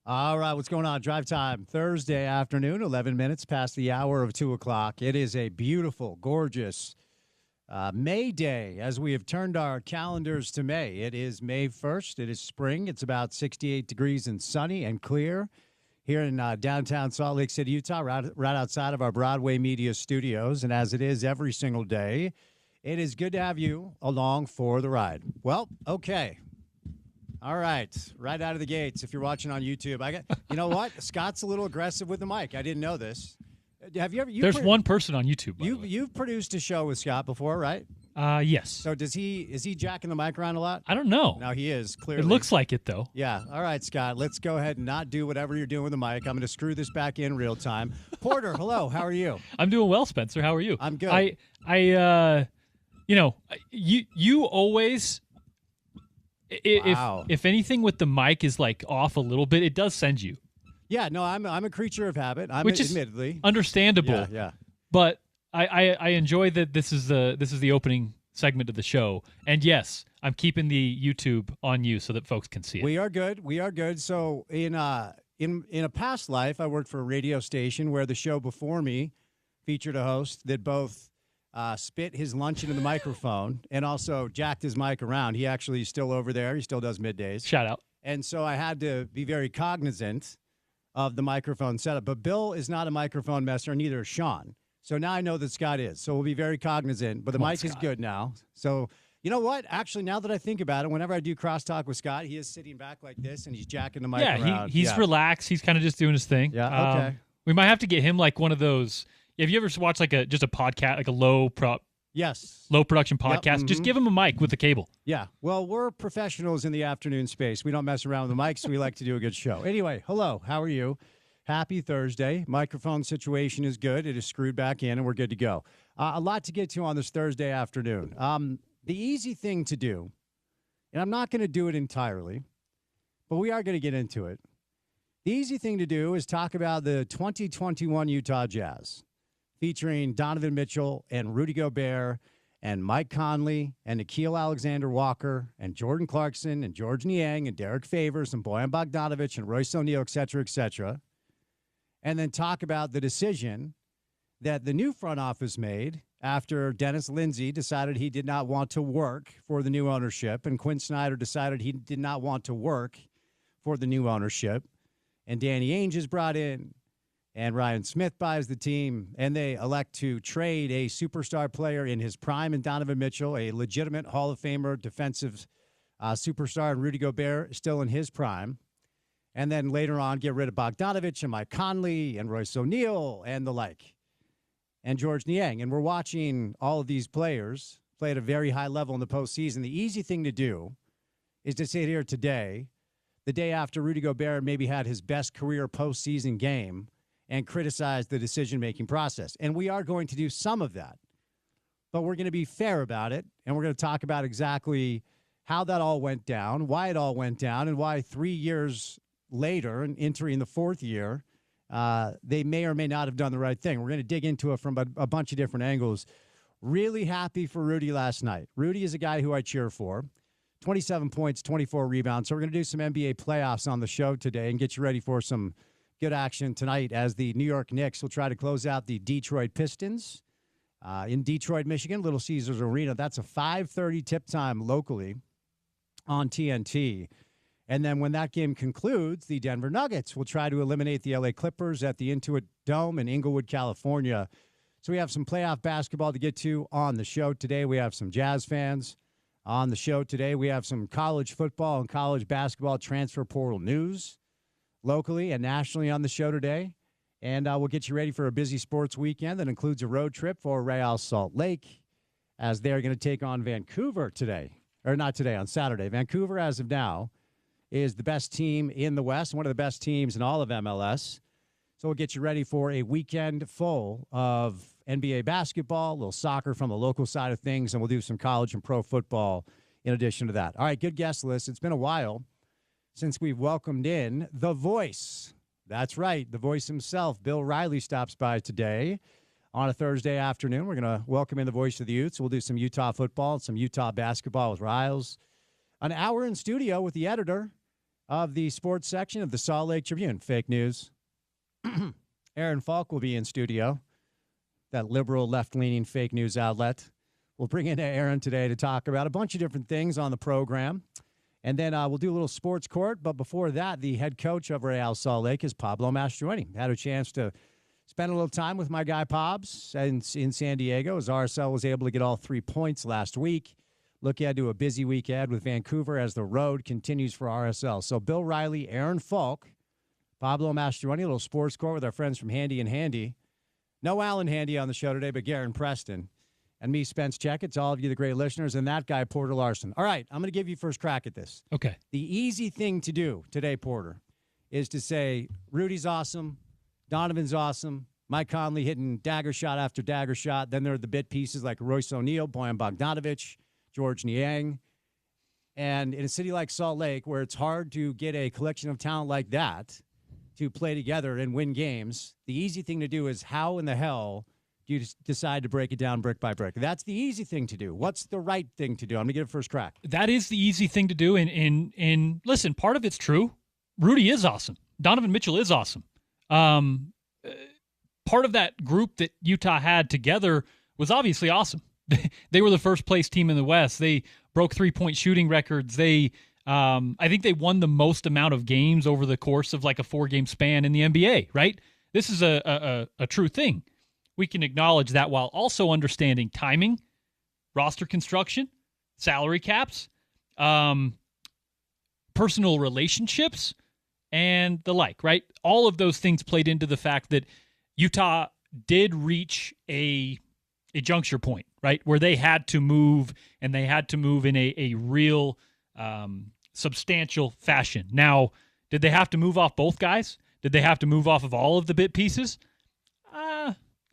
All right, what's going on? Drive time, Thursday afternoon, 11 minutes past the hour of 2 o'clock. It is a beautiful, gorgeous May day as we have turned our calendars to May. It is May 1st. It is spring. It's about 68 degrees and sunny and clear here in downtown Salt Lake City, Utah, right outside of our Broadway Media Studios. And as it is every single day, it is good to have you along for the ride. Well, okay. All right, right out of the gates. If you're watching on YouTube, you know what? Scott's a little aggressive with the mic. I didn't know this. Have you ever? There's one person on YouTube. You've produced a show with Scott before, right? Yes. So is he jacking the mic around a lot? I don't know. No, he is clearly. It looks like it though. Yeah. All right, Scott. Let's go ahead and not do whatever you're doing with the mic. I'm going to screw this back in real time. Porter, hello. How are you? I'm doing well, Spencer. How are you? I'm good. You always. Wow. If anything with the mic is like off a little bit, it does send you. Yeah, no, I'm a creature of habit. Which admittedly is understandable. Yeah. But I enjoy that this is the opening segment of the show. And yes, I'm keeping the YouTube on you so that folks can see it. We are good. We are good. So in a past life, I worked for a radio station where the show before me featured a host that both spit his lunch into the microphone and also jacked his mic around. He actually is still over there. He still does middays. Shout out. And so I had to be very cognizant of the microphone setup. But Bill is not a microphone messer, neither is Sean. So now I know that Scott is. So we'll be very cognizant. But the mic is good now. So you know what? Actually, now that I think about it, whenever I do crosstalk with Scott, he is sitting back like this and he's jacking the mic around. Yeah, he's relaxed. He's kind of just doing his thing. Yeah, okay. We might have to get him like one of those. Have you ever watched like a podcast, like a low production podcast? Yep, Just give him a mic with a cable. Yeah. Well, we're professionals in the afternoon space. We don't mess around with the mics. We like to do a good show. Anyway, hello. How are you? Happy Thursday. Microphone situation is good. It is screwed back in, and we're good to go. A lot to get to on this Thursday afternoon. The easy thing to do, and I'm not going to do it entirely, but we are going to get into it. The easy thing to do is talk about the 2021 Utah Jazz, featuring Donovan Mitchell and Rudy Gobert and Mike Conley and Nickeil Alexander-Walker and Jordan Clarkson and George Niang and Derek Favors and Bojan Bogdanovic and Royce O'Neal, et cetera, and then talk about the decision that the new front office made after Dennis Lindsay decided he did not want to work for the new ownership and Quinn Snyder decided he did not want to work for the new ownership, and Danny Ainge is brought in, and Ryan Smith buys the team, and they elect to trade a superstar player in his prime in Donovan Mitchell, a legitimate Hall of Famer defensive superstar, and Rudy Gobert still in his prime. And then later on, get rid of Bogdanovic and Mike Conley and Royce O'Neal and the like, and George Niang. And we're watching all of these players play at a very high level in the postseason. The easy thing to do is to sit here today, the day after Rudy Gobert maybe had his best career postseason game, and criticize the decision-making process. And we are going to do some of that. But we're going to be fair about it, and we're going to talk about exactly how that all went down, why it all went down, and why 3 years later, and entering the fourth year, they may or may not have done the right thing. We're going to dig into it from a bunch of different angles. Really happy for Rudy last night. Rudy is a guy who I cheer for. 27 points, 24 rebounds. So we're going to do some NBA playoffs on the show today and get you ready for some good action tonight as the New York Knicks will try to close out the Detroit Pistons in Detroit, Michigan, Little Caesars Arena. That's a 5:30 tip time locally on TNT. And then when that game concludes, the Denver Nuggets will try to eliminate the LA Clippers at the Intuit Dome in Inglewood, California. So we have some playoff basketball to get to on the show today. We have some Jazz fans on the show today. We have some college football and college basketball transfer portal news locally and nationally on the show today. And we'll get you ready for a busy sports weekend that includes a road trip for Real Salt Lake as they're going to take on Vancouver today. Or not today, on Saturday. Vancouver, as of now, is the best team in the West, one of the best teams in all of MLS. So we'll get you ready for a weekend full of NBA basketball, a little soccer from the local side of things, and we'll do some college and pro football in addition to that. All right, good guest list. It's been a while since we've welcomed in the voice. That's right, the voice himself. Bill Riley stops by today on a Thursday afternoon. We're going to welcome in the voice of the Utes. We'll do some Utah football, some Utah basketball with Riles. An hour in studio with the editor of the sports section of the Salt Lake Tribune. Fake news. Aaron Falk will be in studio, that liberal left-leaning fake news outlet. We'll bring in Aaron today to talk about a bunch of different things on the program. And then we'll do a little sports court. But before that, the head coach of Real Salt Lake is Pablo Mastroeni. Had a chance to spend a little time with my guy Pobs in San Diego as RSL was able to get all 3 points last week. Look ahead to a busy week ahead with Vancouver as the road continues for RSL. So Bill Riley, Aaron Falk, Pablo Mastroeni, a little sports court with our friends from Handy and Handy. No Alan Handy on the show today, but Garen Preston. And me, Spence Checketts, all of you, the great listeners, and that guy, Porter Larson. All right, I'm going to give you first crack at this. Okay. The easy thing to do today, Porter, is to say Rudy's awesome, Donovan's awesome, Mike Conley hitting dagger shot after dagger shot. Then there are the bit pieces like Royce O'Neal, Bojan Bogdanovic, George Niang. And in a city like Salt Lake, where it's hard to get a collection of talent like that to play together and win games, the easy thing to do is how in the hell do you decide to break it down brick by brick? That's the easy thing to do. What's the right thing to do? I'm going to get a first crack. That is the easy thing to do. And listen, part of it's true. Rudy is awesome. Donovan Mitchell is awesome. Part of that group that Utah had together was obviously awesome. They were the first place team in the West. They broke 3-point shooting records. I think they won the most amount of games over the course of like a 4-game span in the NBA, right? This is a true thing. We can acknowledge that while also understanding timing, roster construction, salary caps, personal relationships, and the like, right? All of those things played into the fact that Utah did reach a juncture point, right, where they had to move, and they had to move in a real substantial fashion. Now, did they have to move off both guys? Did they have to move off of all of the bit pieces?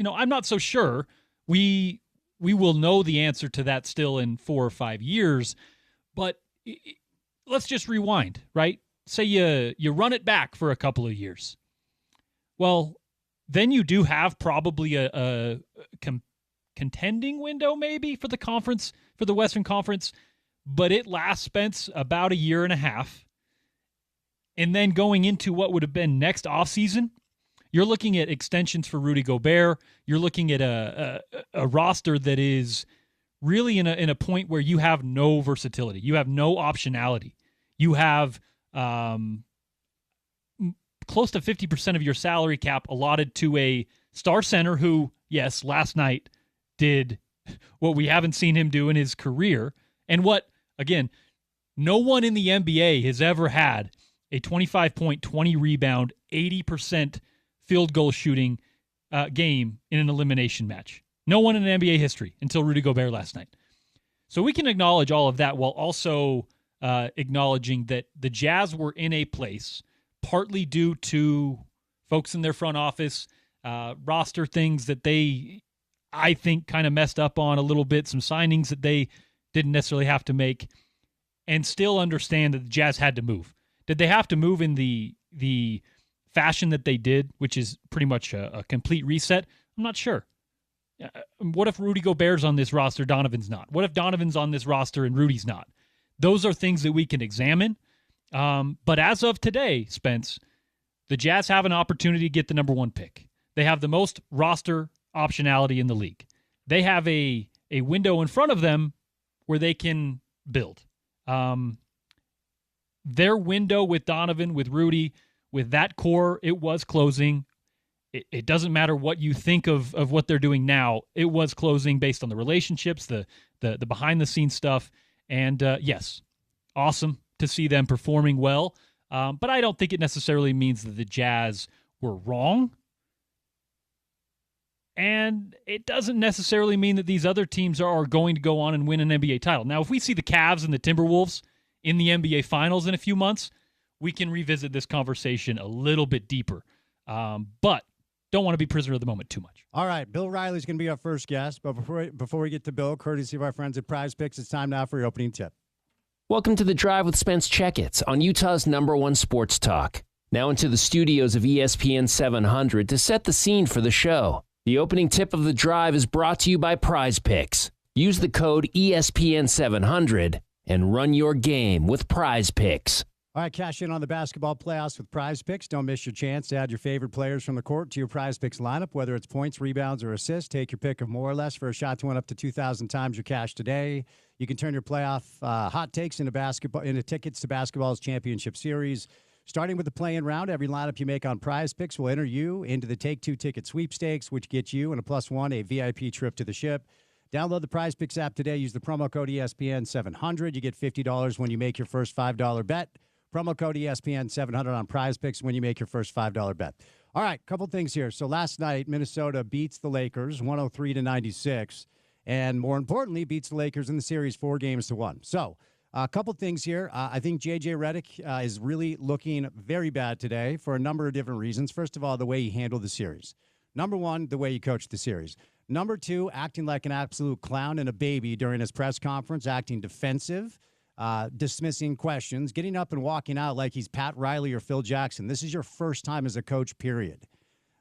I'm not so sure. We will know the answer to that still in 4 or 5 years, but let's just rewind, right? Say you run it back for a couple of years. Well, then you do have probably a contending window maybe for the conference, for the Western Conference, but it lasts, Spence, about a year and a half. And then going into what would have been next offseason, you're looking at extensions for Rudy Gobert. You're looking at a roster that is really in a point where you have no versatility. You have no optionality. You have close to 50% of your salary cap allotted to a star center who, yes, last night did what we haven't seen him do in his career. And what, again, no one in the NBA has ever had a 25-point, 20-rebound, 80% field goal shooting game in an elimination match. No one in NBA history until Rudy Gobert last night. So we can acknowledge all of that while also acknowledging that the Jazz were in a place, partly due to folks in their front office, roster things that they, I think, kind of messed up on a little bit, some signings that they didn't necessarily have to make, and still understand that the Jazz had to move. Did they have to move in the fashion that they did, which is pretty much a complete reset? I'm not sure. What if Rudy Gobert's on this roster, Donovan's not? What if Donovan's on this roster and Rudy's not? Those are things that we can examine. But as of today, Spence, the Jazz have an opportunity to get the number 1 pick. They have the most roster optionality in the league. They have a window in front of them where they can build. Their window with Donovan, with Rudy, with that core, it was closing. It doesn't matter what you think of what they're doing now. It was closing based on the relationships, the behind-the-scenes stuff. And, yes, awesome to see them performing well. But I don't think it necessarily means that the Jazz were wrong. And it doesn't necessarily mean that these other teams are going to go on and win an NBA title. Now, if we see the Cavs and the Timberwolves in the NBA Finals in a few months, we can revisit this conversation a little bit deeper. But don't want to be prisoner of the moment too much. All right, Bill Riley's going to be our first guest. But before we get to Bill, courtesy of our friends at Prize Picks, it's time now for your opening tip. Welcome to The Drive with Spence Checketts on Utah's #1 sports talk. Now into the studios of ESPN 700 to set the scene for the show. The opening tip of The Drive is brought to you by Prize Picks. Use the code ESPN700 and run your game with Prize Picks. All right, cash in on the basketball playoffs with Prize Picks. Don't miss your chance to add your favorite players from the court to your Prize Picks lineup, whether it's points, rebounds, or assists. Take your pick of more or less for a shot to win up to 2,000 times your cash today. You can turn your playoff hot takes into tickets to basketball's championship series. Starting with the play-in round, every lineup you make on Prize Picks will enter you into the Take-Two ticket sweepstakes, which gets you and a +1 a VIP trip to the Ship. Download the Prize Picks app today. Use the promo code ESPN700. You get $50 when you make your first $5 bet. Promo code ESPN700 on Prize Picks when you make your first $5 bet. All right, couple things here. So last night, Minnesota beats the Lakers 103-96, and more importantly, beats the Lakers in the series 4-1. So a couple things here. I think J.J. Redick is really looking very bad today for a number of different reasons. First of all, the way he handled the series. Number one, the way he coached the series. Number two, acting like an absolute clown and a baby during his press conference, acting defensive, dismissing questions, getting up and walking out like he's Pat Riley or Phil Jackson. This is your first time as a coach, period.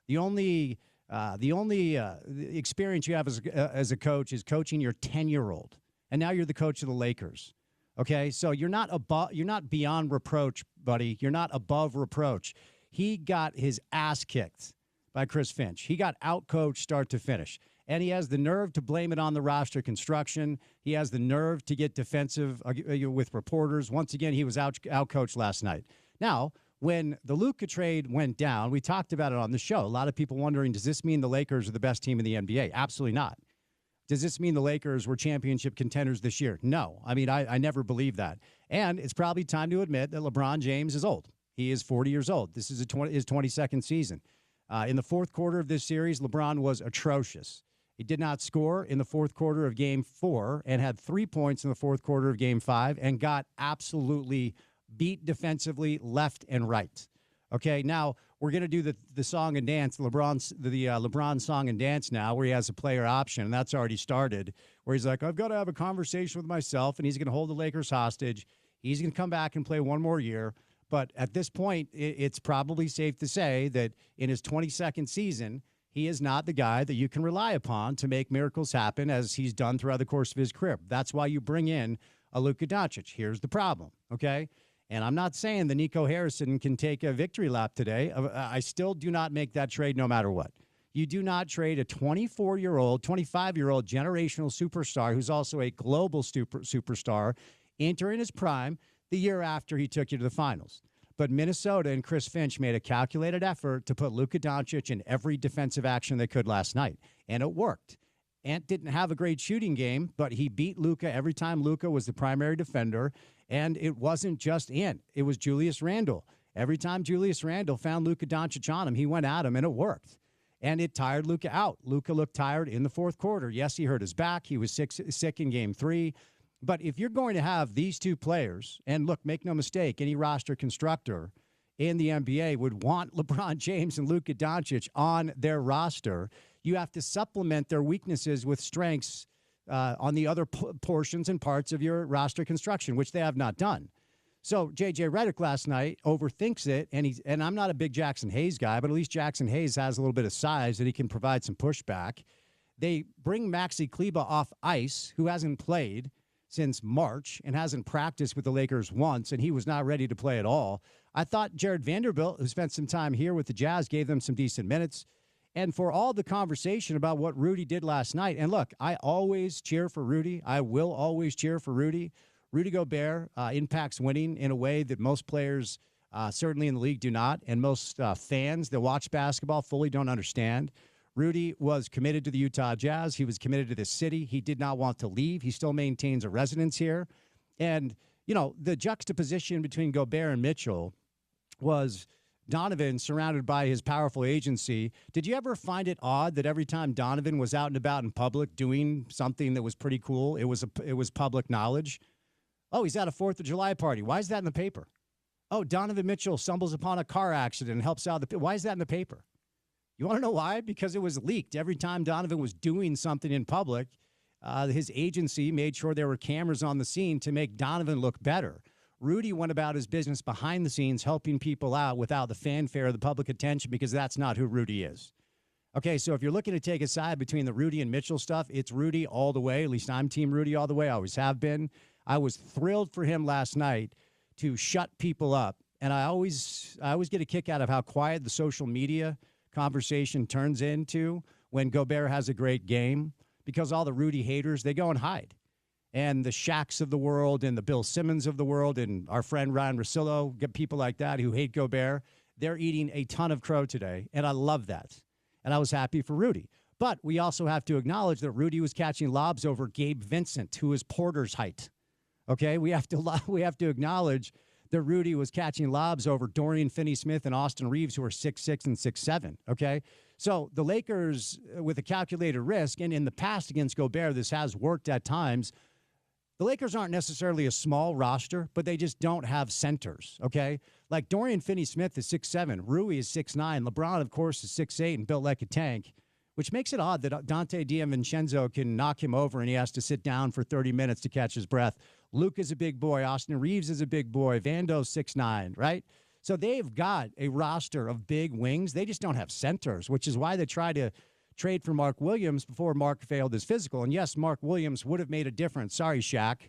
The only experience you have as a coach is coaching your 10-year-old, and now you're the coach of the Lakers. Okay, so you're not beyond reproach, buddy. You're not above reproach. He got his ass kicked by Chris Finch. He got outcoached start to finish. And he has the nerve to blame it on the roster construction. He has the nerve to get defensive with reporters. Once again, he was outcoached last night. Now, when the Luka trade went down, we talked about it on the show. A lot of people wondering, does this mean the Lakers are the best team in the NBA? Absolutely not. Does this mean the Lakers were championship contenders this year? No. I mean, I never believed that. And it's probably time to admit that LeBron James is old. He is 40 years old. This is his 22nd season. In the fourth quarter of this series, LeBron was atrocious. He did not score in the fourth quarter of Game 4 and had 3 points in the fourth quarter of Game 5 and got absolutely beat defensively left and right. Okay, now we're going to do the song and dance, the LeBron song and dance now, where he has a player option, and that's already started, where he's like, I've got to have a conversation with myself, and he's going to hold the Lakers hostage. He's going to come back and play one more year. But at this point, it's probably safe to say that in his 22nd season, he is not the guy that you can rely upon to make miracles happen as he's done throughout the course of his career. That's why you bring in a Luka Doncic. Here's the problem, okay? And I'm not saying that Nico Harrison can take a victory lap today. I still do not make that trade no matter what. You do not trade a 24-year-old, 25-year-old generational superstar who's also a global superstar entering his prime the year after he took you to the finals. But Minnesota and Chris Finch made a calculated effort to put Luka Doncic in every defensive action they could last night, and it worked. Ant didn't have a great shooting game, but he beat Luka every time Luka was the primary defender, and it wasn't just Ant. It was Julius Randle. Every time Julius Randle found Luka Doncic on him, he went at him, and it worked. And it tired Luka out. Luka looked tired in the fourth quarter. Yes, he hurt his back. He was sick in Game 3. But if you're going to have these two players, and look, make no mistake, any roster constructor in the NBA would want LeBron James and Luka Doncic on their roster, you have to supplement their weaknesses with strengths on the other portions and parts of your roster construction, which they have not done. So J.J. Redick last night overthinks it, and I'm not a big Jackson Hayes guy, but at least Jackson Hayes has a little bit of size that he can provide some pushback. They bring Maxi Kleber off ice, who hasn't played since March and hasn't practiced with the Lakers once, and he was not ready to play at all. I thought Jared Vanderbilt, who spent some time here with the Jazz, gave them some decent minutes. And for all the conversation about what Rudy did last night, and look, I always cheer for Rudy. I will always cheer for Rudy. Rudy Gobert impacts winning in a way that most players, certainly in the league, do not, and most fans that watch basketball fully don't understand. Rudy was committed to the Utah Jazz. He was committed to this city. He did not want to leave. He still maintains a residence here. And, you know, the juxtaposition between Gobert and Mitchell was Donovan surrounded by his powerful agency. Did you ever find it odd that every time Donovan was out and about in public doing something that was pretty cool, it was public knowledge? Oh, he's at a 4th of July party. Why is that in the paper? Oh, Donovan Mitchell stumbles upon a car accident and helps out. Why is that in the paper? You want to know why? Because it was leaked. Every time Donovan was doing something in public, his agency made sure there were cameras on the scene to make Donovan look better. Rudy went about his business behind the scenes, helping people out without the fanfare of the public attention, because that's not who Rudy is. Okay, so if you're looking to take a side between the Rudy and Mitchell stuff, it's Rudy all the way. At least I'm Team Rudy all the way. I always have been. I was thrilled for him last night to shut people up. And I always get a kick out of how quiet the social media conversation turns into when Gobert has a great game, because all the Rudy haters, they go and hide. And the Shaqs of the world and the Bill Simmons of the world and our friend Ryan Russillo, get people like that who hate Gobert, they're eating a ton of crow today. And I love that. And I was happy for Rudy. But we also have to acknowledge that Rudy was catching lobs over Gabe Vincent, who is Porter's height. Okay, we have to acknowledge that Rudy was catching lobs over Dorian Finney-Smith and Austin Reeves, who are 6'6" and 6'7". Okay, so the Lakers, with a calculated risk, and in the past against Gobert, this has worked at times. The Lakers aren't necessarily a small roster, but they just don't have centers, okay? Like Dorian Finney-Smith is 6'7", Rui is 6'9", LeBron, of course, is 6'8", and built like a tank, which makes it odd that Dante DiVincenzo can knock him over and he has to sit down for 30 minutes to catch his breath. Luke is a big boy. Austin Reeves is a big boy. Vando's 6'9", right? So they've got a roster of big wings. They just don't have centers, which is why they try to trade for Mark Williams before Mark failed his physical. And yes, Mark Williams would have made a difference. Sorry, Shaq.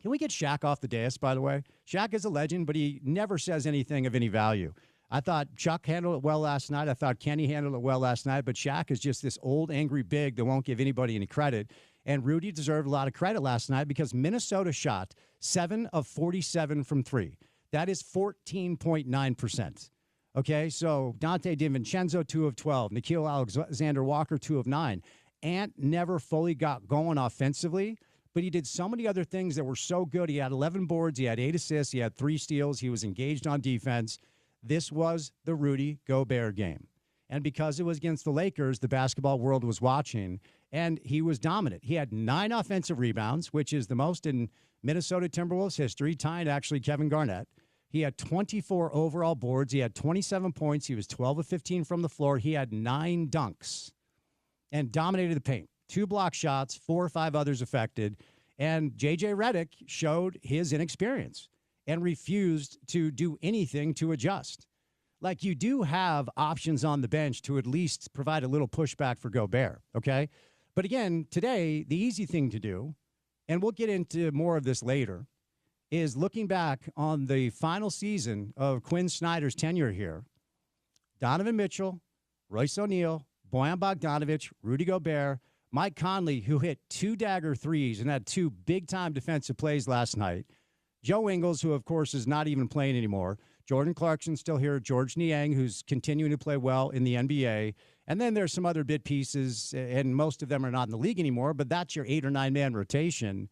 Can we get Shaq off the dais, by the way? Shaq is a legend, but he never says anything of any value. I thought Chuck handled it well last night. I thought Kenny handled it well last night. But Shaq is just this old, angry big that won't give anybody any credit. And Rudy deserved a lot of credit last night because Minnesota shot 7 of 47 from 3. That is 14.9%. Okay, so Dante DiVincenzo, 2 of 12. Nickeil Alexander-Walker, 2 of 9. Ant never fully got going offensively, but he did so many other things that were so good. He had 11 boards. He had 8 assists. He had 3 steals. He was engaged on defense. This was the Rudy Gobert game. And because it was against the Lakers, the basketball world was watching, and he was dominant. He had 9 offensive rebounds, which is the most in Minnesota Timberwolves history, tying actually Kevin Garnett. He had 24 overall boards. He had 27 points. He was 12 of 15 from the floor. He had 9 dunks and dominated the paint. 2 block shots, 4 or 5 others affected. And J.J. Redick showed his inexperience and refused to do anything to adjust. Like, you do have options on the bench to at least provide a little pushback for Gobert, okay? But again, today, the easy thing to do, and we'll get into more of this later, is looking back on the final season of Quinn Snyder's tenure here. Donovan Mitchell, Royce O'Neal, Bojan Bogdanovic, Rudy Gobert, Mike Conley, who hit 2 dagger threes and had 2 big-time defensive plays last night. Joe Ingles, who, of course, is not even playing anymore. Jordan Clarkson's still here. George Niang, who's continuing to play well in the NBA. And then there's some other bit pieces, and most of them are not in the league anymore, but that's your 8 or 9 man rotation.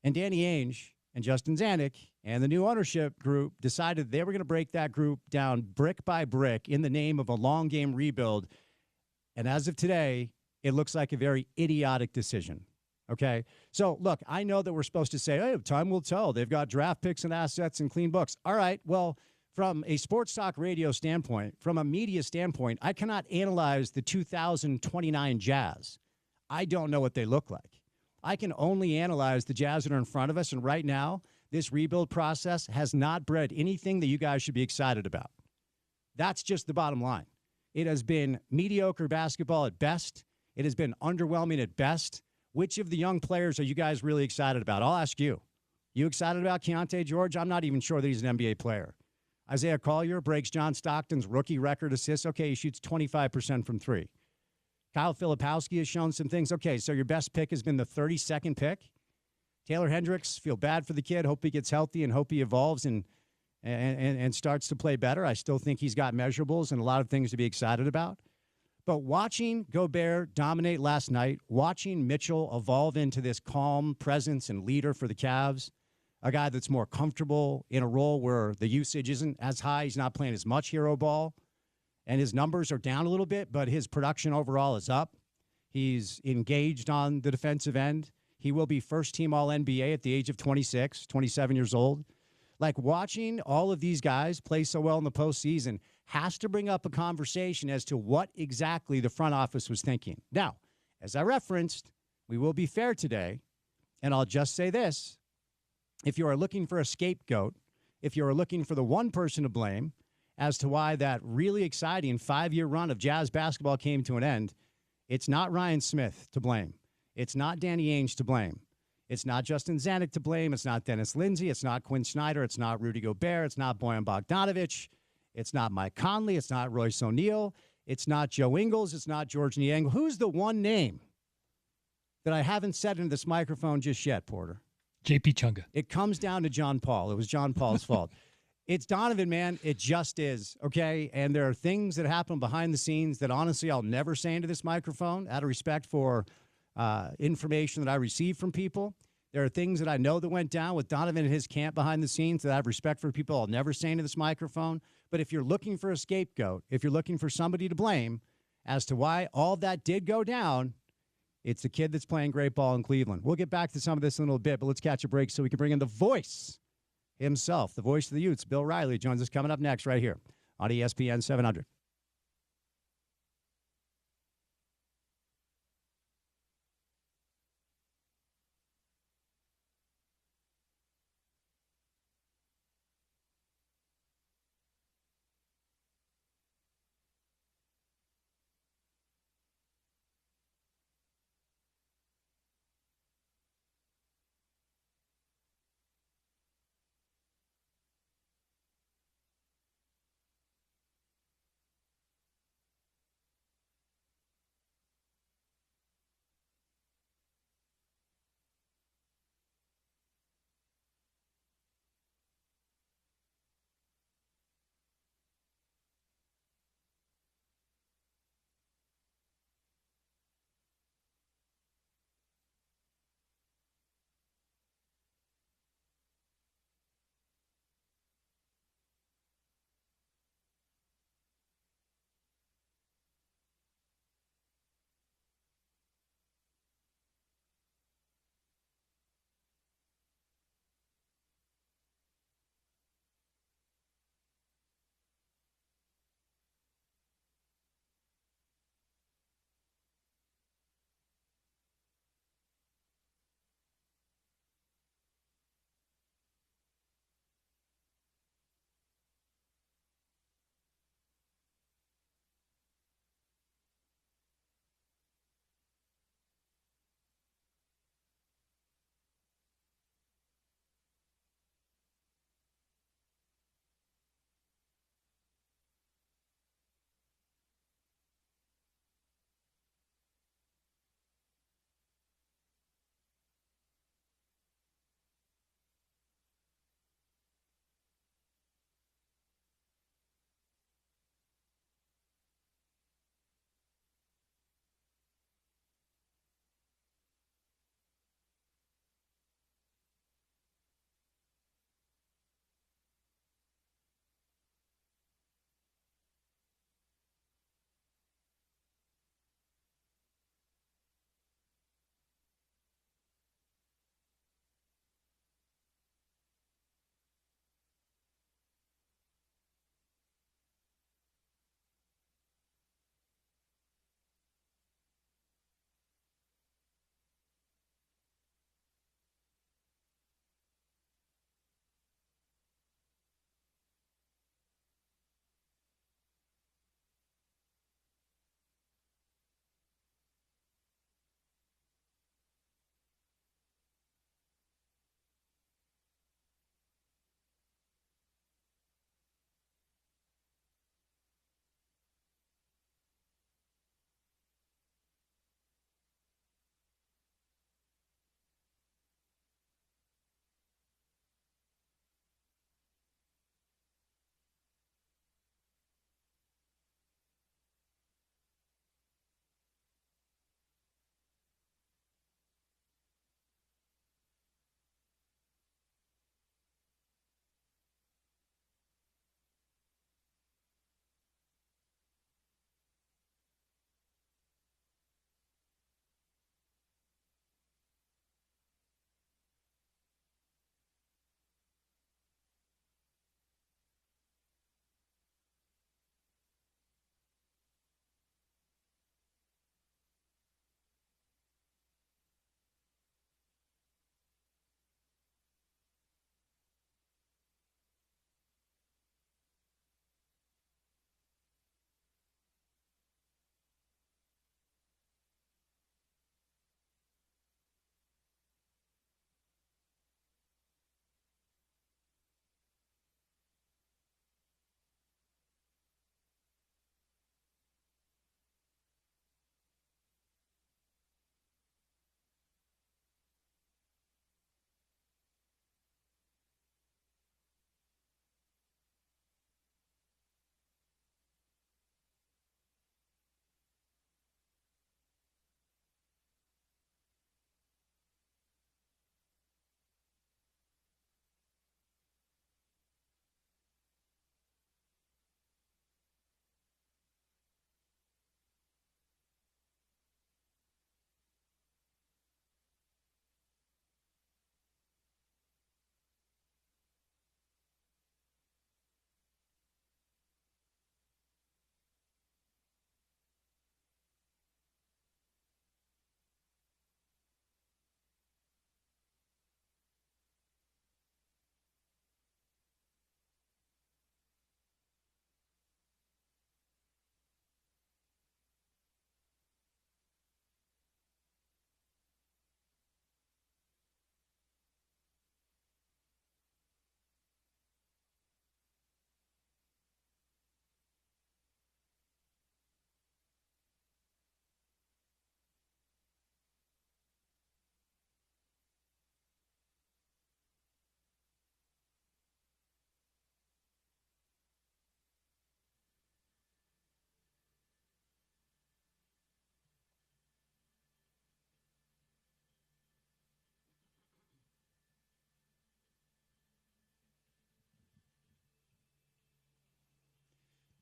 And Danny Ainge and Justin Zanuck and the new ownership group decided they were going to break that group down brick by brick in the name of a long game rebuild. And as of today, it looks like a very idiotic decision. Okay, so look, I know that we're supposed to say, hey, time will tell. They've got draft picks and assets and clean books. All right, well, from a sports talk radio standpoint, from a media standpoint, I cannot analyze the 2029 Jazz. I don't know what they look like. I can only analyze the Jazz that are in front of us, and right now, this rebuild process has not bred anything that you guys should be excited about. That's just the bottom line. It has been mediocre basketball at best. It has been underwhelming at best. Which of the young players are you guys really excited about? I'll ask you. You excited about Keontae George? I'm not even sure that he's an NBA player. Isaiah Collier breaks John Stockton's rookie record assists. Okay, he shoots 25% from 3. Kyle Filipowski has shown some things. Okay, so your best pick has been the 32nd pick. Taylor Hendricks, feel bad for the kid. Hope he gets healthy and hope he evolves and starts to play better. I still think he's got measurables and a lot of things to be excited about. But watching Gobert dominate last night, watching Mitchell evolve into this calm presence and leader for the Cavs, a guy that's more comfortable in a role where the usage isn't as high. He's not playing as much hero ball, and his numbers are down a little bit, but his production overall is up. He's engaged on the defensive end. He will be first-team All-NBA at the age of 26, 27 years old. Like, watching all of these guys play so well in the postseason has to bring up a conversation as to what exactly the front office was thinking. Now, as I referenced, we will be fair today, and I'll just say this. If you are looking for a scapegoat, if you are looking for the one person to blame as to why that really exciting 5-year run of Jazz basketball came to an end, it's not Ryan Smith to blame. It's not Danny Ainge to blame. It's not Justin Zanuck to blame. It's not Dennis Lindsey. It's not Quinn Snyder. It's not Rudy Gobert. It's not Bojan Bogdanovic. It's not Mike Conley. It's not Royce O'Neal. It's not Joe Ingles. It's not George Niang. Who's the one name that I haven't said into this microphone just yet, Porter? JP Chunga. It comes down to John Paul. It was John Paul's fault. It's Donovan, man. It just is, okay? And there are things that happen behind the scenes that, honestly, I'll never say into this microphone out of respect for information that I receive from people. There are things that I know that went down with Donovan and his camp behind the scenes that I have respect for people I'll never say into this microphone. But if you're looking for a scapegoat, if you're looking for somebody to blame as to why all that did go down, it's the kid that's playing great ball in Cleveland. We'll get back to some of this in a little bit, but let's catch a break so we can bring in the voice himself, the voice of the Utes. Bill Riley joins us coming up next right here on ESPN 700.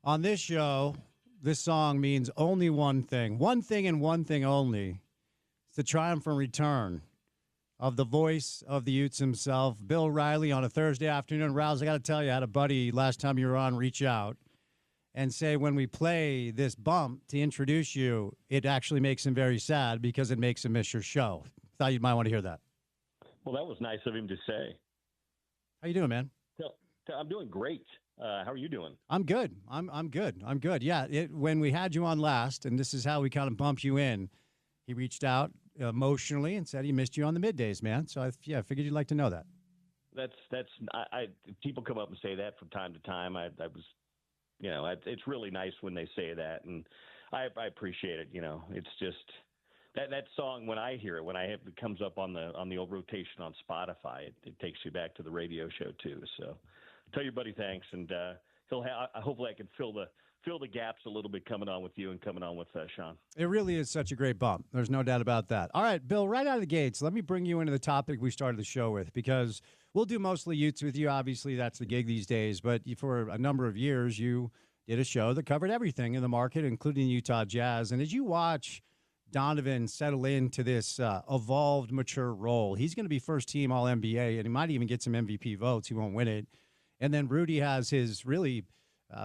On this show, this song means only one thing and one thing only. It's the triumphant return of the voice of the Utes himself, Bill Riley, on a Thursday afternoon. Rouse, I got to tell you, I had a buddy last time you were on reach out and say when we play this bump to introduce you, it actually makes him very sad because it makes him miss your show. Thought you might want to hear that. Well, that was nice of him to say. How you doing, man? I'm doing great. How are you doing? I'm good. I'm good. I'm good. Yeah, when we had you on last, and this is how we kind of bumped you in, he reached out emotionally and said he missed you on the middays, man. So I figured you'd like to know that. People come up and say that from time to time. I was, it's really nice when they say that, and I appreciate it. It's just that song when I hear it, it comes up on the old rotation on Spotify, it takes you back to the radio show too. So tell your buddy thanks, and hopefully I can fill the gaps a little bit coming on with you and coming on with Sean. It really is such a great bump. There's no doubt about that. All right, Bill, right out of the gates, let me bring you into the topic we started the show with, because we'll do mostly Utes with you. Obviously, that's the gig these days. But for a number of years, you did a show that covered everything in the market, including the Utah Jazz. And as you watch Donovan settle into this evolved, mature role, he's going to be first team All-NBA, and he might even get some MVP votes. He won't win it. And then Rudy has his really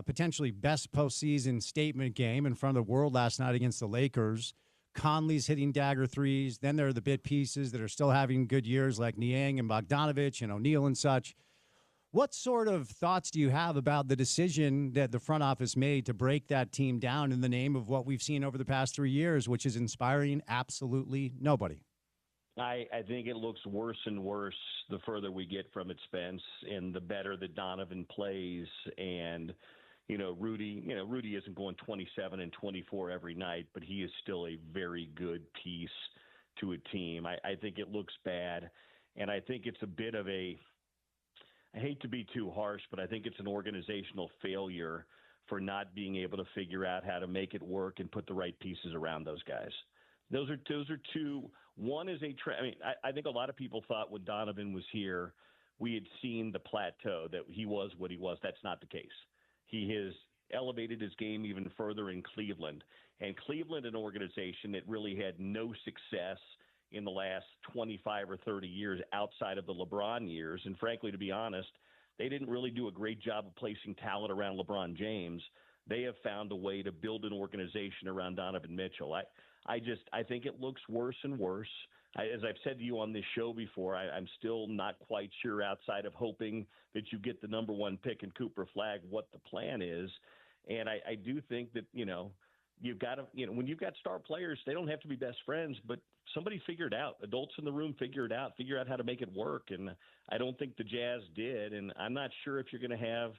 potentially best postseason statement game in front of the world last night against the Lakers. Conley's hitting dagger threes. Then there are the bit pieces that are still having good years like Niang and Bogdanovich and O'Neal and such. What sort of thoughts do you have about the decision that the front office made to break that team down in the name of what we've seen over the past 3 years, which is inspiring absolutely nobody? I think it looks worse and worse the further we get from it, Spence, and the better that Donovan plays. And, Rudy isn't going 27 and 24 every night, but he is still a very good piece to a team. I think it looks bad, and I think it's a bit of I hate to be too harsh, but I think it's an organizational failure for not being able to figure out how to make it work and put the right pieces around those guys. Those are two. One is I think a lot of people thought when Donovan was here, we had seen the plateau, that he was what he was. That's not the case. He has elevated his game even further in Cleveland. And Cleveland, an organization that really had no success in the last 25 or 30 years outside of the LeBron years. And frankly, to be honest, they didn't really do a great job of placing talent around LeBron James. They have found a way to build an organization around Donovan Mitchell. I think it looks worse and worse. As I've said to you on this show before, I'm still not quite sure, outside of hoping that you get the number one pick in Cooper Flagg, what the plan is. And I do think that, you've got to, when you've got star players, they don't have to be best friends, but somebody figure it out. Adults in the room figure out how to make it work. And I don't think the Jazz did. And I'm not sure if you're going to have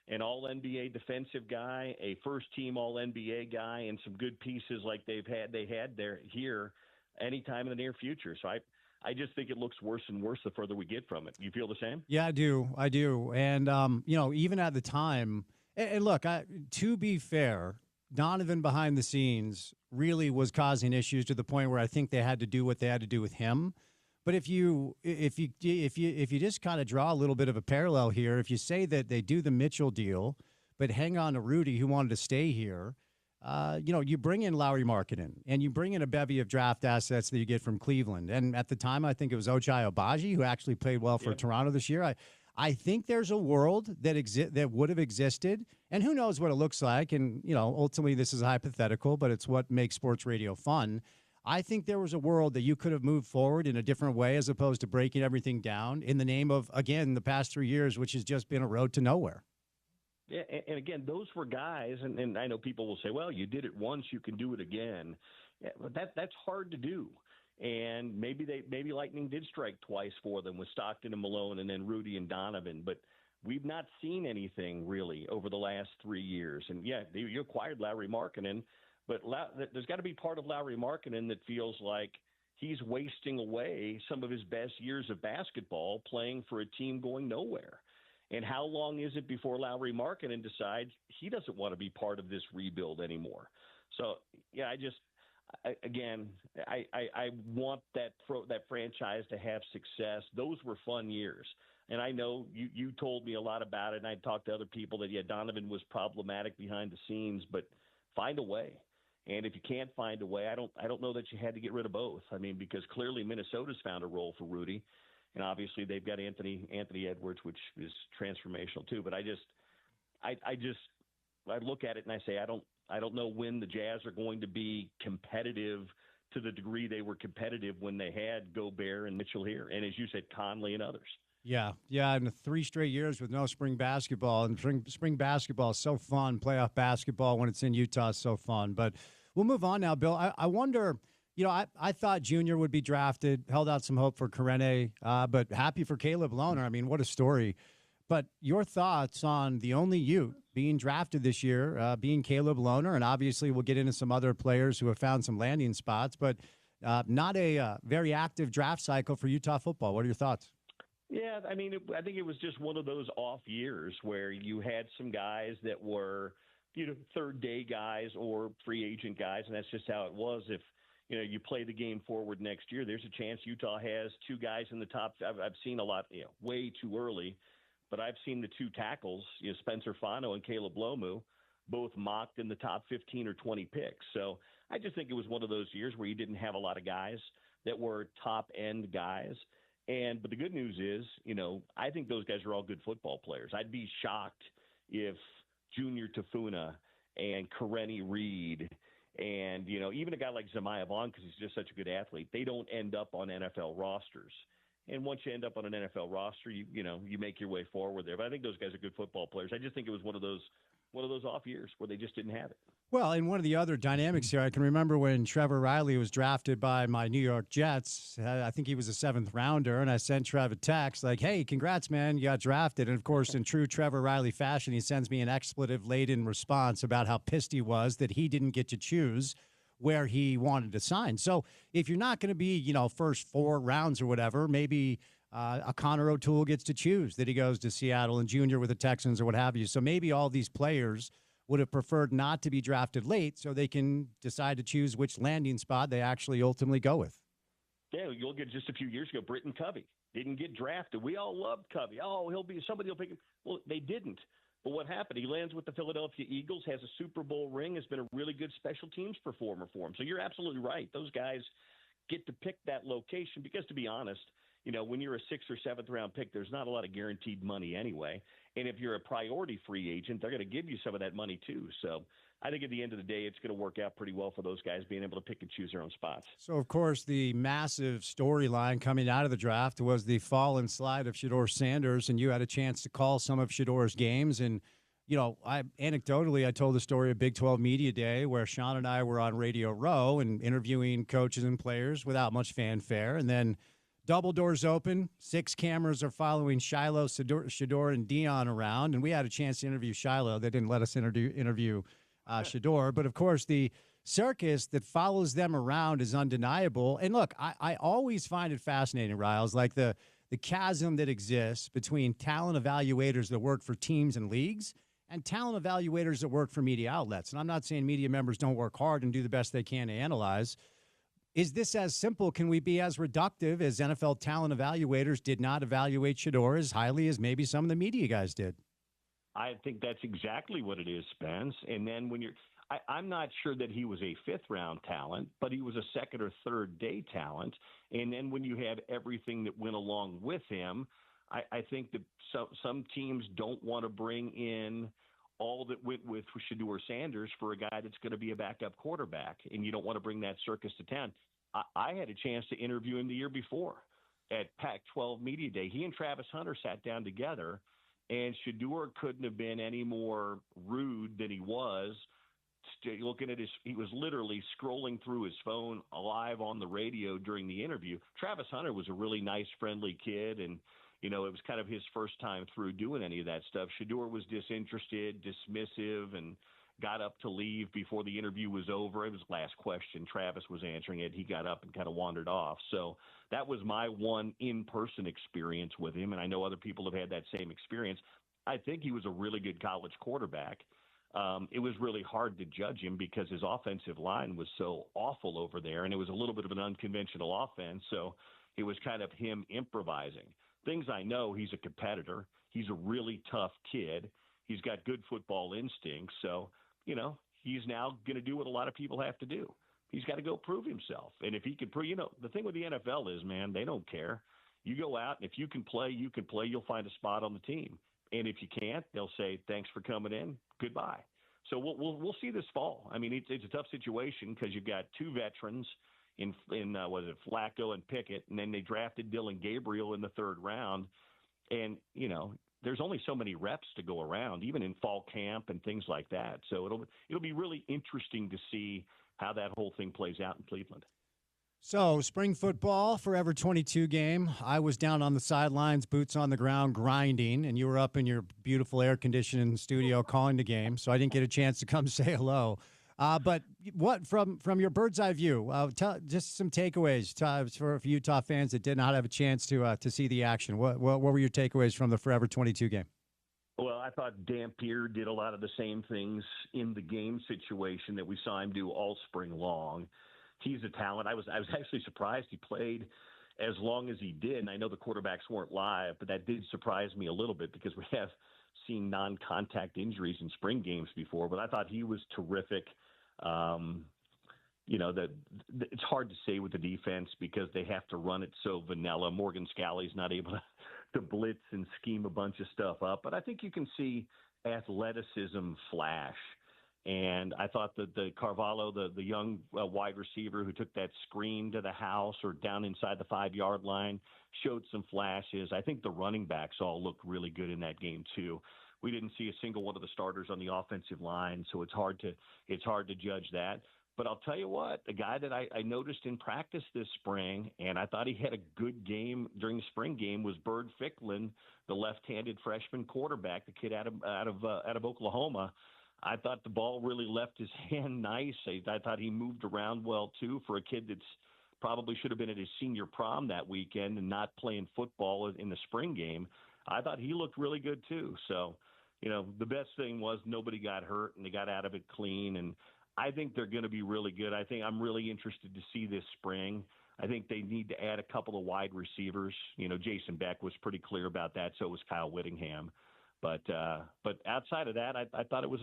an all-NBA defensive guy, a first-team all-NBA guy, and some good pieces like they had here anytime in the near future. So I just think it looks worse and worse the further we get from it. You feel the same? Yeah, I do. And, even at the time, and look, to be fair, Donovan behind the scenes really was causing issues to the point where I think they had to do what they had to do with him. But if you just kind of draw a little bit of a parallel here, if you say that they do the Mitchell deal, but hang on to Rudy, who wanted to stay here, you bring in Lauri Markkanen and you bring in a bevy of draft assets that you get from Cleveland. And at the time, I think it was Ochai Agbaji, who actually played well for Toronto this year. I think there's a world that would have existed, and who knows what it looks like. And, ultimately this is a hypothetical, but it's what makes sports radio fun. I think there was a world that you could have moved forward in a different way as opposed to breaking everything down in the name of, again, the past 3 years, which has just been a road to nowhere. Yeah, and again, those were guys, and I know people will say, well, you did it once, you can do it again. Yeah, but that's hard to do. And maybe lightning did strike twice for them with Stockton and Malone and then Rudy and Donovan. But we've not seen anything really over the last 3 years. And, yeah, you acquired Lauri Markkanen, but there's got to be part of Lauri Markkanen that feels like he's wasting away some of his best years of basketball playing for a team going nowhere. And how long is it before Lauri Markkanen decides he doesn't want to be part of this rebuild anymore? So, yeah, I want that franchise to have success. Those were fun years. And I know you told me a lot about it, and I talked to other people that, yeah, Donovan was problematic behind the scenes, but find a way. And if you can't find a way, I don't know that you had to get rid of both. I mean, because clearly Minnesota's found a role for Rudy, and obviously they've got Anthony Edwards, which is transformational too. But I look at it and I say, I don't know when the Jazz are going to be competitive to the degree they were competitive when they had Gobert and Mitchell here, and as you said, Conley and others. Yeah, and 3 straight years with no spring basketball. And spring basketball is so fun. Playoff basketball when it's in Utah is so fun. But we'll move on now, Bill. I wonder, I thought Junior would be drafted, held out some hope for Karene, but happy for Caleb Lohner. I mean, what a story. But your thoughts on the only Ute being drafted this year, being Caleb Lohner, and obviously we'll get into some other players who have found some landing spots, but not a very active draft cycle for Utah football. What are your thoughts? Yeah, I mean, I think it was just one of those off years where you had some guys that were, third-day guys or free agent guys, and that's just how it was. If, you play the game forward next year, there's a chance Utah has 2 guys in the top. I've seen a lot, way too early, but I've seen the 2 tackles, Spencer Fano and Caleb Lomu, both mocked in the top 15 or 20 picks. So I just think it was one of those years where you didn't have a lot of guys that were top-end guys. But the good news is, I think those guys are all good football players. I'd be shocked if Junior Tafuna and Karene Reed and, even a guy like Zemiah Vaughn, because he's just such a good athlete, they don't end up on NFL rosters. And once you end up on an NFL roster, you make your way forward there. But I think those guys are good football players. I just think it was one of those off years where they just didn't have it. Well, and one of the other dynamics here, I can remember when Trevor Riley was drafted by my New York Jets. I think he was a 7th rounder, and I sent Trev a text like, hey, congrats, man, you got drafted. And, of course, in true Trevor Riley fashion, he sends me an expletive-laden response about how pissed he was that he didn't get to choose where he wanted to sign. So if you're not going to be, first 4 rounds or whatever, maybe a Connor O'Toole gets to choose that he goes to Seattle and Junior with the Texans or what have you. So maybe all these players would have preferred not to be drafted late so they can decide to choose which landing spot they actually ultimately go with. Yeah, you'll get just a few years ago, Britton Covey didn't get drafted. We all loved Covey. Oh, somebody will pick him. Well, they didn't. But what happened? He lands with the Philadelphia Eagles, has a Super Bowl ring, has been a really good special teams performer for him. So you're absolutely right. Those guys get to pick that location because, to be honest, when you're a 6th or 7th round pick, there's not a lot of guaranteed money anyway. And if you're a priority free agent, they're going to give you some of that money too. So I think at the end of the day, it's going to work out pretty well for those guys being able to pick and choose their own spots. So, of course, the massive storyline coming out of the draft was the fall and slide of Shedeur Sanders, and you had a chance to call some of Shedeur's games. And, anecdotally, I told the story of Big 12 Media Day where Sean and I were on Radio Row and interviewing coaches and players without much fanfare. And then double doors open, 6 cameras are following Shiloh, Shedeur, and Dion around, and we had a chance to interview Shiloh. They didn't let us interview Shedeur, but of course the circus that follows them around is undeniable. And look, I always find it fascinating, Riles, like the chasm that exists between talent evaluators that work for teams and leagues and talent evaluators that work for media outlets. And I'm not saying media members don't work hard and do the best they can to analyze. Is this as simple? Can we be as reductive as NFL talent evaluators did not evaluate Shedeur as highly as maybe some of the media guys did? I think that's exactly what it is, Spence. And then when I'm not sure that he was a 5th round talent, but he was a 2nd or 3rd day talent. And then when you have everything that went along with him, I think that some teams don't want to bring in all that went with Shedeur Sanders for a guy that's going to be a backup quarterback, and you don't want to bring that circus to town. I had a chance to interview him the year before at Pac-12 Media Day. He and Travis Hunter sat down together, and Shedeur couldn't have been any more rude than he was. Looking at he was literally scrolling through his phone live on the radio during the interview. Travis Hunter was a really nice, friendly kid, and it was kind of his first time through doing any of that stuff. Shedeur was disinterested, dismissive, and got up to leave before the interview was over. It was the last question. Travis was answering it. He got up and kind of wandered off. So that was my one in-person experience with him, and I know other people have had that same experience. I think he was a really good college quarterback. It was really hard to judge him because his offensive line was so awful over there, and it was a little bit of an unconventional offense, so it was kind of him improvising. things I know, he's a competitor. He's a really tough kid. He's got good football instincts. So, he's now going to do what a lot of people have to do. He's got to go prove himself. And if he can prove, the thing with the NFL is, man, they don't care. You go out, and if you can play, you'll find a spot on the team. And if you can't, they'll say, thanks for coming in. Goodbye. So we'll see this fall. I mean, it's a tough situation because you've got two veterans in Flacco and Pickett, and then they drafted Dylan Gabriel in the third round. And, there's only so many reps to go around, even in fall camp and things like that. So it'll be really interesting to see how that whole thing plays out in Cleveland. So, spring football, Forever 22 game. I was down on the sidelines, boots on the ground, grinding, and you were up in your beautiful air-conditioned studio calling the game, so I didn't get a chance to come say hello. But what from your bird's eye view? Just some takeaways for Utah fans that did not have a chance to see the action. What were your takeaways from the Forever 22 game? Well, I thought Dampier did a lot of the same things in the game situation that we saw him do all spring long. He's a talent. I was actually surprised he played as long as he did. And I know the quarterbacks weren't live, but that did surprise me a little bit because we have seen non-contact injuries in spring games before. But I thought he was terrific. It's hard to say with the defense because they have to run it so vanilla. Morgan Scalley's not able to blitz and scheme a bunch of stuff up. But I think you can see athleticism flash. And I thought that the Carvalho, the young wide receiver who took that screen to the house or down inside the 5-yard line, showed some flashes. I think the running backs all looked really good in that game too. We didn't see a single one of the starters on the offensive line, so it's hard to judge that. But I'll tell you what, the guy that I noticed in practice this spring, and I thought he had a good game during the spring game, was Bird Ficklin, the left-handed freshman quarterback, the kid out of Oklahoma. I thought the ball really left his hand nice. I thought he moved around well, too, for a kid that's probably should have been at his senior prom that weekend and not playing football in the spring game. I thought he looked really good, too. So, the best thing was nobody got hurt and they got out of it clean. And I think they're going to be really good. I think I'm really interested to see this spring. I think they need to add a couple of wide receivers. Jason Beck was pretty clear about that. So was Kyle Whittingham. But outside of that, I thought it was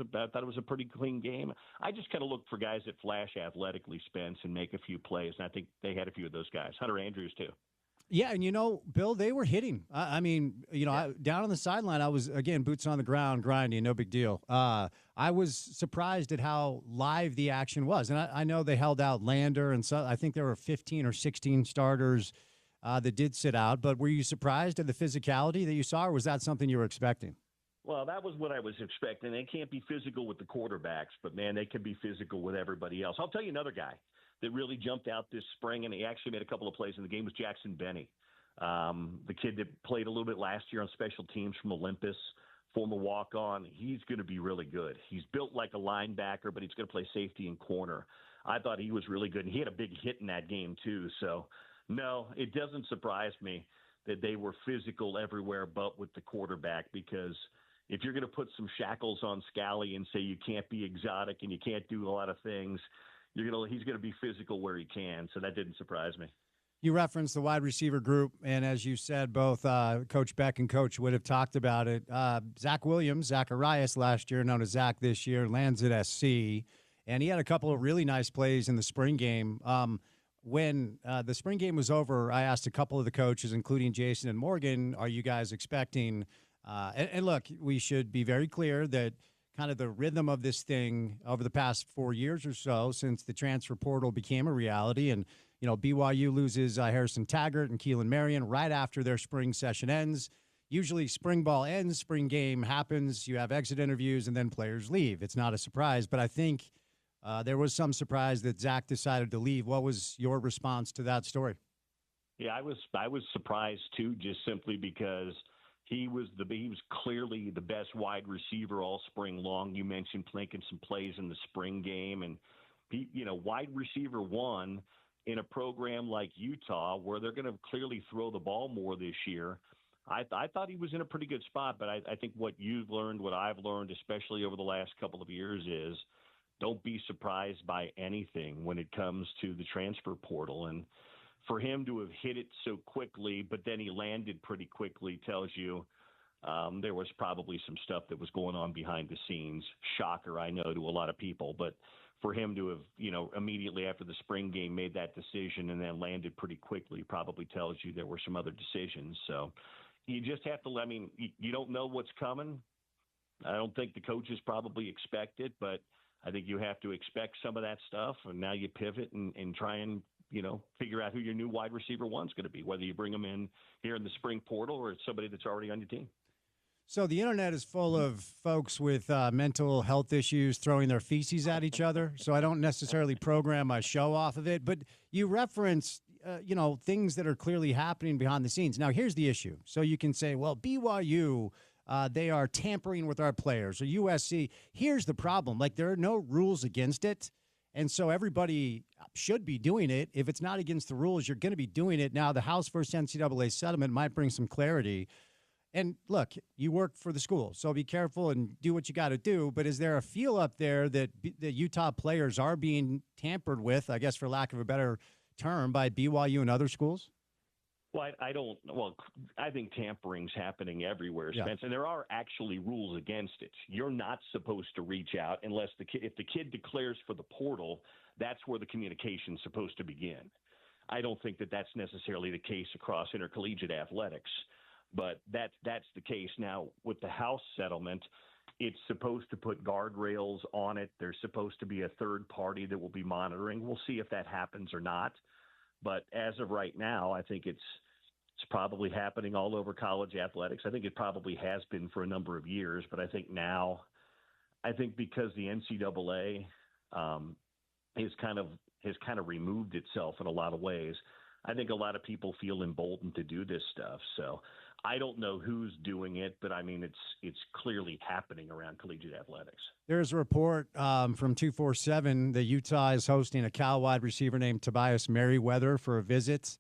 a pretty clean game. I just kind of look for guys that flash athletically, Spence, and make a few plays, and I think they had a few of those guys. Hunter Andrews too. Yeah, and Bill, they were hitting. Down on the sideline, I was again boots on the ground, grinding, no big deal. I was surprised at how live the action was, and I know they held out Lander, and so I think there were 15 or 16 starters that did sit out. But were you surprised at the physicality that you saw, or was that something you were expecting? Well, that was what I was expecting. They can't be physical with the quarterbacks, but, man, they can be physical with everybody else. I'll tell you another guy that really jumped out this spring, and he actually made a couple of plays in the game, was Jackson Benny, the kid that played a little bit last year on special teams from Olympus, former walk-on. He's going to be really good. He's built like a linebacker, but he's going to play safety and corner. I thought he was really good, and he had a big hit in that game too. So, no, it doesn't surprise me that they were physical everywhere but with the quarterback, because – if you're going to put some shackles on Scalley and say you can't be exotic and you can't do a lot of things, he's going to be physical where he can. So that didn't surprise me. You referenced the wide receiver group, and as you said, both Coach Beck and Coach Wood have talked about it. Zach Williams, Zacharias last year, known as Zach this year, lands at SC, and he had a couple of really nice plays in the spring game. When the spring game was over, I asked a couple of the coaches, including Jason and Morgan, are you guys expecting and look, we should be very clear that kind of the rhythm of this thing over the past 4 years or so since the transfer portal became a reality. And, BYU loses Harrison Taggart and Keelan Marion right after their spring session ends. Usually spring ball ends, spring game happens, you have exit interviews, and then players leave. It's not a surprise, but I think there was some surprise that Zach decided to leave. What was your response to that story? Yeah, I was surprised, too, just simply because – he was clearly the best wide receiver all spring long. You mentioned making some plays in the spring game, and wide receiver one in a program like Utah where they're going to clearly throw the ball more this year. I thought he was in a pretty good spot, but I think what you've learned, what I've learned, especially over the last couple of years, is don't be surprised by anything when it comes to the transfer portal. And for him to have hit it so quickly, but then he landed pretty quickly tells you there was probably some stuff that was going on behind the scenes. Shocker, I know, to a lot of people, but for him to have, immediately after the spring game made that decision and then landed pretty quickly probably tells you there were some other decisions. So you just have to, you don't know what's coming. I don't think the coaches probably expect it, but I think you have to expect some of that stuff. And now you pivot and try and, figure out who your new wide receiver one's going to be, whether you bring them in here in the spring portal or it's somebody that's already on your team. So the internet is full of folks with mental health issues throwing their feces at each other. So I don't necessarily program my show off of it, but you reference, things that are clearly happening behind the scenes. Now, here's the issue. So you can say, well, BYU, they are tampering with our players, or USC. Here's the problem. There are no rules against it. And so everybody should be doing it. If it's not against the rules, you're going to be doing it. Now, the House versus NCAA settlement might bring some clarity. And look, you work for the school, so be careful and do what you got to do. But is there a feel up there that the Utah players are being tampered with, I guess for lack of a better term, by BYU and other schools? Well, I think tampering's happening everywhere, Spence, and there are actually rules against it. You're not supposed to reach out unless if the kid declares for the portal, that's where the communication's supposed to begin. I don't think that that's necessarily the case across intercollegiate athletics, but that's the case. Now, with the House settlement, it's supposed to put guardrails on it. There's supposed to be a third party that will be monitoring. We'll see if that happens or not. But as of right now, I think it's probably happening all over college athletics. I think it probably has been for a number of years, but I think because the NCAA has kind of removed itself in a lot of ways, I think a lot of people feel emboldened to do this stuff. So I don't know who's doing it, but it's clearly happening around collegiate athletics. There's a report from 247 that Utah is hosting a Cal wide receiver named Tobias Merriweather for a visit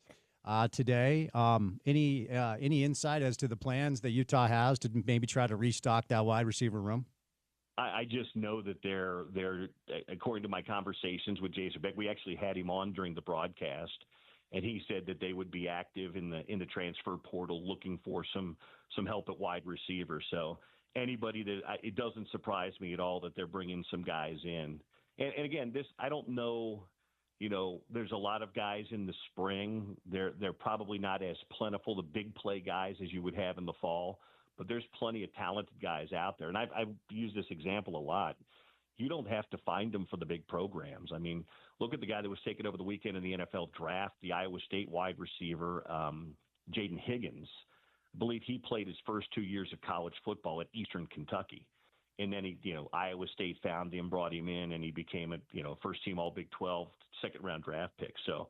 today. Any insight as to the plans that Utah has to maybe try to restock that wide receiver room? I just know that they're according to my conversations with Jason Beck, we actually had him on during the broadcast. And he said that they would be active in the transfer portal looking for some help at wide receiver. So anybody it doesn't surprise me at all that they're bringing some guys in. And again, I don't know, there's a lot of guys in the spring. They're probably not as plentiful, the big play guys, as you would have in the fall. But there's plenty of talented guys out there. And I've used this example a lot. You don't have to find them for the big programs. I mean, look at the guy that was taken over the weekend in the NFL draft, the Iowa State wide receiver, Jaden Higgins. I believe he played his first 2 years of college football at Eastern Kentucky. And then Iowa State found him, brought him in, and he became a, first team All Big 12 second round draft pick. So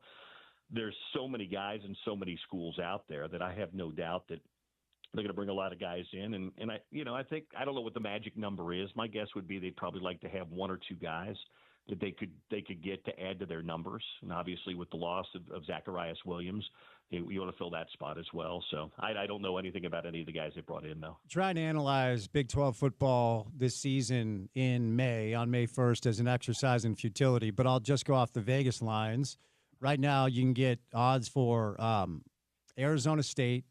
there's so many guys and so many schools out there that I have no doubt that they're going to bring a lot of guys in. And I think, I don't know what the magic number is. My guess would be they'd probably like to have one or two guys that they could get to add to their numbers. And obviously with the loss of Zacharias Williams, you want to fill that spot as well. So I don't know anything about any of the guys they brought in, though. Trying to analyze Big 12 football this season on May 1st as an exercise in futility, but I'll just go off the Vegas lines. Right now you can get odds for Arizona State,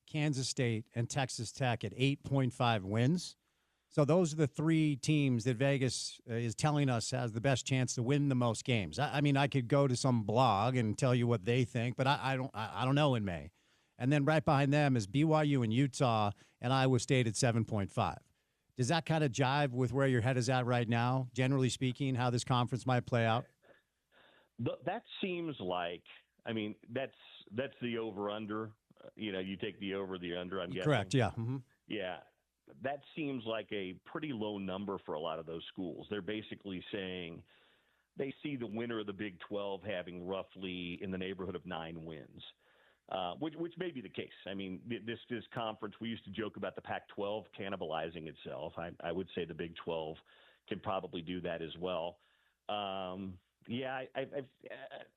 Kansas State, and Texas Tech at 8.5 wins. So those are the three teams that Vegas is telling us has the best chance to win the most games. I mean, I could go to some blog and tell you what they think, but I don't know in May. And then right behind them is BYU and Utah and Iowa State at 7.5. Does that kind of jive with where your head is at right now, generally speaking, how this conference might play out? That seems like, I mean, that's the over-under. You take the over, the under, I'm guessing. Correct, yeah. Mm-hmm. Yeah. That seems like a pretty low number for a lot of those schools. They're basically saying they see the winner of the Big 12 having roughly in the neighborhood of 9 wins, which may be the case. I mean, this conference, we used to joke about the Pac-12 cannibalizing itself. I would say the Big 12 can probably do that as well. Yeah,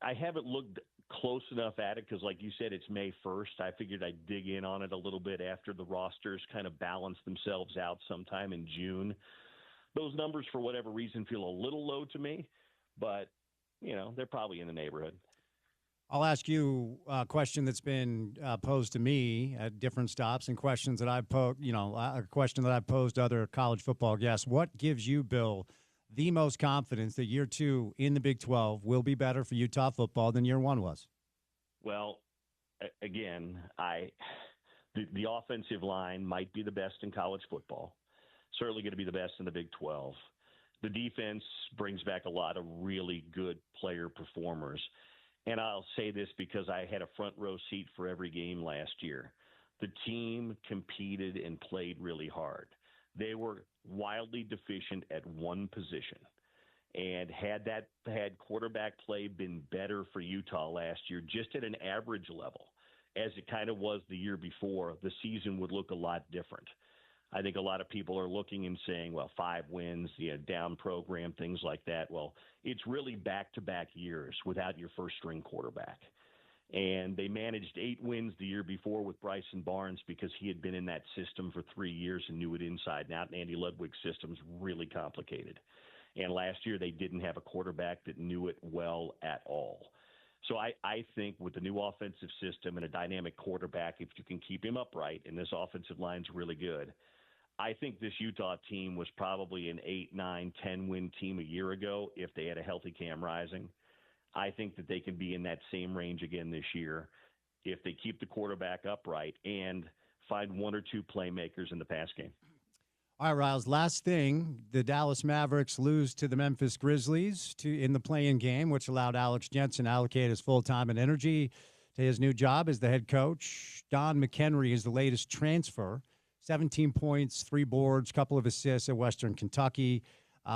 I haven't looked close enough at it because, like you said, it's May 1st. I figured I'd dig in on it a little bit after the rosters kind of balance themselves out sometime in June. Those numbers, for whatever reason, feel a little low to me, but, they're probably in the neighborhood. I'll ask you a question that's been posed to me at different stops, and questions that I've a question that I've posed to other college football guests. What gives you, Bill, the most confidence that year 2 in the Big 12 will be better for Utah football than year 1 was? Well, again, the offensive line might be the best in college football. Certainly going to be the best in the Big 12. The defense brings back a lot of really good player performers. And I'll say this because I had a front row seat for every game last year. The team competed and played really hard. They were wildly deficient at one position. And had quarterback play been better for Utah last year, just at an average level, as it kind of was the year before, the season would look a lot different. I think a lot of people are looking and saying, well, 5 wins, down program, things like that. Well, it's really back-to-back years without your first-string quarterback. And they managed 8 wins the year before with Bryson Barnes because he had been in that system for 3 years and knew it inside and out. And Andy Ludwig's system's really complicated. And last year they didn't have a quarterback that knew it well at all. So I think with the new offensive system and a dynamic quarterback, if you can keep him upright, and this offensive line's really good, I think this Utah team was probably an 8, 9, 10-win team a year ago if they had a healthy Cam Rising. I think that they can be in that same range again this year if they keep the quarterback upright and find 1 or 2 playmakers in the pass game. All right, Riles, last thing, the Dallas Mavericks lose to the Memphis Grizzlies in the play-in game, which allowed Alex Jensen to allocate his full time and energy to his new job as the head coach. Don McHenry is the latest transfer, 17 points, 3 boards, couple of assists at Western Kentucky.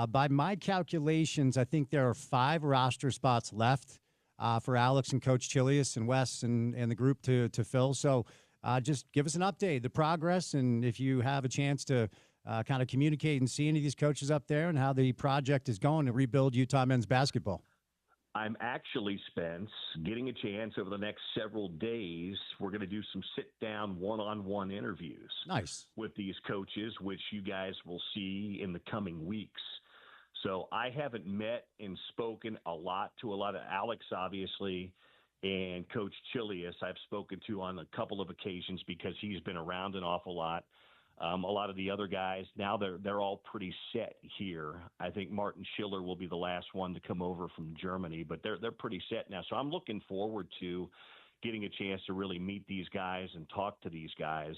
By my calculations, I think there are 5 roster spots left for Alex and Coach Chilius and Wes and the group to fill. So just give us an update, the progress, and if you have a chance to kind of communicate and see any of these coaches up there and how the project is going to rebuild Utah men's basketball. I'm actually, Spence, getting a chance over the next several days. We're going to do some sit-down one-on-one interviews. Nice. With these coaches, which you guys will see in the coming weeks. So I haven't met and spoken a lot to Alex, obviously, and Coach Chilius I've spoken to on a couple of occasions because he's been around an awful lot. A lot of the other guys, now they're all pretty set here. I think Martin Schiller will be the last one to come over from Germany, but they're pretty set now. So I'm looking forward to getting a chance to really meet these guys and talk to these guys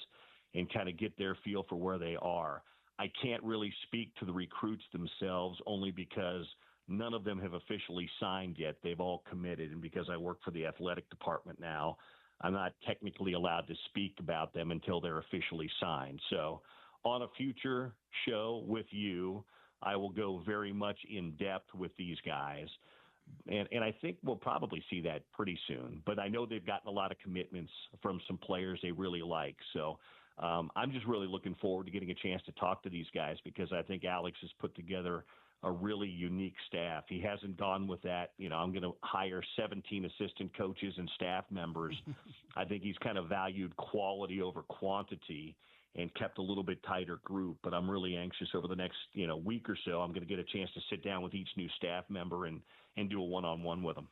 and kind of get their feel for where they are. I can't really speak to the recruits themselves only because none of them have officially signed yet. They've all committed, and because I work for the athletic department now, I'm not technically allowed to speak about them until they're officially signed. So on a future show with you, I will go very much in depth with these guys. And I think we'll probably see that pretty soon. But I know they've gotten a lot of commitments from some players they really like. So I'm just really looking forward to getting a chance to talk to these guys because I think Alex has put together a really unique staff. He hasn't gone with that, I'm going to hire 17 assistant coaches and staff members. I think he's kind of valued quality over quantity and kept a little bit tighter group. But I'm really anxious over the next, week or so. I'm going to get a chance to sit down with each new staff member and do a one-on-one with them.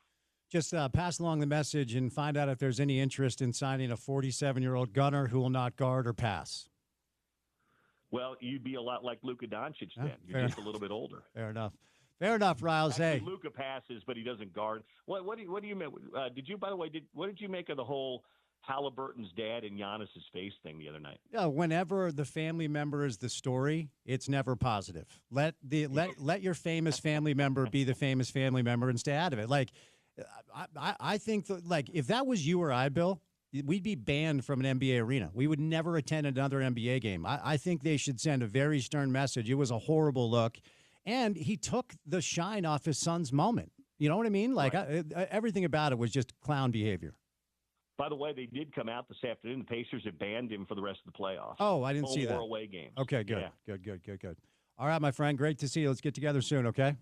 Just pass along the message and find out if there's any interest in signing a 47-year-old gunner who will not guard or pass. Well, you'd be a lot like Luka Doncic then. You're just a little bit older. Fair enough. Fair enough, Riles. Hey, Luka passes, but he doesn't guard. What do you make? What did you make of the whole Halliburton's dad and Giannis's face thing the other night? Yeah, whenever the family member is the story, it's never positive. Let your famous family member be the famous family member and stay out of it. Like, I think that, if that was you or I, Bill, we'd be banned from an NBA arena. We would never attend another NBA game. I think they should send a very stern message. It was a horrible look. And he took the shine off his son's moment. You know what I mean? Like, right. Everything about it was just clown behavior. By the way, they did come out this afternoon. The Pacers have banned him for the rest of the playoffs. Oh, I didn't see that. 4 away games. Okay, good. Yeah. Good. All right, my friend. Great to see you. Let's get together soon, okay?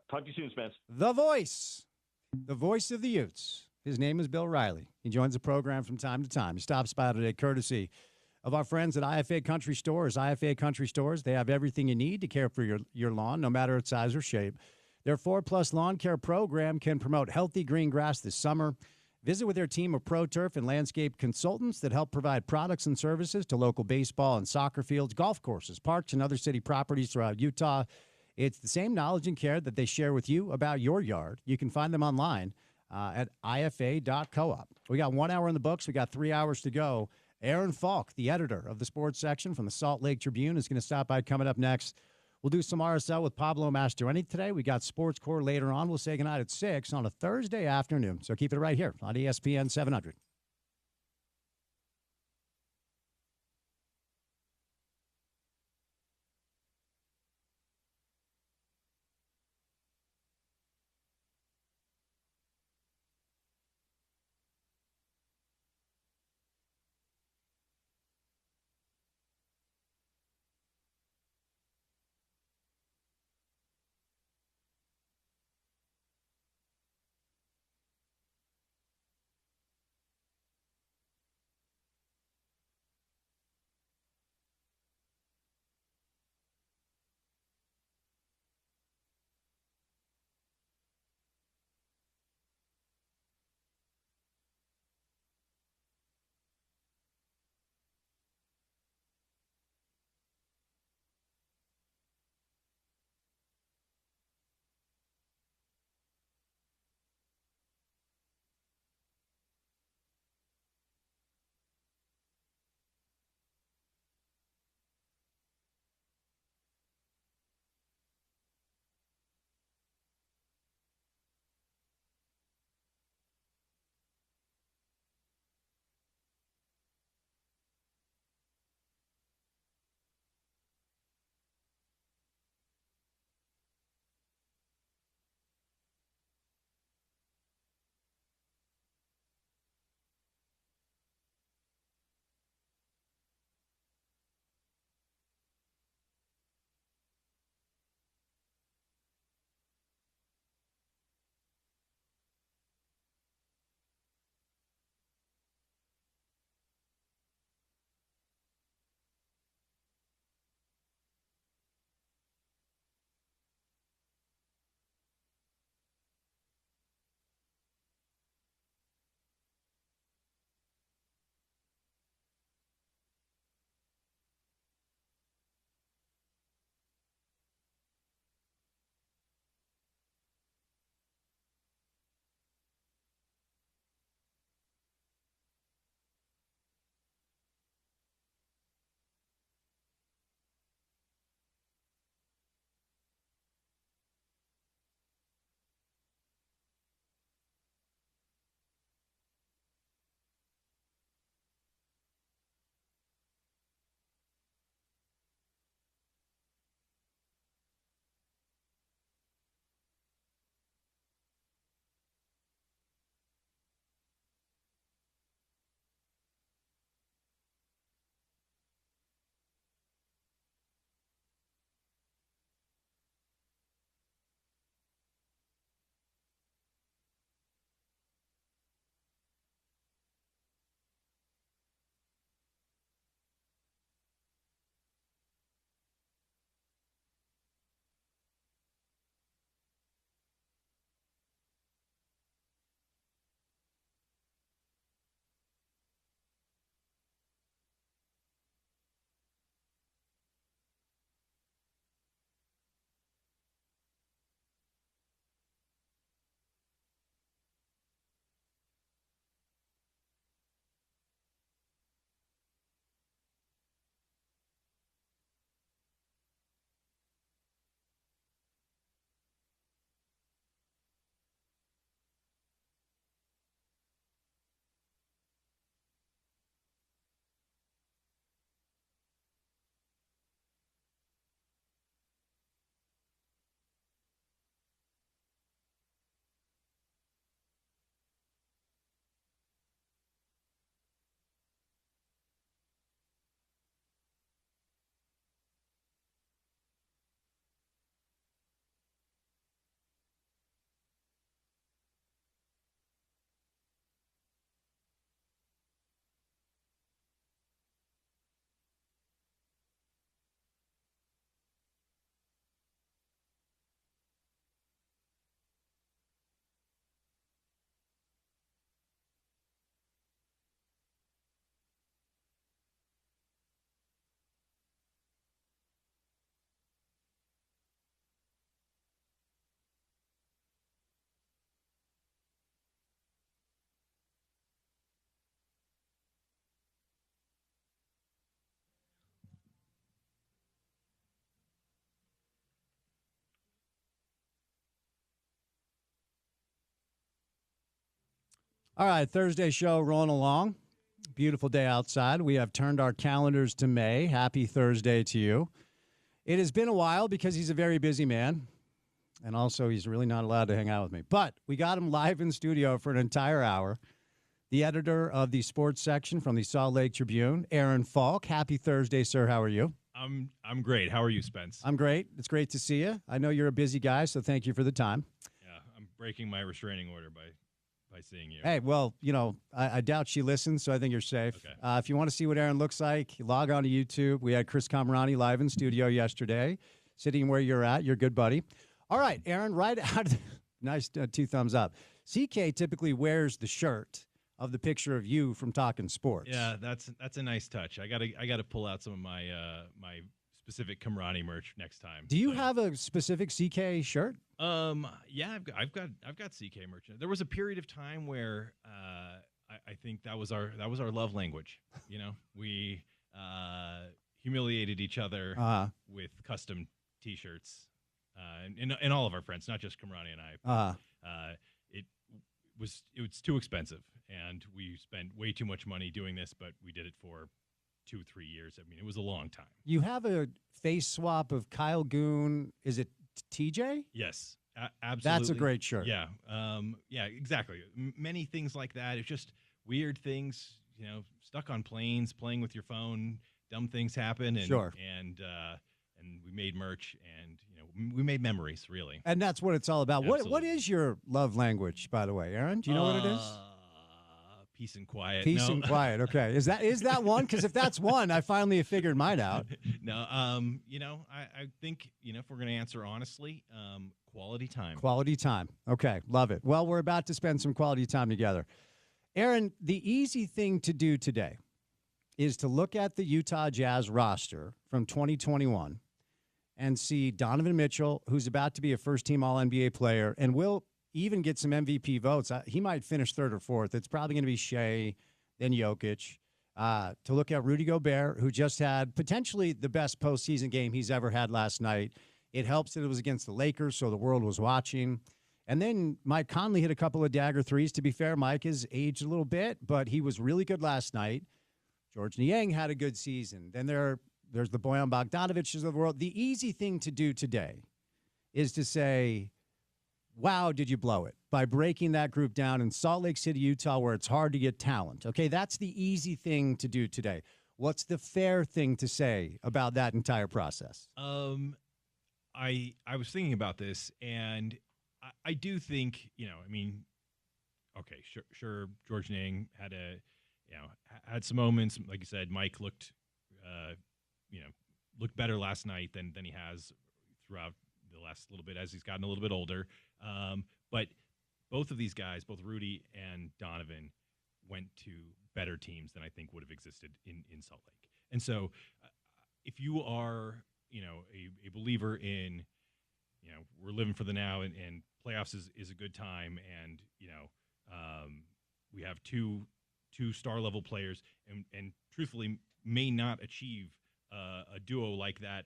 Talk to you soon, Spence. The voice of the Utes. His name is Bill Riley. He joins the program from time to time. He stops by today courtesy of our friends at IFA Country Stores. IFA Country Stores, they have everything you need to care for your lawn, no matter its size or shape. Their 4+ lawn care program can promote healthy green grass this summer. Visit with their team of pro turf and landscape consultants that help provide products and services to local baseball and soccer fields, golf courses, parks, and other city properties throughout Utah. It's the same knowledge and care that they share with you about your yard. You can find them online at ifa.coop. We got 1 hour in the books. We got 3 hours to go. Aaron Falk, the editor of the sports section from the Salt Lake Tribune, is going to stop by coming up next. We'll do some RSL with Pablo Mastroeni today. We got Sports Core later on. We'll say goodnight at 6 on a Thursday afternoon. So keep it right here on ESPN 700. All right, Thursday show rolling along. Beautiful day outside. We have turned our calendars to May. Happy Thursday to you. It has been a while because he's a very busy man, and also he's really not allowed to hang out with me. But we got him live in studio for an entire hour. The editor of the sports section from the Salt Lake Tribune, Aaron Falk. Happy Thursday, sir. How are you? I'm great. How are you, Spence? I'm great. It's great to see you. I know you're a busy guy, so thank you for the time. Yeah, I'm breaking my restraining order by seeing you. Hey, well, I doubt she listens, so I think you're safe. Okay. If you want to see what Aaron looks like, log on to YouTube. We had Chris Camerani live in studio yesterday, sitting where you're at. You're a good buddy. All right, Aaron, right out of the, nice 2 thumbs up. CK typically wears the shirt of the picture of you from Talking Sports. Yeah, that's a nice touch. I gotta pull out some of my my specific Camerani merch next time. Do you have a specific CK shirt? Yeah, I've got CK merch. There was a period of time where I think that was our love language. You know, we humiliated each other with custom T-shirts, and all of our friends, not just Camerani and I. It was too expensive, and we spent way too much money doing this, but we did it for 2-3 years. I mean, it was a long time. You have a face swap of Kyle Goon. Is it TJ? Yes, absolutely. That's a great shirt. Yeah, yeah, exactly. Many things like that. It's just weird things, stuck on planes, playing with your phone, dumb things happen. And, sure. And we made merch, and we made memories, really. And that's what it's all about. What is your love language, by the way, Aaron? Do you know what it is? Peace and quiet. Peace and quiet. Okay. Is that one? Because if that's one, I finally have figured mine out. No. I think if we're going to answer honestly, quality time. Quality time. Okay. Love it. Well, we're about to spend some quality time together. Aaron, the easy thing to do today is to look at the Utah Jazz roster from 2021 and see Donovan Mitchell, who's about to be a first-team All-NBA player, and will even get some MVP votes. He might finish 3rd or 4th. It's probably going to be Shea, then Jokic. To look at Rudy Gobert, who just had potentially the best postseason game he's ever had last night. It helps that it was against the Lakers, so the world was watching. And then Mike Conley hit a couple of dagger threes. To be fair, Mike has aged a little bit, but he was really good last night. George Niang had a good season. Then there's the Bojan Bogdanoviches of the world. The easy thing to do today is to say, wow, did you blow it by breaking that group down in Salt Lake City, Utah, where it's hard to get talent. Okay, that's the easy thing to do today. What's the fair thing to say about that entire process? I was thinking about this, and I do think, okay, sure, George Niang had some moments. Like you said, Mike looked better last night than he has throughout the last little bit as he's gotten a little bit older. But both of these guys, both Rudy and Donovan, went to better teams than I think would have existed in Salt Lake. And so if you are, a believer in, we're living for the now and playoffs is a good time, and, we have two star level players and truthfully may not achieve a duo like that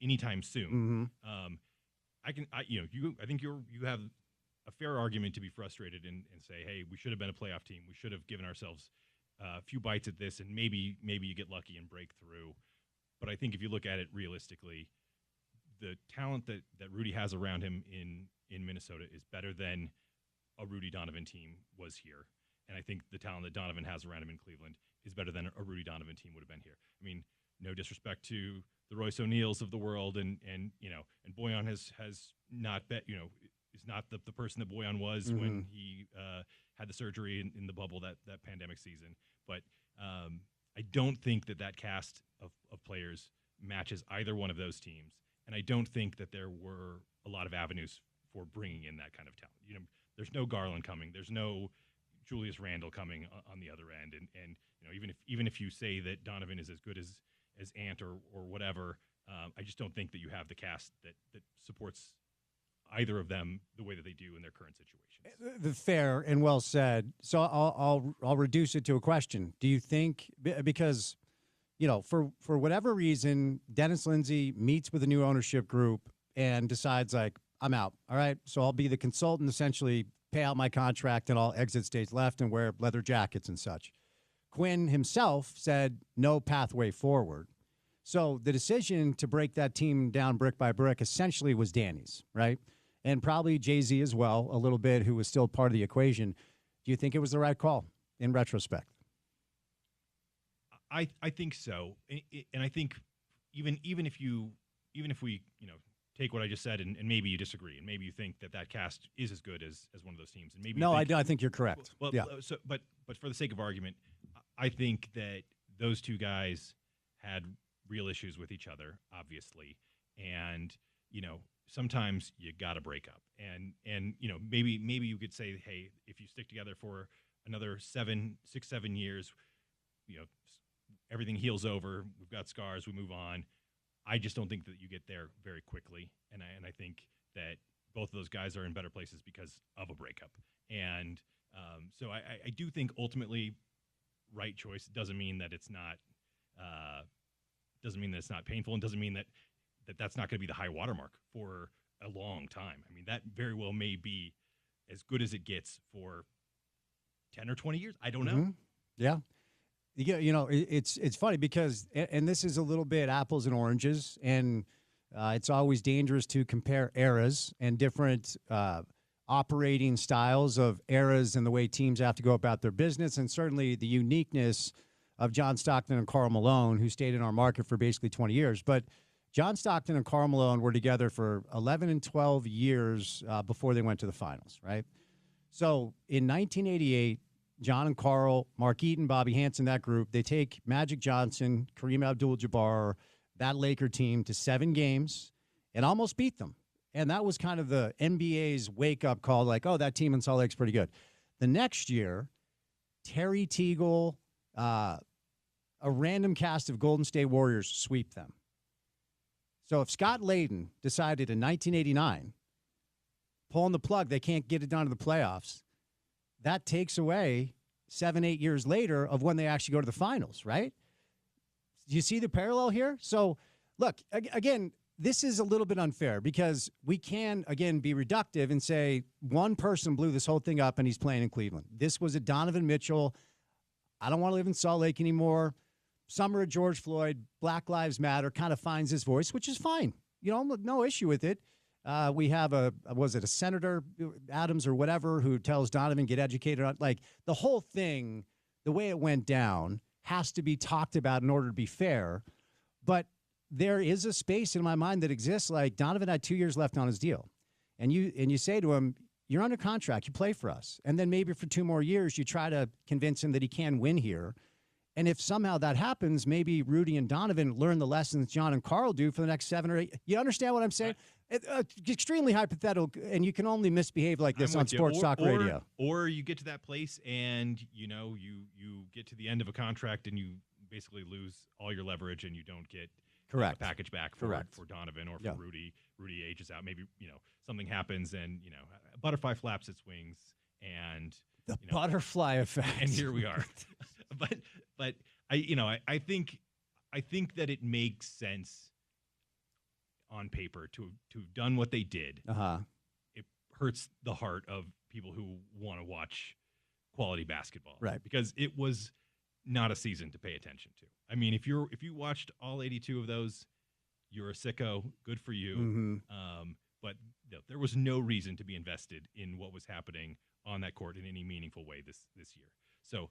anytime soon. Mm-hmm. I think you have a fair argument to be frustrated and say, hey, we should have been a playoff team. We should have given ourselves a few bites at this, and maybe you get lucky and break through. But I think if you look at it realistically, the talent that Rudy has around him in Minnesota is better than a Rudy Donovan team was here. And I think the talent that Donovan has around him in Cleveland is better than a Rudy Donovan team would have been here. I mean, no disrespect to the Royce O'Neals of the world, and Bojan has not bet, is not the person that Bojan was when he had the surgery in the bubble that pandemic season. But I don't think that cast of players matches either one of those teams, and I don't think that there were a lot of avenues for bringing in that kind of talent. There's no Garland coming. There's no Julius Randle coming on the other end, and even if you say that Donovan is as good as Ant or whatever, I just don't think that you have the cast that supports either of them the way that they do in their current situations. The fair and well said. So I'll reduce it to a question. Do you think, because for whatever reason, Dennis Lindsay meets with a new ownership group and decides, like, I'm out. All right. So I'll be the consultant, essentially pay out my contract, and I'll exit stage left and wear leather jackets and such. Quinn himself said no pathway forward. So the decision to break that team down brick by brick essentially was Danny's, right? And probably Jay-Z as well, a little bit, who was still part of the equation. Do you think it was the right call in retrospect? I think so. And I think even if we, take what I just said and maybe you disagree and maybe you think that cast is as good as one of those teams. And maybe I think you're correct. Well, yeah. So, but for the sake of argument, I think that those two guys had real issues with each other, obviously. And, sometimes you got to break up. And maybe you could say, hey, if you stick together for another 7 years, everything heals over. We've got scars. We move on. I just don't think that you get there very quickly. And I think that both of those guys are in better places because of a breakup. And so I do think ultimately right choice doesn't mean that it's not painful, and doesn't mean that that's not going to be the high watermark for a long time. I mean, that very well may be as good as it gets for 10 or 20 years. I don't know. Yeah. It's funny because, and this is a little bit apples and oranges, and it's always dangerous to compare eras and different operating styles of eras and the way teams have to go about their business, and certainly the uniqueness of John Stockton and Karl Malone, who stayed in our market for basically 20 years. But John Stockton and Karl Malone were together for 11 and 12 years before they went to the finals, right? So in 1988, John and Karl, Mark Eaton, Bobby Hansen, that group, they take Magic Johnson, Kareem Abdul-Jabbar, that Laker team to 7 games and almost beat them. And that was kind of the NBA's wake-up call, like, oh, that team in Salt Lake's pretty good. The next year, Terry Teagle, a random cast of Golden State Warriors sweep them. So if Scott Layden decided in 1989, pulling the plug, they can't get it down to the playoffs, that takes away 7-8 years later of when they actually go to the finals, right? Do you see the parallel here? So, look, again, this is a little bit unfair because we can, again, be reductive and say one person blew this whole thing up and he's playing in Cleveland. This was a Donovan Mitchell. I don't want to live in Salt Lake anymore. Summer of George Floyd, Black Lives Matter, kind of finds his voice, which is fine. No issue with it. We have a Senator Adams or whatever who tells Donovan, get educated on, like, the whole thing, the way it went down has to be talked about in order to be fair. But there is a space in my mind that exists. Like, Donovan had 2 years left on his deal. And you say to him, you're under contract, you play for us. And then maybe for 2 more years, you try to convince him that he can win here. And if somehow that happens, maybe Rudy and Donovan learn the lessons John and Karl do for the next 7 or 8. You understand what I'm saying? Extremely hypothetical, and you can only misbehave like this on sports talk radio. Or you get to that place and, you get to the end of a contract and you basically lose all your leverage and you don't get a package back for Donovan or for Rudy. Rudy ages out. Maybe, something happens and, a butterfly flaps its wings and the butterfly effect. And here we are. But I think that it makes sense on paper to have done what they did. It hurts the heart of people who want to watch quality basketball, right? Because it was not a season to pay attention to. I mean, if you watched all 82 of those, you're a sicko. Good for you. Mm-hmm. But there was no reason to be invested in what was happening on that court in any meaningful way this year. So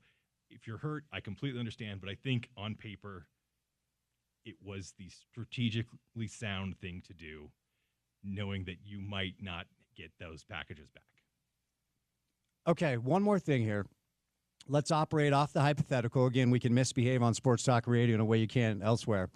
if you're hurt, I completely understand. But I think on paper, it was the strategically sound thing to do, knowing that you might not get those packages back. Okay, one more thing here. Let's operate off the hypothetical. Again, we can misbehave on sports talk radio in a way you can't elsewhere.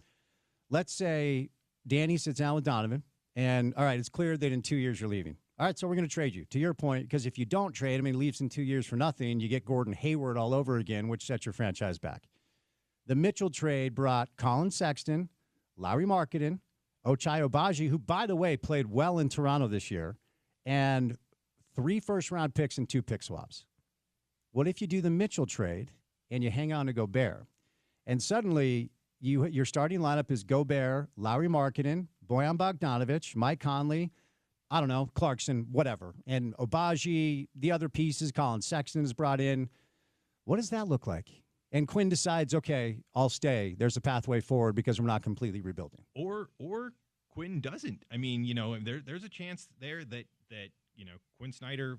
Let's say Danny sits down with Donovan, and, all right, it's clear that in 2 years you're leaving. All right, so we're going to trade you. To your point, because if you don't trade him and he leaves in 2 years for nothing, you get Gordon Hayward all over again, which sets your franchise back. The Mitchell trade brought Colin Sexton, Lauri Markkanen, Ochai Agbaji, who, by the way, played well in Toronto this year, and 3 first-round picks and 2 pick swaps. What if you do the Mitchell trade and you hang on to Gobert? And suddenly your starting lineup is Gobert, Lauri Markkanen, Bojan Bogdanovic, Mike Conley, I don't know, Clarkson, whatever. And Obaji, the other pieces, Colin Sexton is brought in. What does that look like? And Quinn decides, okay, I'll stay. There's a pathway forward because we're not completely rebuilding. Or Quinn doesn't. I mean, there's a chance there that Quinn Snyder,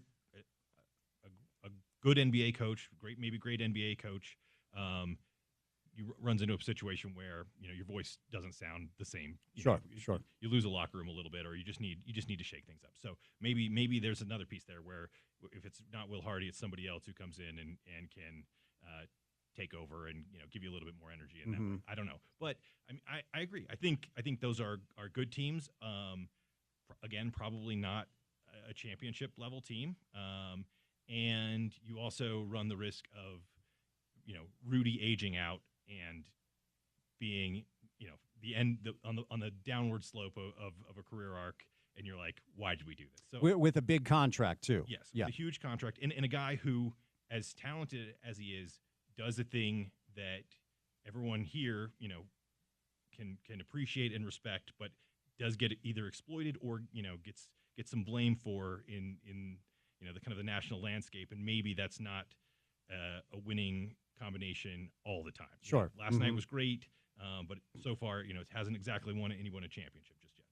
a good NBA coach, maybe great NBA coach, runs into a situation where your voice doesn't sound the same. Sure. You lose a locker room a little bit, or you just need to shake things up. So maybe there's another piece there where if it's not Will Hardy, it's somebody else who comes in and can take over and give you a little bit more energy. And that way. I don't know, but I mean, I agree. I think those are good teams. Again, probably not a championship level team. And you also run the risk of Rudy aging out and being on the downward slope of a career arc, and you're like, why did we do this? So with a big contract too. Yes, with a huge contract, and a guy who, as talented as he is, does a thing that everyone here can appreciate and respect, but does get either exploited or gets some blame for in the kind of the national landscape, and maybe that's not a winning combination all the time. Sure. Last night was great, but so far, it hasn't exactly won a championship just yet.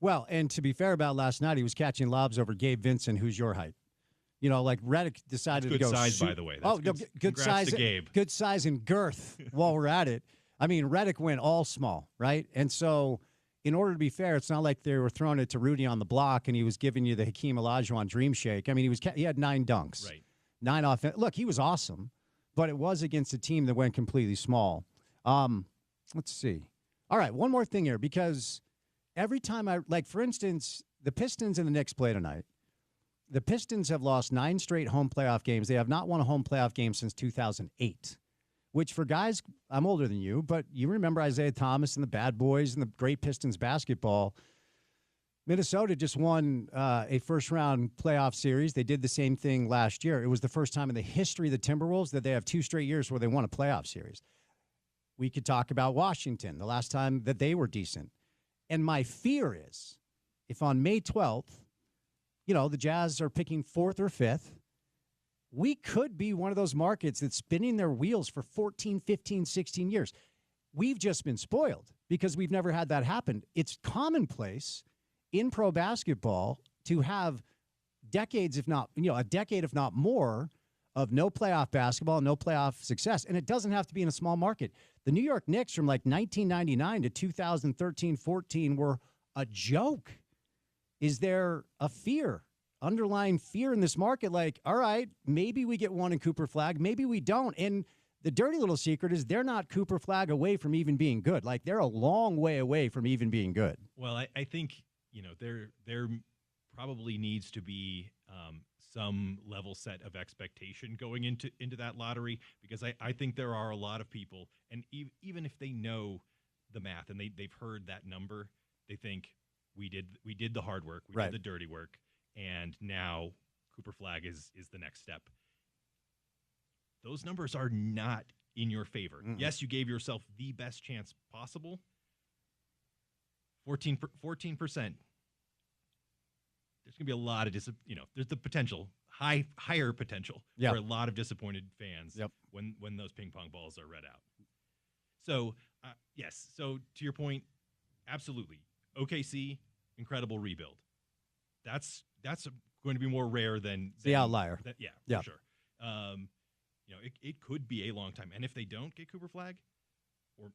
Well, and to be fair about last night, he was catching lobs over Gabe Vincent, who's your height. Like Redick decided to go. Good size, by the way. That's good size. To Gabe. Good size and girth. While we're at it, I mean, Redick went all small, right? And so, in order to be fair, it's not like they were throwing it to Rudy on the block and he was giving you the Hakeem Olajuwon dream shake. I mean, he had 9 dunks, right? 9 offense. Look, he was awesome, but it was against a team that went completely small. Let's see. All right, one more thing here, because every time for instance, the Pistons and the Knicks play tonight. The Pistons have lost 9 straight home playoff games. They have not won a home playoff game since 2008, which for guys, I'm older than you, but you remember Isaiah Thomas and the Bad Boys and the great Pistons basketball. Minnesota just won a first-round playoff series. They did the same thing last year. It was the first time in the history of the Timberwolves that they have 2 straight years where they won a playoff series. We could talk about Washington, the last time that they were decent. And my fear is, if on May 12th, the Jazz are picking 4th or 5th, we could be one of those markets that's spinning their wheels for 14, 15, 16 years. We've just been spoiled because we've never had that happen. It's commonplace in pro basketball to have decades, if not, a decade, if not more, of no playoff basketball, no playoff success. And it doesn't have to be in a small market. The New York Knicks from 1999 to 2013-14 were a joke. Is there a underlying fear in this market? All right, maybe we get one in Cooper Flag, maybe we don't. And the dirty little secret is they're not Cooper Flag away from even being good. They're a long way away from even being good. Well, I think, there probably needs to be some level set of expectation going into that lottery, because I think there are a lot of people, and even if they know the math and they've heard that number, they think, we did the hard work, we did the dirty work, and now Cooper Flag is the next step. Those numbers are not in your favor. Mm-hmm. Yes, you gave yourself the best chance possible. 14%. There's going to be a lot of there's the potential, higher potential for a lot of disappointed fans when those ping pong balls are read out. So, yes. So to your point, absolutely. OKC, incredible rebuild. That's going to be more rare than the outlier. For sure. It could be a long time. And if they don't get Cooper Flag,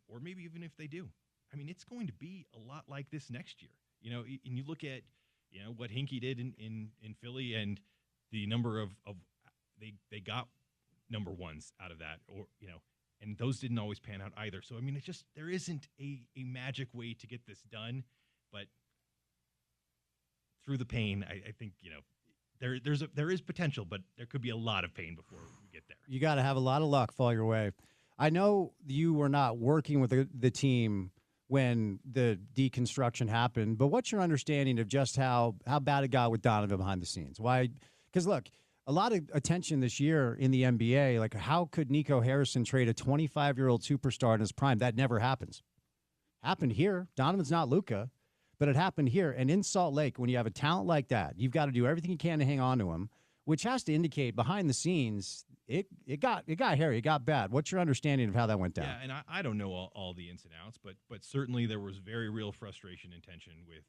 or maybe even if they do, I mean, it's going to be a lot like this next year. And you look at what Hinkie did in Philly, and the number of they got number ones out of that, and those didn't always pan out either. So I mean, it's just, there isn't a magic way to get this done, but through the pain, I think there is potential, but there could be a lot of pain before we get there. You got to have a lot of luck fall your way. I know you were not working with the team when the deconstruction happened, but what's your understanding of just how bad it got with Donovan behind the scenes? Why? Because look, a lot of attention this year in the NBA, how could Nico Harrison trade a 25-year-old superstar in his prime? That never happens. Happened here. Donovan's not Luka. But it happened here. And in Salt Lake, when you have a talent like that, you've got to do everything you can to hang on to him, which has to indicate behind the scenes, it got hairy, it got bad. What's your understanding of how that went down? Yeah, and I don't know all the ins and outs, but certainly there was very real frustration and tension with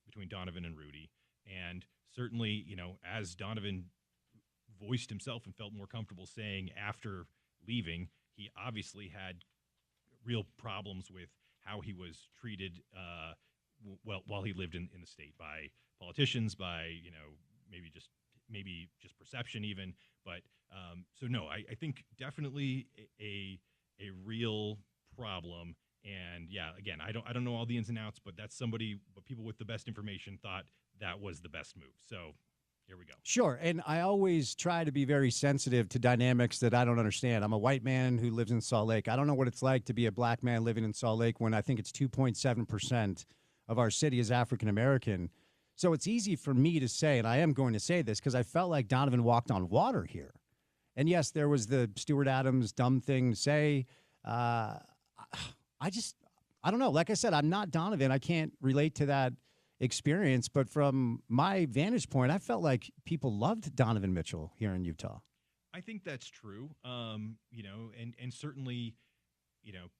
between Donovan and Rudy. And certainly, as Donovan voiced himself and felt more comfortable saying after leaving, he obviously had real problems with how he was treated while he lived in the state by politicians, by maybe just perception even. But so no, I think definitely a real problem. And yeah, again, I don't know all the ins and outs, but but people with the best information thought that was the best move. So here we go. Sure. And I always try to be very sensitive to dynamics that I don't understand. I'm a white man who lives in Salt Lake. I don't know what it's like to be a black man living in Salt Lake when I think it's 2.7% of our city is African American. So it's easy for me to say, and I am going to say this because I felt like Donovan walked on water here. And yes, there was the Stuart Adams dumb thing to say. I don't know. Like I said, I'm not Donovan. I can't relate to that experience, but from my vantage point, I felt like people loved Donovan Mitchell here in Utah. I think that's true. And certainly,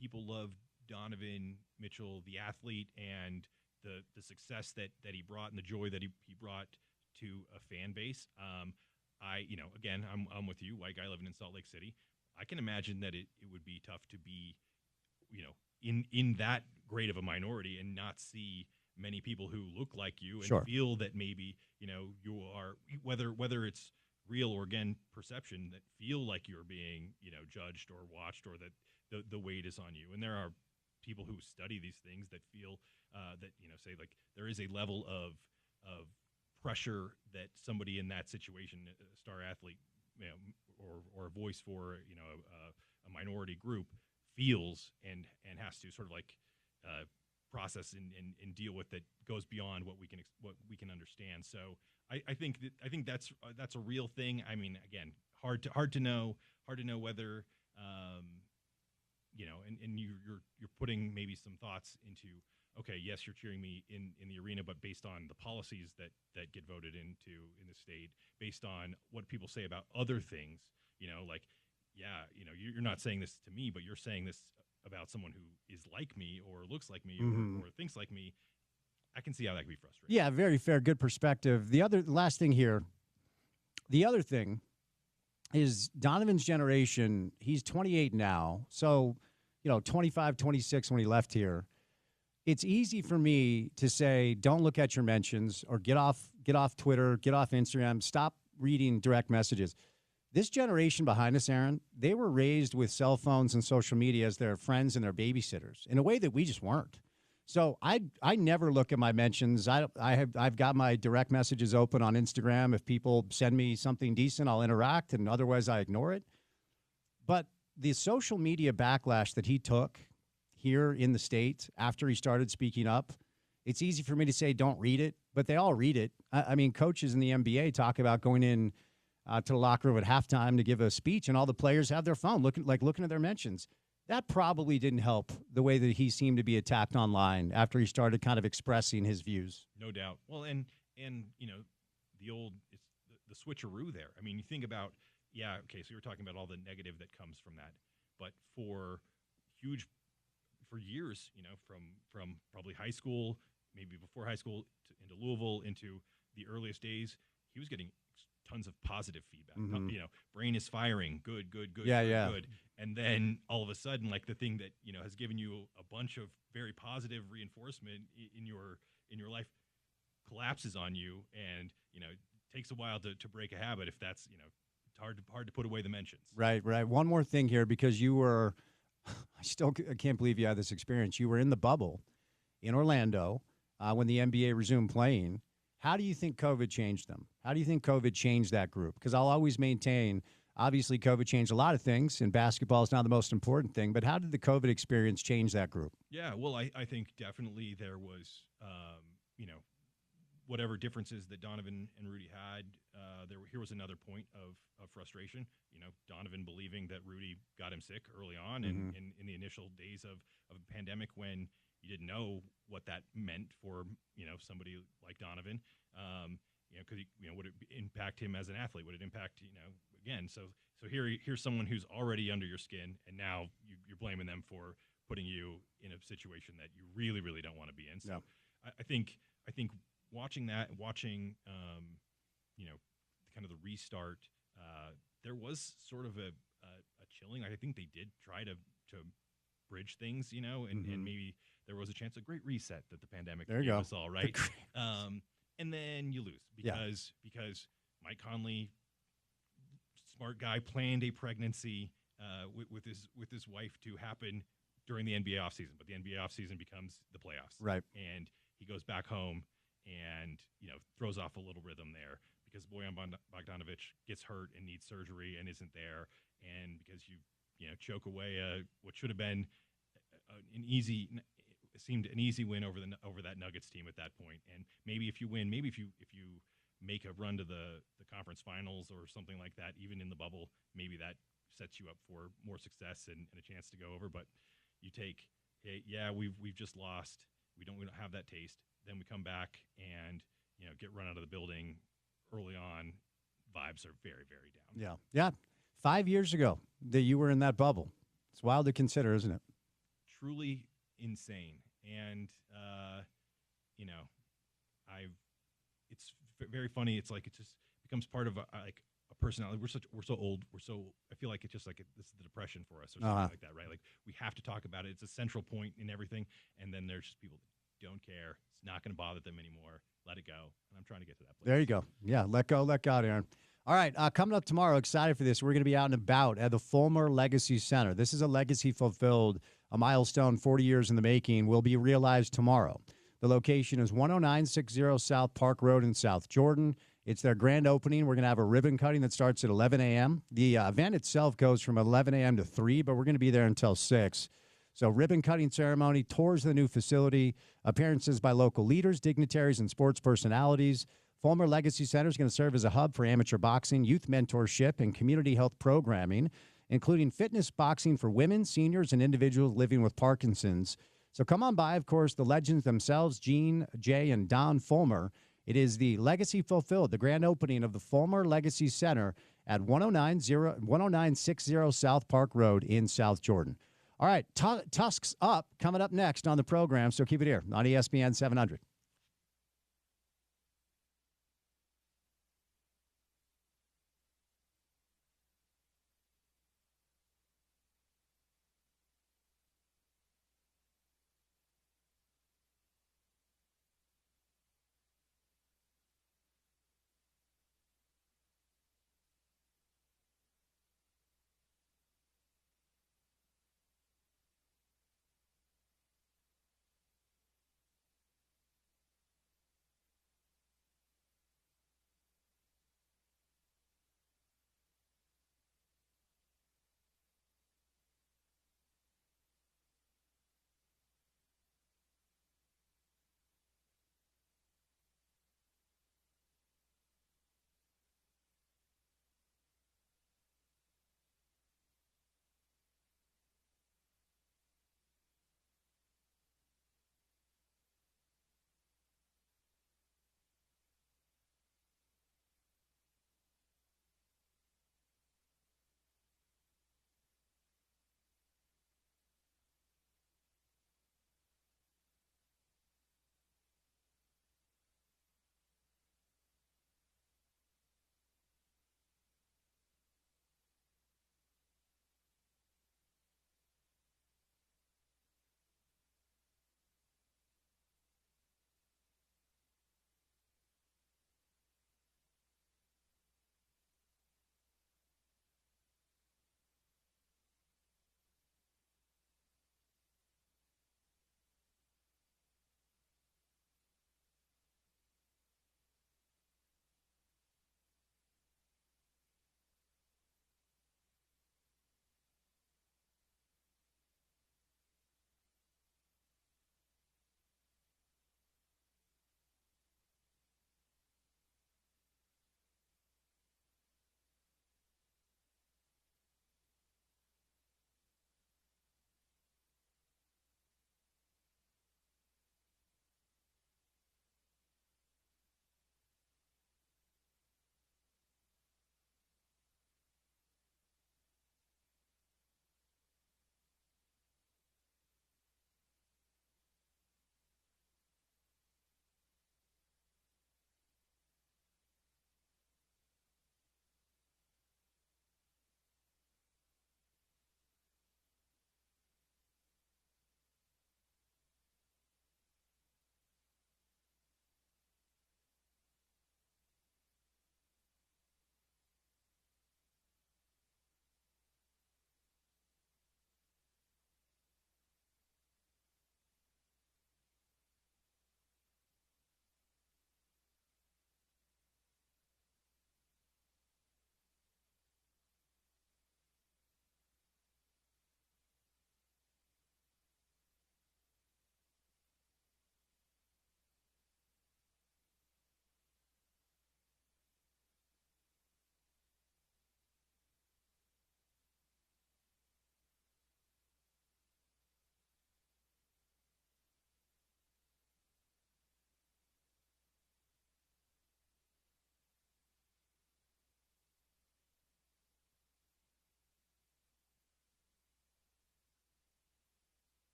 people loved Donovan Mitchell, the athlete, and the success that he brought and the joy that he brought to a fan base. Again, I'm with you, white guy living in Salt Lake City. I can imagine that it would be tough to be, in that great of a minority and not see many people who look like you and Sure. feel that maybe, you are, whether it's real or, again, perception, that feel like you're being, judged or watched, or that the weight is on you. And there are people who study these things that feel that, say like there is a level of pressure that somebody in that situation, a star athlete, or a voice for, a minority group feels and has to sort of like process and deal with, that goes beyond what we can understand. So I think that's a real thing. I mean, again, hard to know whether and you're putting maybe some thoughts into, okay, yes, you're cheering me in the arena, but based on the policies that get voted into in the state, based on what people say about other things, you're not saying this to me, but you're saying this about someone who is like me or looks like me or thinks like me. I can see how that could be frustrating. Yeah, very fair, good perspective. The last thing here, the other thing is Donovan's generation, he's 28 now. So, 25, 26 when he left here. It's easy for me to say, don't look at your mentions, or get off Twitter, get off Instagram, stop reading direct messages. This generation behind us, Aaron, they were raised with cell phones and social media as their friends and their babysitters in a way that we just weren't. So I never look at my mentions. I've got my direct messages open on Instagram. If people send me something decent, I'll interact, and otherwise I ignore it. But the social media backlash that he took here in the state after he started speaking up, it's easy for me to say don't read it, but they all read it. I mean, coaches in the NBA talk about going in to the locker room at halftime to give a speech, and all the players have their phone looking at their mentions. That probably didn't help the way that he seemed to be attacked online after he started kind of expressing his views. No doubt. Well, and the old, it's the switcheroo there. I mean, you think about, yeah, okay, so you're talking about all the negative that comes from that, but for years, from probably high school, maybe before high school, into Louisville, into the earliest days, he was getting tons of positive feedback. Brain is firing, good, Yeah. good. And then all of a sudden, like the thing that has given you a bunch of very positive reinforcement in your life collapses on you, and it takes a while to break a habit. If that's it's hard to put away the mentions. Right. One more thing here, because you were, I can't believe you had this experience. You were in the bubble in Orlando when the NBA resumed playing. How do you think COVID changed them? How do you think COVID changed that group? Because I'll always maintain, obviously, COVID changed a lot of things, and basketball is not the most important thing. But how did the COVID experience change that group? Yeah, well, I think definitely there was, whatever differences that Donovan and Rudy had, here was another point of frustration. Donovan believing that Rudy got him sick early on, and in the initial days of a pandemic when, you didn't know what that meant for somebody like Donovan. Because would it impact him as an athlete? Would it impact again? So here's someone who's already under your skin, and now you're blaming them for putting you in a situation that you really, really don't want to be in. So I think watching that, kind of the restart, there was sort of a chilling. I think they did try to bridge things, and maybe there was a chance, a great reset that the pandemic gave us all, right? And then you lose because Mike Conley, smart guy, planned a pregnancy with his wife to happen during the NBA offseason, but the NBA offseason becomes the playoffs, right? And he goes back home and throws off a little rhythm there because Bojan Bogdanovic gets hurt and needs surgery and isn't there, and because you choke away what should have been an easy win over that Nuggets team at that point. And maybe if you win, maybe if you make a run to the conference finals or something like that, even in the bubble, maybe that sets you up for more success and a chance to go over. But you take, hey, we've just lost. We don't have that taste. Then we come back and get run out of the building early on. Vibes are very, very down. Yeah. 5 years ago that you were in that bubble. It's wild to consider, isn't it? Truly insane. And it's very funny. It's like it just becomes part of a personality. We're so old. I feel like it's just like this is the depression for us or something like that, right? Like we have to talk about it. It's a central point in everything. And then there's just people that don't care. It's not going to bother them anymore. Let it go. And I'm trying to get to that place. There you go. Yeah, let go, let God, Aaron. All right, coming up tomorrow, excited for this. We're going to be out and about at the Fulmer Legacy Center. This is a legacy fulfilled, a milestone 40 years in the making, will be realized tomorrow. The location is 10960 South Park Road in South Jordan. It's their grand opening. We're going to have a ribbon cutting that starts at 11 a.m. The event itself goes from 11 a.m. to 3, but we're going to be there until 6. So ribbon cutting ceremony, tours of the new facility, appearances by local leaders, dignitaries, and sports personalities. Fulmer Legacy Center is going to serve as a hub for amateur boxing, youth mentorship, and community health programming, including fitness boxing for women, seniors, and individuals living with Parkinson's. So come on by, of course, the legends themselves, Gene, Jay, and Don Fulmer. It is the legacy fulfilled, the grand opening of the Fulmer Legacy Center at 10960 South Park Road in South Jordan. All right, Tusks Up coming up next on the program, so keep it here on ESPN 700.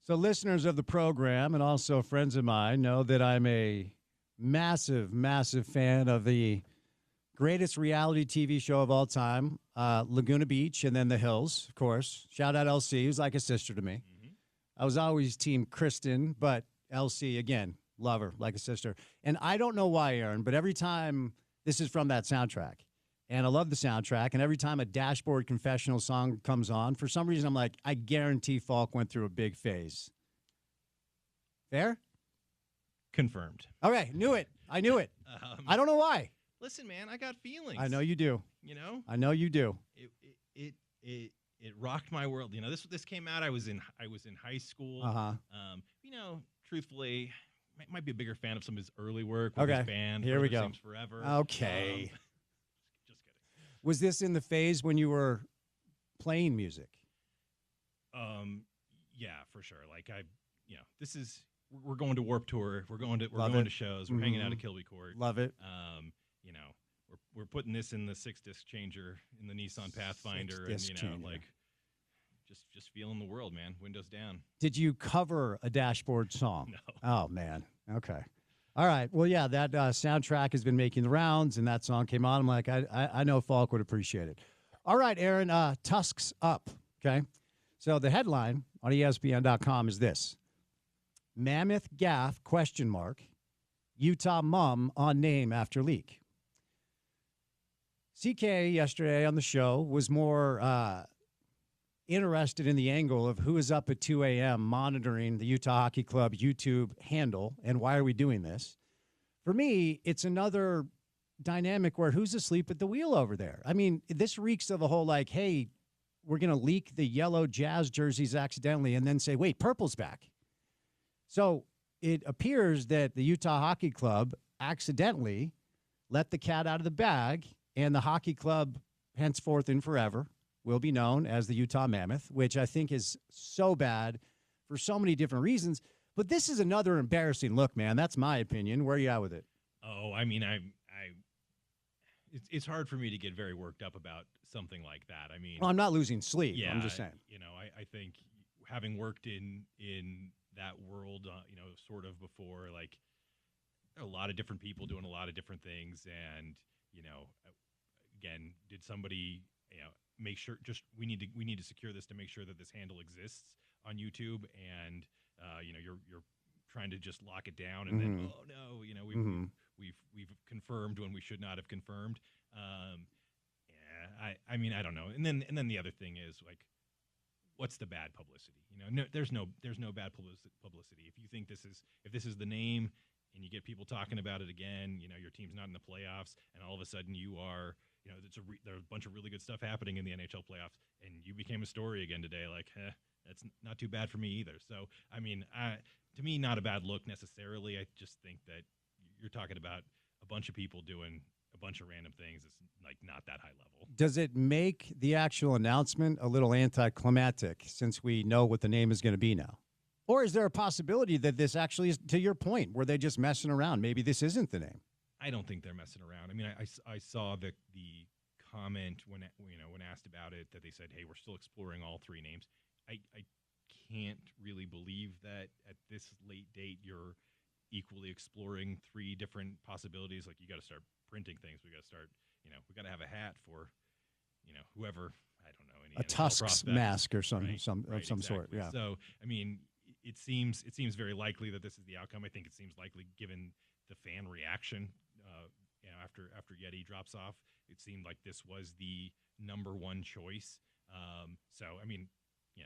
So listeners of the program and also friends of mine know that I'm a massive, massive fan of the greatest reality TV show of all time, Laguna Beach, and then The Hills, of course. Shout out LC, who's like a sister to me. I was always team Kristen, but LC, again, love her like a sister. And I don't know why, Aaron, but every time, this is from that soundtrack, and I love the soundtrack, and every time a Dashboard Confessional song comes on, for some reason I'm like, I guarantee Falk went through a big phase. Fair? Confirmed. Okay, knew it. I knew it. I don't know why. Listen, man, I got feelings. I know you do. You know? I know you do. It rocked my world. You know, this came out. I was in high school. You know, truthfully, might be a bigger fan of some of his early work with his band. Here we go. Seems Forever. Okay. Just kidding. Was this in the phase when you were playing music? Yeah, for sure. Like this is we're going to Warped Tour. We're going to shows. We're hanging out at Kilby Court. Love it. You know, we're putting this in the 6-disc changer in the Nissan Pathfinder, and just feeling the world, man. Windows down. Did you cover a Dashboard song? No. Oh man. Okay. All right. Well, yeah, that soundtrack has been making the rounds, and that song came on. I'm like, I know Falk would appreciate it. All right, Aaron. Tusks up. Okay. So the headline on ESPN.com is this: Mammoth Gaff ? Utah mom on name after leak. CK yesterday on the show was more interested in the angle of who is up at 2 a.m. monitoring the Utah Hockey Club YouTube handle and why are we doing this. For me, it's another dynamic where who's asleep at the wheel over there. I mean, this reeks of a whole like, hey, we're going to leak the yellow Jazz jerseys accidentally and then say, wait, purple's back. So it appears that the Utah Hockey Club accidentally let the cat out of the bag, and the hockey club henceforth and forever will be known as the Utah Mammoth, which I think is so bad for so many different reasons. But this is another embarrassing look, man. That's my opinion. Where are you at with it? Oh, I mean, it's hard for me to get very worked up about something like that. I mean, well, I'm not losing sleep. Yeah, I'm just saying. You know, I think having worked in that world, sort of before, like, there are a lot of different people doing a lot of different things, and again, did somebody make sure? Just we need to secure this to make sure that this handle exists on YouTube, and you're trying to just lock it down, and then oh no, we've confirmed when we should not have confirmed. I mean, I don't know. And then the other thing is, like, what's the bad publicity? No, there's no bad publicity. If you think this is the name, and you get people talking about it again, your team's not in the playoffs, and all of a sudden you are, there's a bunch of really good stuff happening in the NHL playoffs, and you became a story again today. Like, that's not too bad for me either. So, I mean, to me, not a bad look necessarily. I just think that you're talking about a bunch of people doing a bunch of random things. It's like not that high level. Does it make the actual announcement a little anticlimactic since we know what the name is going to be now? Or is there a possibility that this actually is, to your point, were they just messing around? Maybe this isn't the name. I don't think they're messing around. I mean, I saw the comment when asked about it that they said, hey, we're still exploring all three names. I can't really believe that at this late date you're equally exploring three different possibilities. Like, you got to start printing things. We got to start, we got to have a hat for, whoever, I don't know, any a Tusks mask or some exactly. sort. Yeah. So, I mean, it seems very likely that this is the outcome. I think it seems likely given the fan reaction. After Yeti drops off, it seemed like this was the number one choice. So, I mean, to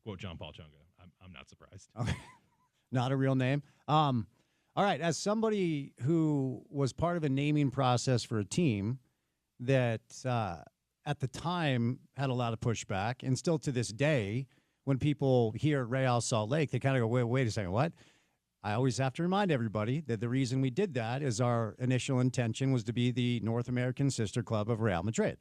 quote John Paul Chunga, I'm not surprised. Okay. Not a real name. All right. As somebody who was part of a naming process for a team that at the time had a lot of pushback, and still to this day, when people hear Real Salt Lake, they kind of go, wait a second, what? I always have to remind everybody that the reason we did that is our initial intention was to be the North American sister club of Real Madrid.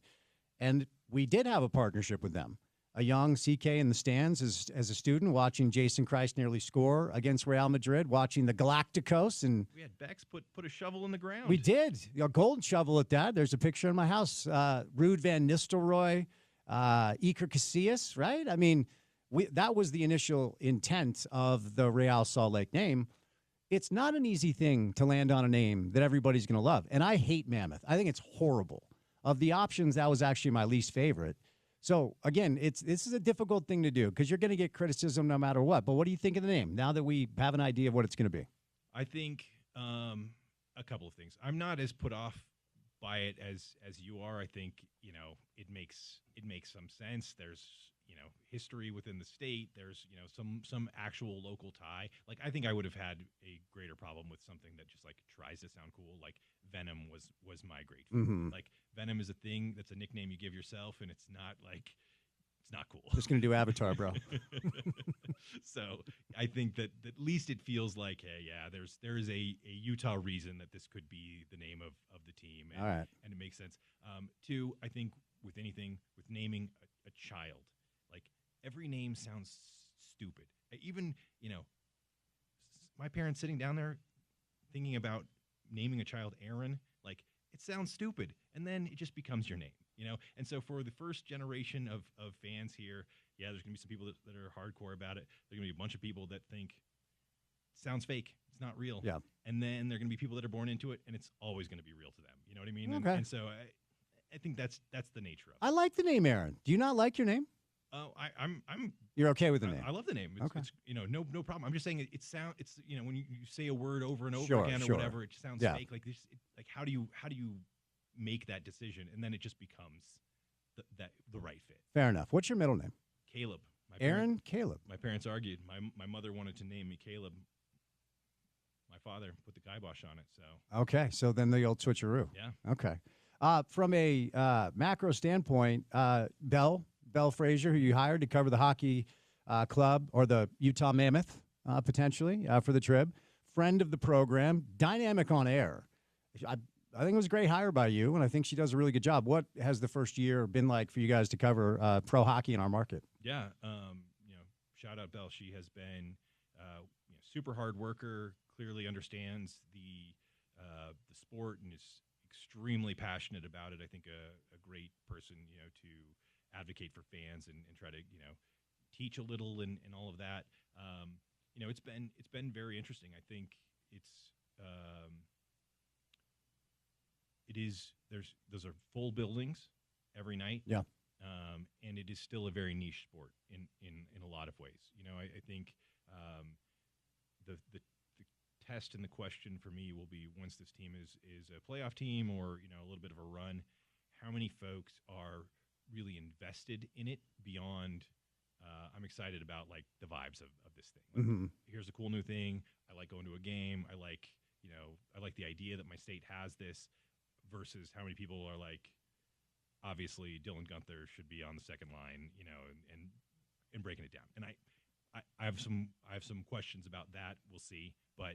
And we did have a partnership with them. A young CK in the stands as a student watching Jason Christ nearly score against Real Madrid, watching the Galacticos. And we had Bex put a shovel in the ground. We did. A golden shovel at that. There's a picture in my house. Ruud van Nistelrooy, Iker Casillas, right? I mean, that was the initial intent of the Real Salt Lake name. It's not an easy thing to land on a name that everybody's going to love. And I hate Mammoth. I think it's horrible. Of the options, that was actually my least favorite. So, again, this is a difficult thing to do because you're going to get criticism no matter what. But what do you think of the name now that we have an idea of what it's going to be? I think a couple of things. I'm not as put off by it as you are. I think, it makes some sense. There's, history within the state. There's, some actual local tie. Like, I think I would have had a greater problem with something that just like tries to sound cool. Like Venom was my great fit. Mm-hmm. Like Venom is a thing that's a nickname you give yourself, and it's not cool. Just going to do Avatar, bro. So I think that at least it feels like, hey, yeah, there is a Utah reason that this could be the name of the team. And, all right. And it makes sense. Two, I think with naming a child, like every name sounds stupid. Even, my parents sitting down there thinking about naming a child Aaron, like it sounds stupid. And then it just becomes your name. And so for the first generation of fans here, yeah, there's going to be some people that are hardcore about it. There's going to be a bunch of people that think it sounds fake. It's not real. Yeah. And then there are going to be people that are born into it, and it's always going to be real to them. You know what I mean? Okay. And so I think that's the nature of it. I like the name Aaron. Do you not like your name? Oh, I'm You're okay with the name? I love the name. It's, Okay. it's no problem. I'm just saying it sounds. It's when you say a word over and over Sure, again or sure. whatever, it just sounds fake. Like this. Like how do you make that decision, and then it just becomes the right fit. Fair enough. What's your middle name? Caleb. Aaron Caleb. My parents argued. My mother wanted to name me Caleb. My father put the kibosh on it. So Okay, so then the old switcheroo. yeah. Okay. From a macro standpoint, Belle Frazier, who you hired to cover the hockey club or the Utah Mammoth potentially for the Trib, friend of the program, dynamic on air. I think it was a great hire by you, and I think she does a really good job. What has the first year been like for you guys to cover pro hockey in our market? Yeah, shout out Belle. She has been super hard worker. Clearly understands the sport and is extremely passionate about it. I think a great person, to advocate for fans and try to teach a little and all of that. It's been very interesting. I think those are full buildings every night. Yeah. And it is still a very niche sport in a lot of ways. I think the test and the question for me will be once this team is a playoff team or a little bit of a run, how many folks are really invested in it beyond I'm excited about like the vibes of this thing. Like, Mm-hmm. Here's a cool new thing. I like going to a game. I like the idea that my state has this versus how many people are like, obviously Dylan Gunther should be on the second line, and breaking it down. And I have some questions about that. We'll see. But,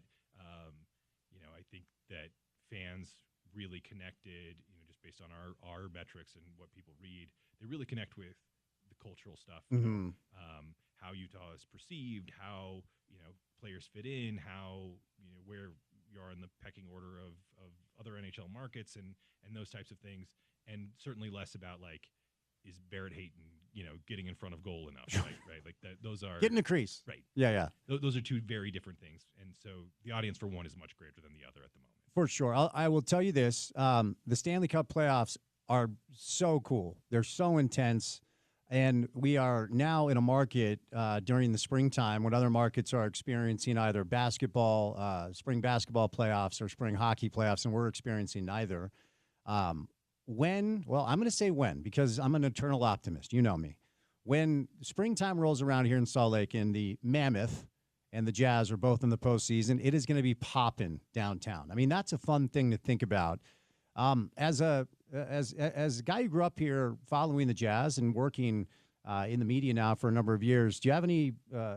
I think that fans really connected, just based on our metrics and what people read, they really connect with the cultural stuff, Mm-hmm. How Utah is perceived, how, players fit in, how, where you are in the pecking order of other NHL markets and those types of things. And certainly less about like, is Barrett Hayton, getting in front of goal enough, right? Like that, those are Getting a crease. right. Yeah. Those are two very different things. And so the audience for one is much greater than the other at the moment. For sure. I will tell you this. The Stanley Cup playoffs are so cool. They're so intense. And we are now in a market during the springtime when other markets are experiencing either basketball, spring basketball playoffs or spring hockey playoffs, and we're experiencing neither. I'm going to say when, because I'm an eternal optimist. You know me. When springtime rolls around here in Salt Lake and the Mammoth and the Jazz are both in the postseason, it is going to be popping downtown. I mean, that's a fun thing to think about. As a guy who grew up here following the Jazz and working in the media now for a number of years, do you have any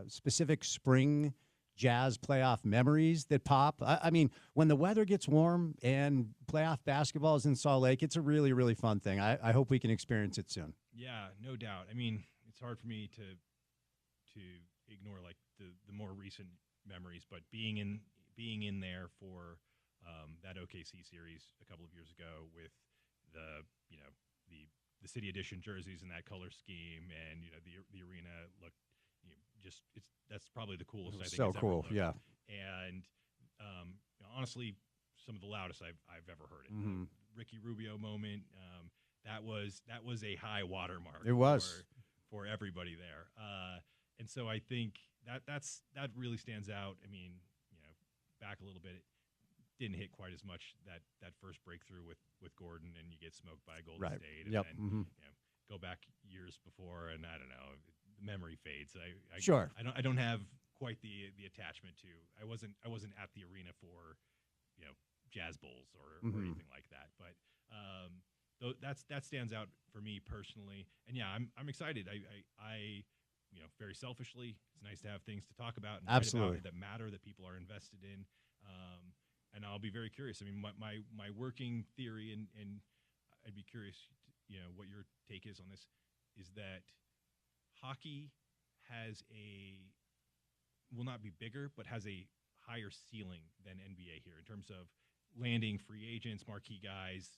specific spring Jazz playoff memories that pop? I mean, when the weather gets warm and playoff basketball is in Salt Lake, it's a really, really fun thing. I hope we can experience it soon. Yeah, no doubt. I mean, it's hard for me to ignore like the more recent memories, but being in there for that OKC series a couple of years ago with the City Edition jerseys and that color scheme, and the arena looked that's probably the coolest I think So it's ever cool, looked. yeah. And honestly, some of the loudest I've ever heard it. Mm-hmm. Ricky Rubio moment, that was a high watermark. It was for everybody there. And so I think that really stands out. I mean, back a little bit, it didn't hit quite as much that first breakthrough with Gordon, and you get smoked by Golden State. And Yep. then, Mm-hmm. go back years before, and I don't know, the memory fades. Sure. I don't have quite the attachment to. I wasn't at the arena for, Jazz Bowls or anything like that. But that stands out for me personally. And yeah, I'm excited. I very selfishly, it's nice to have things to talk about and write about that matter, that people are invested in. And I'll be very curious. I mean, my working theory, and I'd be curious, what your take is on this, is that hockey will not be bigger, but has a higher ceiling than NBA here in terms of landing free agents, marquee guys.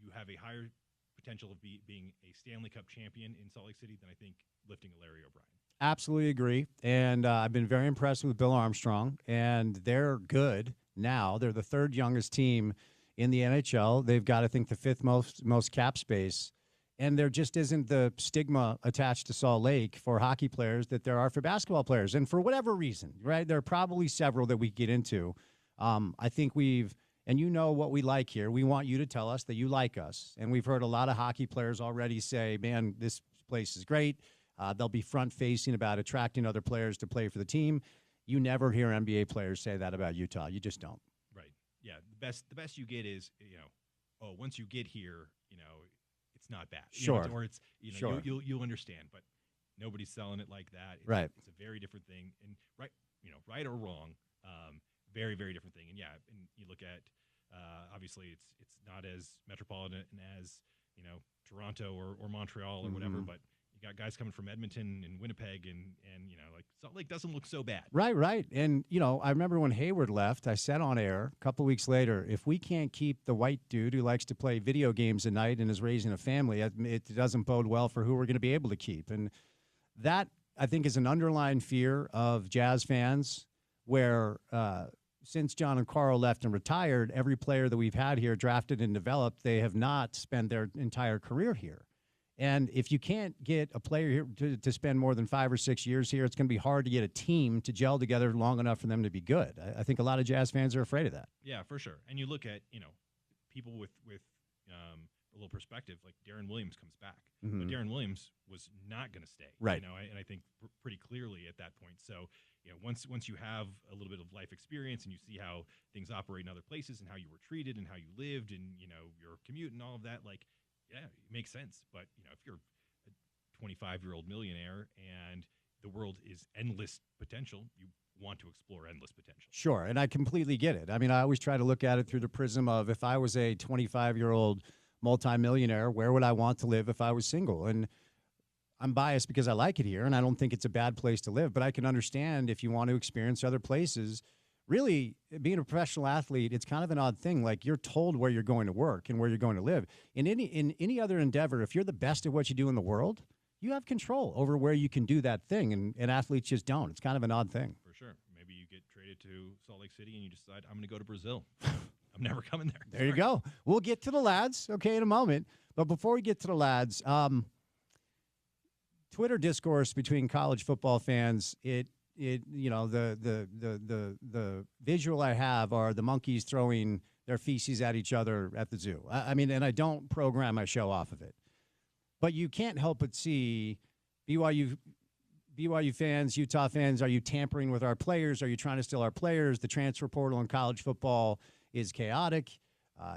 You have a higher potential of being a Stanley Cup champion in Salt Lake City than I think lifting a Larry O'Brien. Absolutely agree. And I've been very impressed with Bill Armstrong, and they're good now. They're the third youngest team in the NHL. They've got, I think, the fifth most cap space. And there just isn't the stigma attached to Salt Lake for hockey players that there are for basketball players. And for whatever reason, right, there are probably several that we get into. I think and you know what we like here. We want you to tell us that you like us. And we've heard a lot of hockey players already say, man, this place is great. They'll be front-facing about attracting other players to play for the team. You never hear NBA players say that about Utah. You just don't. Right. Yeah. The best you get is, once you get here, it's not bad. Sure. Or it's, sure. You'll understand, but nobody's selling it like that. Right. It's a very different thing. And right or wrong, very, very different thing. And yeah, and you look at, obviously it's not as metropolitan as, Toronto or Montreal or whatever, but you got guys coming from Edmonton and Winnipeg and like Salt Lake doesn't look so bad. Right. And, I remember when Hayward left, I said on air a couple weeks later, if we can't keep the white dude who likes to play video games at night and is raising a family, it doesn't bode well for who we're going to be able to keep. And that, I think, is an underlying fear of Jazz fans where since John and Carl left and retired, every player that we've had here drafted and developed, they have not spent their entire career here. And if you can't get a player here to spend more than 5 or 6 years here, it's going to be hard to get a team to gel together long enough for them to be good. I think a lot of Jazz fans are afraid of that. Yeah, for sure. And you look at, people with a little perspective, like Darren Williams comes back. But Darren Williams was not going to stay. Right. And I think pretty clearly at that point. So, once you have a little bit of life experience and you see how things operate in other places and how you were treated and how you lived and, your commute and all of that, like, yeah, it makes sense. But, if you're a 25-year-old millionaire and the world is endless potential, you want to explore endless potential. Sure, and I completely get it. I mean, I always try to look at it through the prism of if I was a 25-year-old multimillionaire, where would I want to live if I was single? And I'm biased because I like it here, and I don't think it's a bad place to live. But I can understand if you want to experience other places. Really, being a professional athlete, it's kind of an odd thing. Like, you're told where you're going to work and where you're going to live. In any other endeavor, if you're the best at what you do in the world, you have control over where you can do that thing, and athletes just don't. It's kind of an odd thing. For sure. Maybe you get traded to Salt Lake City and you decide, I'm going to go to Brazil. I'm never coming there. There you go. We'll get to the lads, okay, in a moment. But before we get to the lads, Twitter discourse between college football fans, the visual I have are the monkeys throwing their feces at each other at the zoo. I mean, and I don't program my show off of it. But you can't help but see BYU fans, Utah fans, are you tampering with our players? Are you trying to steal our players? The transfer portal in college football is chaotic.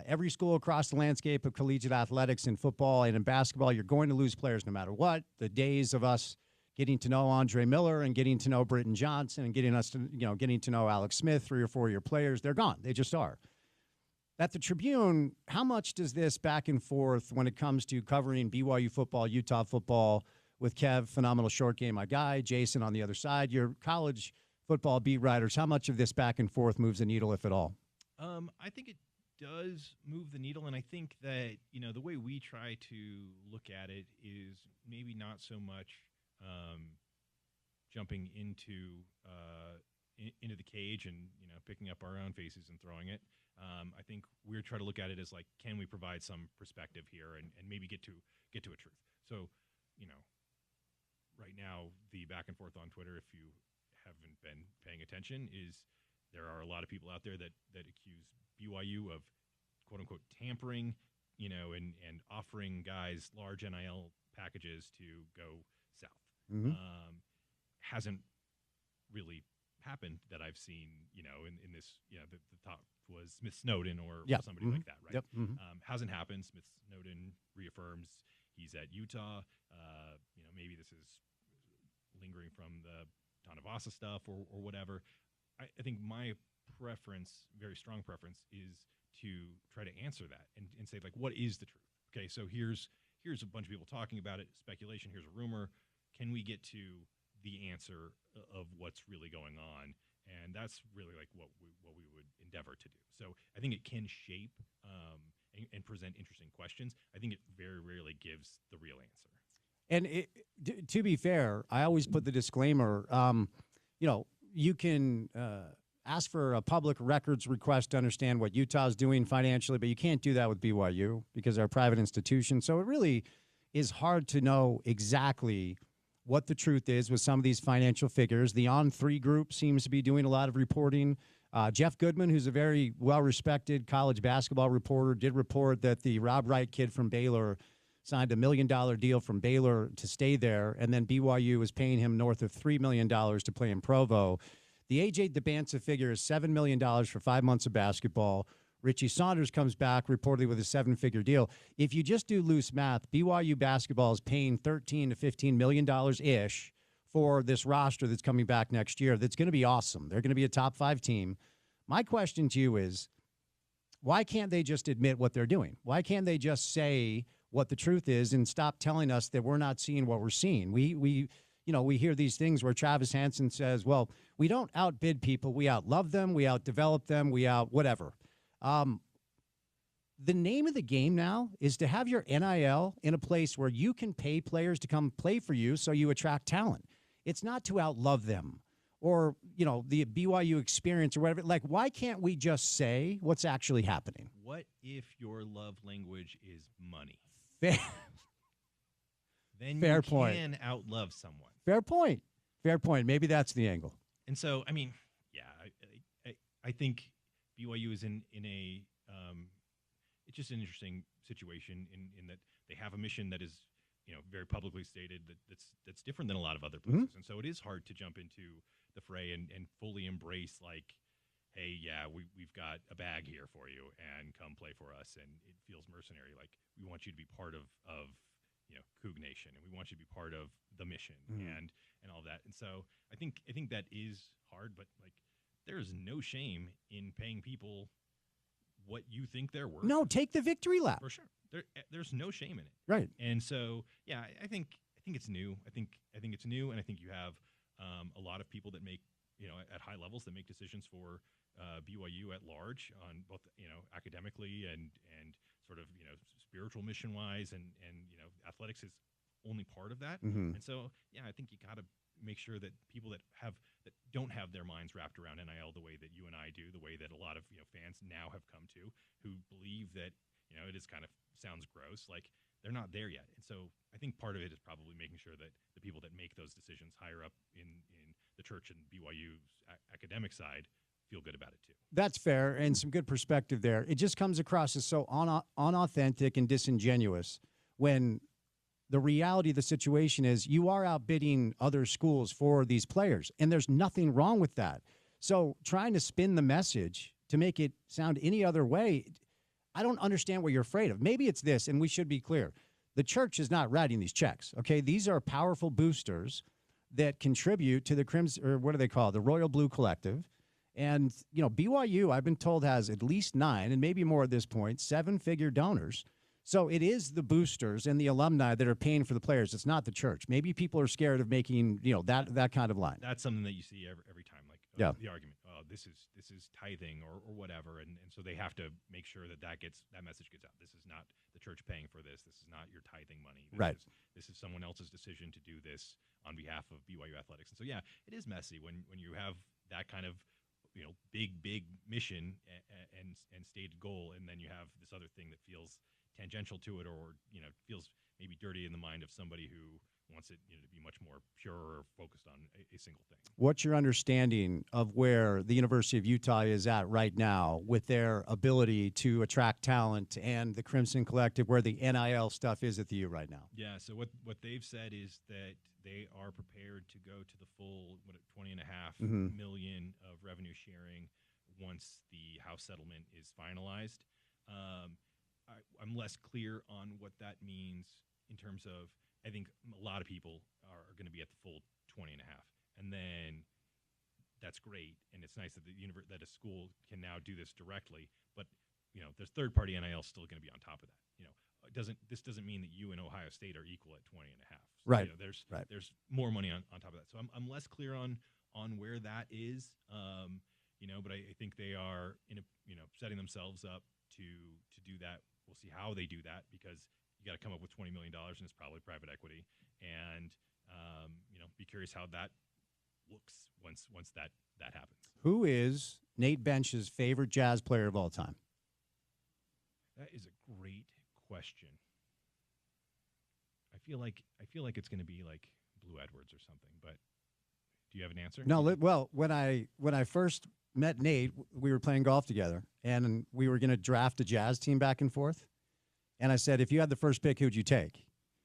Every school across the landscape of collegiate athletics in football and in basketball, you're going to lose players no matter what. The days of us getting to know Andre Miller and getting to know Britton Johnson and getting to know Alex Smith, 3 or 4 year players, they're gone. They just are. At the Tribune, how much does this back and forth when it comes to covering BYU football, Utah football with Kev, phenomenal short game, my guy, Jason on the other side, your college football beat writers, how much of this back and forth moves the needle, if at all? I think it does move the needle, and I think that, the way we try to look at it is maybe not so much jumping into into the cage and picking up our own faces and throwing it. I think we're trying to look at it as like, can we provide some perspective here and maybe get to a truth. So, right now the back and forth on Twitter, if you haven't been paying attention, is there are a lot of people out there that accuse BYU of quote unquote tampering, and offering guys large NIL packages to go south. Mm-hmm. Hasn't really happened that I've seen, in this, the top was Smith Snowden or somebody like that, right? Yep. Mm-hmm. Hasn't happened. Smith Snowden reaffirms he's at Utah. Maybe this is lingering from the Tanavasa stuff or whatever. I think my preference, very strong preference, is to try to answer that and say, like, what is the truth? Okay, so here's a bunch of people talking about it, speculation, here's a rumor. Can we get to the answer of what's really going on? And that's really like what we would endeavor to do. So I think it can shape and present interesting questions. I think it very rarely gives the real answer. And to be fair, I always put the disclaimer, you can ask for a public records request to understand what Utah's doing financially, but you can't do that with BYU because they're a private institution. So it really is hard to know exactly what the truth is with some of these financial figures. The On3 group seems to be doing a lot of reporting. Jeff Goodman, who's a very well-respected college basketball reporter, did report that the Rob Wright kid from Baylor signed $1 million deal from Baylor to stay there, and then BYU was paying him north of $3 million to play in Provo. The A.J. Debanza figure is $7 million for 5 months of basketball. Richie Saunders comes back reportedly with a 7-figure deal. If you just do loose math, BYU basketball is paying $13 to $15 million ish for this roster that's coming back next year. That's going to be awesome. They're going to be a top 5 team. My question to you is, why can't they just admit what they're doing? Why can't they just say what the truth is and stop telling us that we're not seeing what we're seeing? We hear these things where Travis Hansen says, well, we don't outbid people. We outlove them. We outdevelop them. We out whatever. The name of the game now is to have your NIL in a place where you can pay players to come play for you so you attract talent. It's not to outlove them or, the BYU experience or whatever. Like, why can't we just say what's actually happening? What if your love language is money? Fair. Then Fair you point. can outlove someone. Fair point. Fair point. Maybe that's the angle. And so, I think BYU is in a it's just an interesting situation in that they have a mission that is very publicly stated that's different than a lot of other places. Mm-hmm. And so it is hard to jump into the fray and fully embrace, like, hey, yeah, we've got a bag here for you and come play for us. And it feels mercenary. Like, we want you to be part of Coug Nation, and we want you to be part of the mission and all that. And so I think that is hard, but like, there is no shame in paying people what you think they're worth. No, take the victory lap. For sure. There's no shame in it. Right. And so, yeah, I think it's new. I think it's new, and I think you have a lot of people that make, at high levels, that make decisions for BYU at large on both, academically and sort of, spiritual mission wise, and athletics is only part of that. Mm-hmm. And so, yeah, I think you got to make sure that people that don't have their minds wrapped around NIL the way that you and I do, the way that a lot of fans now have come to, who believe that it is kind of sounds gross, like they're not there yet. And so I think part of it is probably making sure that the people that make those decisions higher up in the church and BYU's academic side feel good about it too. That's fair, and some good perspective there. It just comes across as so unauthentic and disingenuous when the reality of the situation is you are outbidding other schools for these players, and there's nothing wrong with that. So trying to spin the message to make it sound any other way, I don't understand what you're afraid of. Maybe it's this, and we should be clear. The church is not writing these checks, okay? These are powerful boosters that contribute to the Crimson, or what do they call it, the Royal Blue Collective. And, BYU, I've been told, has at least 9, and maybe more at this point, 7-figure donors. So it is the boosters and the alumni that are paying for the players. It's not the church. Maybe people are scared of making, that kind of line. That's something that you see every time, like the argument. this is tithing or whatever, and so they have to make sure that message gets out. This is not the church paying for this. This is not your tithing money. This is someone else's decision to do this on behalf of BYU athletics. And so yeah, it is messy when you have that kind of big mission and stated goal, and then you have this other thing that feels tangential to it, or feels maybe dirty in the mind of somebody who wants it to be much more pure or focused on a single thing. What's your understanding of where the University of Utah is at right now with their ability to attract talent and the Crimson Collective, where the NIL stuff is at the U right now? Yeah, so what they've said is that they are prepared to go to the full $20.5 million of revenue sharing once the House settlement is finalized. I'm less clear on what that means in terms of, I think a lot of people are going to be at the full 20.5, and then that's great, and it's nice that that a school can now do this directly. But there's third-party NIL still going to be on top of that. This doesn't mean that you and Ohio State are equal at 20.5. So, right. There's more money on top of that. So I'm less clear on where that is. But I think they are setting themselves up to do that. We'll see how they do that, because you got to come up with $20 million, and it's probably private equity. And be curious how that looks once that happens. Who is Nate Bench's favorite Jazz player of all time? That is a great question. I feel like it's going to be like Blue Edwards or something. But do you have an answer? No. Well, when I first met Nate, we were playing golf together, and we were going to draft a Jazz team back and forth. And I said, if you had the first pick, who'd you take?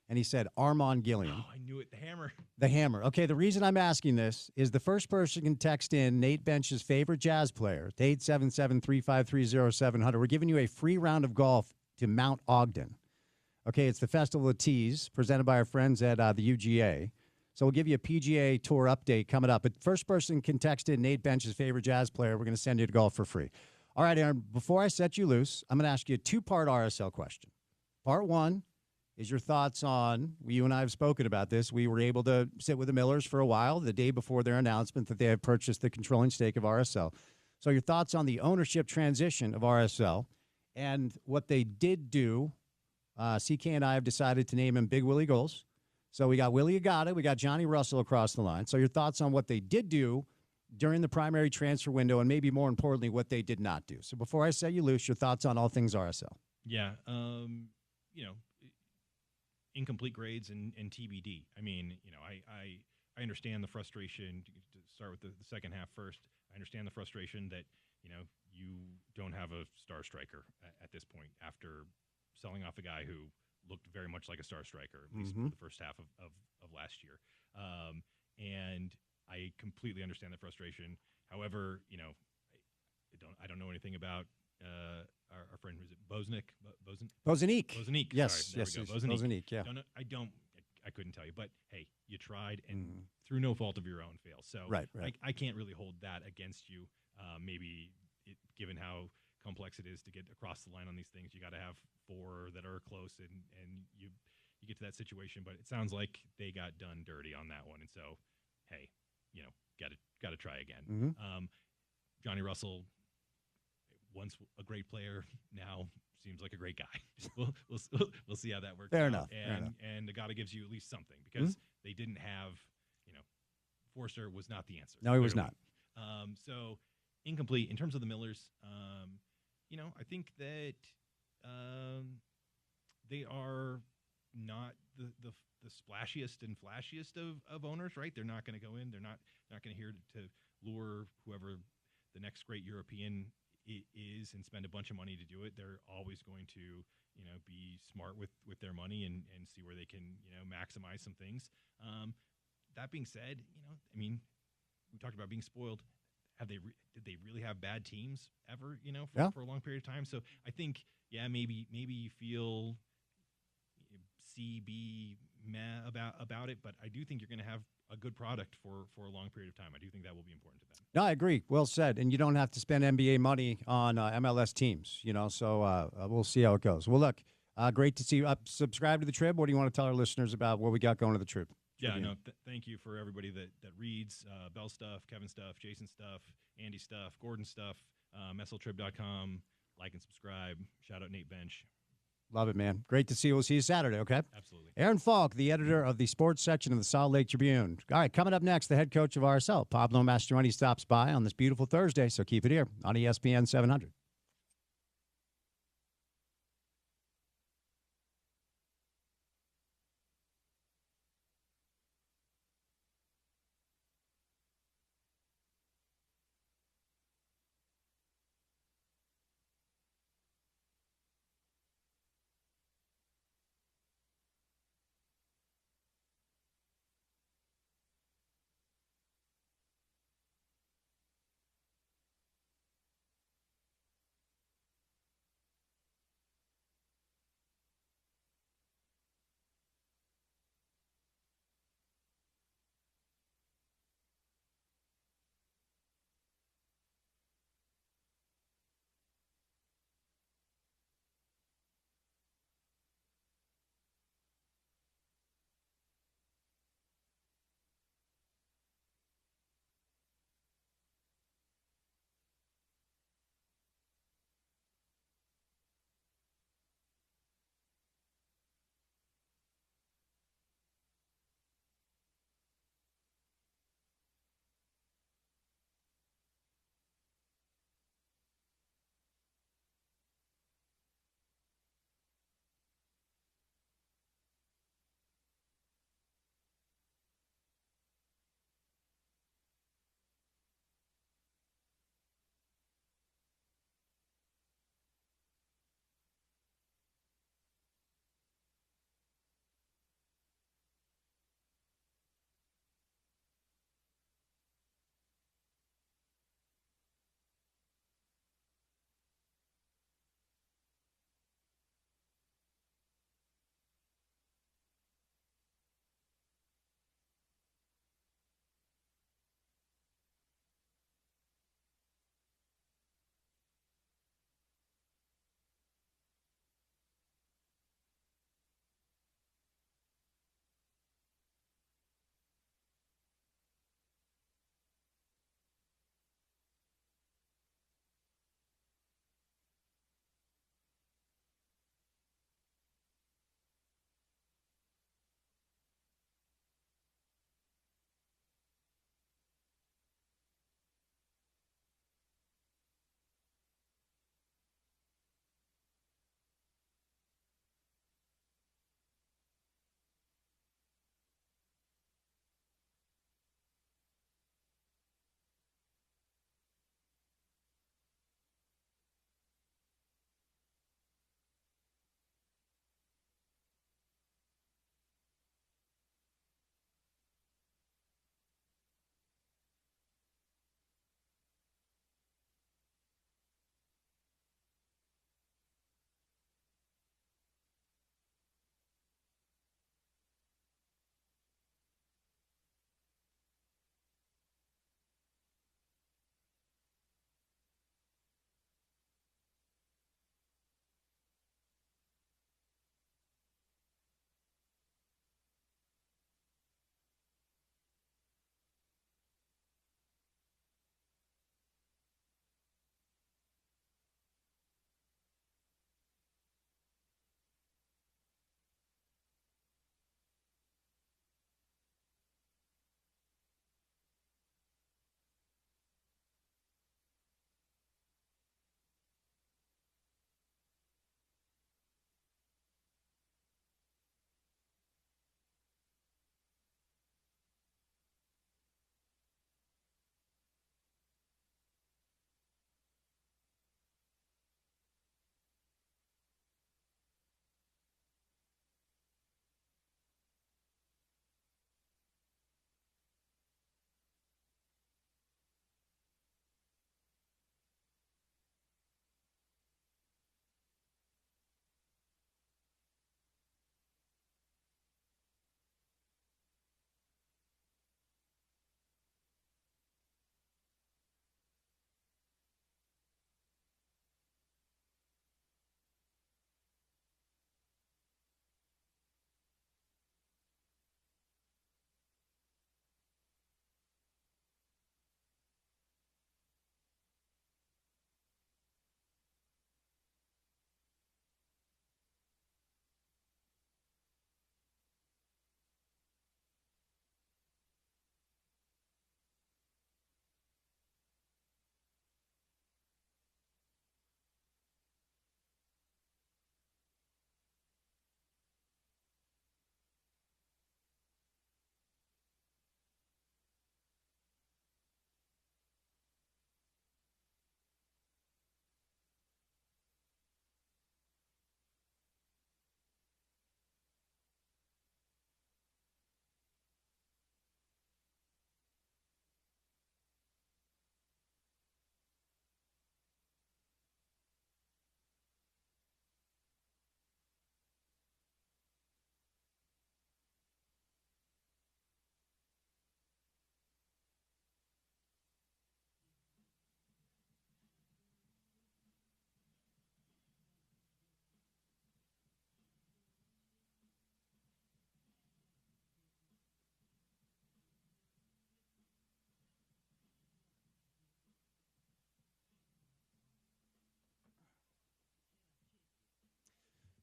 And he said, Armand Gilliam. Oh, I knew it. The Hammer. The Hammer. Okay, the reason I'm asking this is the first person can text in Nate Bench's favorite Jazz player to 877-353-0700. We're giving you a free round of golf to Mount Ogden. Okay, it's the Festival of Tees presented by our friends at the UGA. So we'll give you a PGA Tour update coming up. But first person can text in Nate Bench's favorite Jazz player. We're going to send you to golf for free. All right, Aaron, before I set you loose, I'm going to ask you a two-part RSL question. Part one is your thoughts on, you and I have spoken about this. We were able to sit with the Millers for a while the day before their announcement that they have purchased the controlling stake of RSL. So your thoughts on the ownership transition of RSL and what they did do. CK and I have decided to name him Big Willie Goals. So we got Willie Agata, we got Johnny Russell across the line. So your thoughts on what they did do during the primary transfer window, and maybe more importantly, what they did not do. So before I set you loose, your thoughts on all things RSL. Yeah, incomplete grades and TBD. I mean, I understand the frustration. To start with the second half first, I understand the frustration that you don't have a star striker at this point after selling off a guy who looked very much like a star striker, at least for the first half of last year. And I completely understand the frustration. However, I don't know anything about our friend, who's it, Bozniak? Bozniak. Yes, sorry, there we go. Bozniak, yeah. I couldn't tell you, but hey, you tried, and through no fault of your own, failed. So right. I can't really hold that against you. Given how complex it is to get across the line on these things, you got to have four that are close, and you get to that situation. But it sounds like they got done dirty on that one, and so hey, got to try again. Johnny Russell, once a great player, now seems like a great guy. We'll see how that works. Fair enough. And Agata gives you at least something, because they didn't have, Forster was not the answer. No, he was not. So incomplete in terms of the Millers. I think that they are not the splashiest and flashiest of owners, right? They're not going to go in. They're not going to here to lure whoever the next great European is and spend a bunch of money to do it. They're always going to, be smart with their money and see where they can, maximize some things. That being said, we talked about being spoiled. Did they really have bad teams ever, for a long period of time? So I think, maybe you feel C, B, meh about it, but I do think you're going to have a good product for a long period of time. I do think that will be important to them. No, I agree. Well said. And you don't have to spend NBA money on MLS teams, so we'll see how it goes. Well, look, great to see you. Subscribe to the Trib. What do you want to tell our listeners about what we got going to the Trib? Yeah, Tribune. no, thank you for everybody that reads Bell stuff, Kevin stuff, Jason stuff, Andy stuff, Gordon stuff, messeltrib.com. Like and subscribe. Shout out Nate Bench. Love it, man. Great to see you. We'll see you Saturday, okay? Absolutely. Aaron Falk, the editor of the sports section of the Salt Lake Tribune. All right, coming up next, the head coach of RSL, Pablo Mastroeni, stops by on this beautiful Thursday, so keep it here on ESPN 700.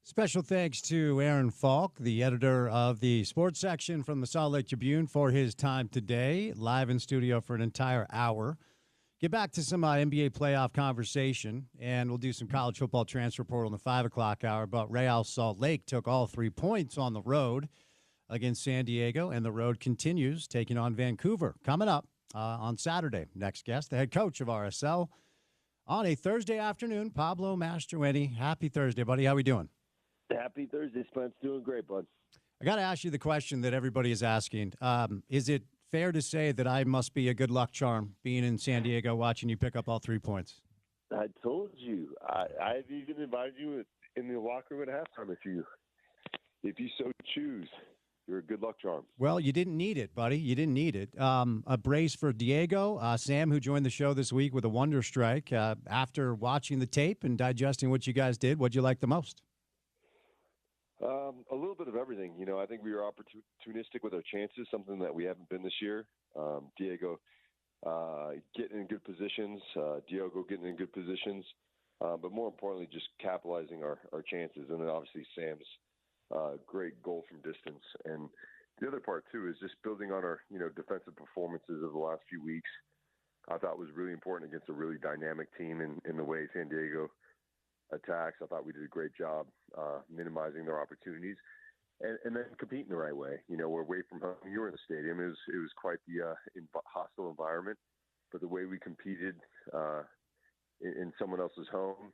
Special thanks to Aaron Falk, the editor of the sports section from the Salt Lake Tribune, for his time today, live in studio for an entire hour. Get back to some NBA playoff conversation, and we'll do some college football transfer portal in the 5 o'clock hour. But Real Salt Lake took all 3 points on the road against San Diego, and the road continues, taking on Vancouver. Coming up on Saturday. Next guest, the head coach of RSL on a Thursday afternoon, Pablo Mastroeni. Happy Thursday, buddy. How we doing? Happy Thursday, Spence. Doing great, bud. I got to ask you the question that everybody is asking. Is it fair to say that I must be a good luck charm being in San Diego watching you pick up all 3 points? I told you. I've even invited you in the locker room at halftime if you so choose. You're a good luck charm. Well, you didn't need it, buddy. You didn't need it. A brace for Diego, Sam, who joined the show this week with a wonder strike. After watching the tape and digesting what you guys did, what'd you like the most? A little bit of everything. I think we were opportunistic with our chances, something that we haven't been this year. Diego getting in good positions, Diogo getting in good positions, but more importantly, just capitalizing our chances. And then obviously Sam's great goal from distance. And the other part, too, is just building on our defensive performances of the last few weeks. I thought was really important against a really dynamic team in the way San Diego attacks. I thought we did a great job minimizing their opportunities and then competing the right way. We're away from home. You were in the stadium. It was quite the hostile environment, but the way we competed in someone else's home,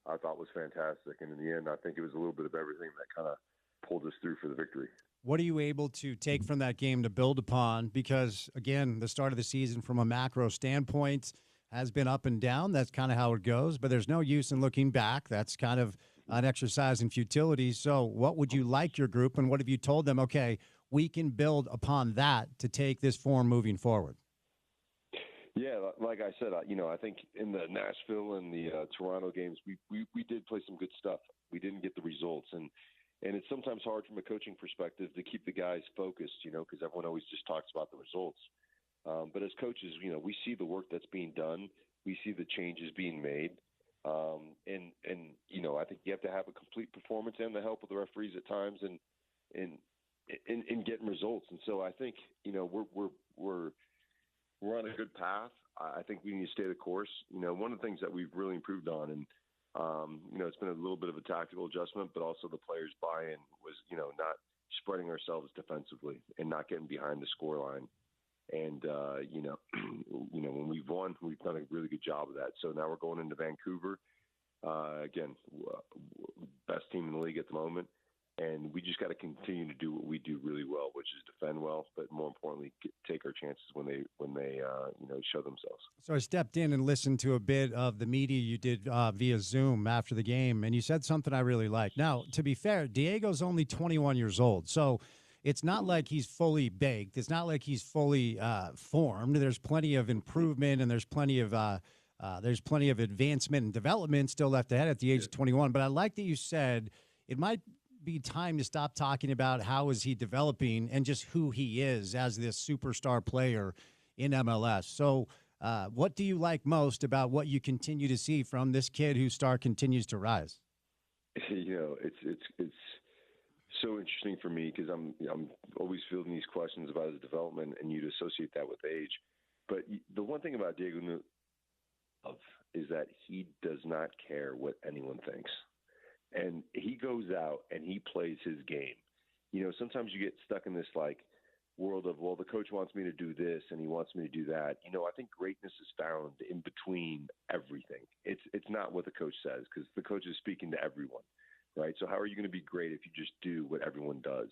I thought was fantastic. And in the end, I think it was a little bit of everything that kind of pulled us through for the victory. What are you able to take from that game to build upon? Because, again, the start of the season from a macro standpoint has been up and down. That's kind of how it goes, but there's no use in looking back. That's kind of an exercise in futility. So what would you like your group, and what have you told them, okay, we can build upon that to take this form moving forward? Yeah, like I said, I think in the Nashville and the Toronto games, we did play some good stuff. We didn't get the results, and it's sometimes hard from a coaching perspective to keep the guys focused, because everyone always just talks about the results. But as coaches, we see the work that's being done. We see the changes being made. And I think you have to have a complete performance and the help of the referees at times in getting results. And so I think, we're on a good path. I think we need to stay the course. One of the things that we've really improved on, and, it's been a little bit of a tactical adjustment, but also the players' buy-in was, not spreading ourselves defensively and not getting behind the scoreline. And, when we've won, we've done a really good job of that. So now we're going into Vancouver. Again, best team in the league at the moment. And we just got to continue to do what we do really well, which is defend well, but more importantly, take our chances when they show themselves. So I stepped in and listened to a bit of the media you did via Zoom after the game, and you said something I really liked. Now, to be fair, Diego's only 21 years old, so it's not like he's fully baked. It's not like he's fully formed. There's plenty of improvement, and there's plenty of advancement and development still left ahead at the age of 21. But I like that you said it might be time to stop talking about how is he developing and just who he is as this superstar player in MLS. So what do you like most about what you continue to see from this kid whose star continues to rise? It's so interesting for me because I'm always fielding these questions about his development, and you'd associate that with age. But the one thing about Diego is that he does not care what anyone thinks. And he goes out and he plays his game. Sometimes you get stuck in this world of, well, the coach wants me to do this and he wants me to do that. I think greatness is found in between everything. It's not what the coach says, because the coach is speaking to everyone, right? So how are you going to be great if you just do what everyone does?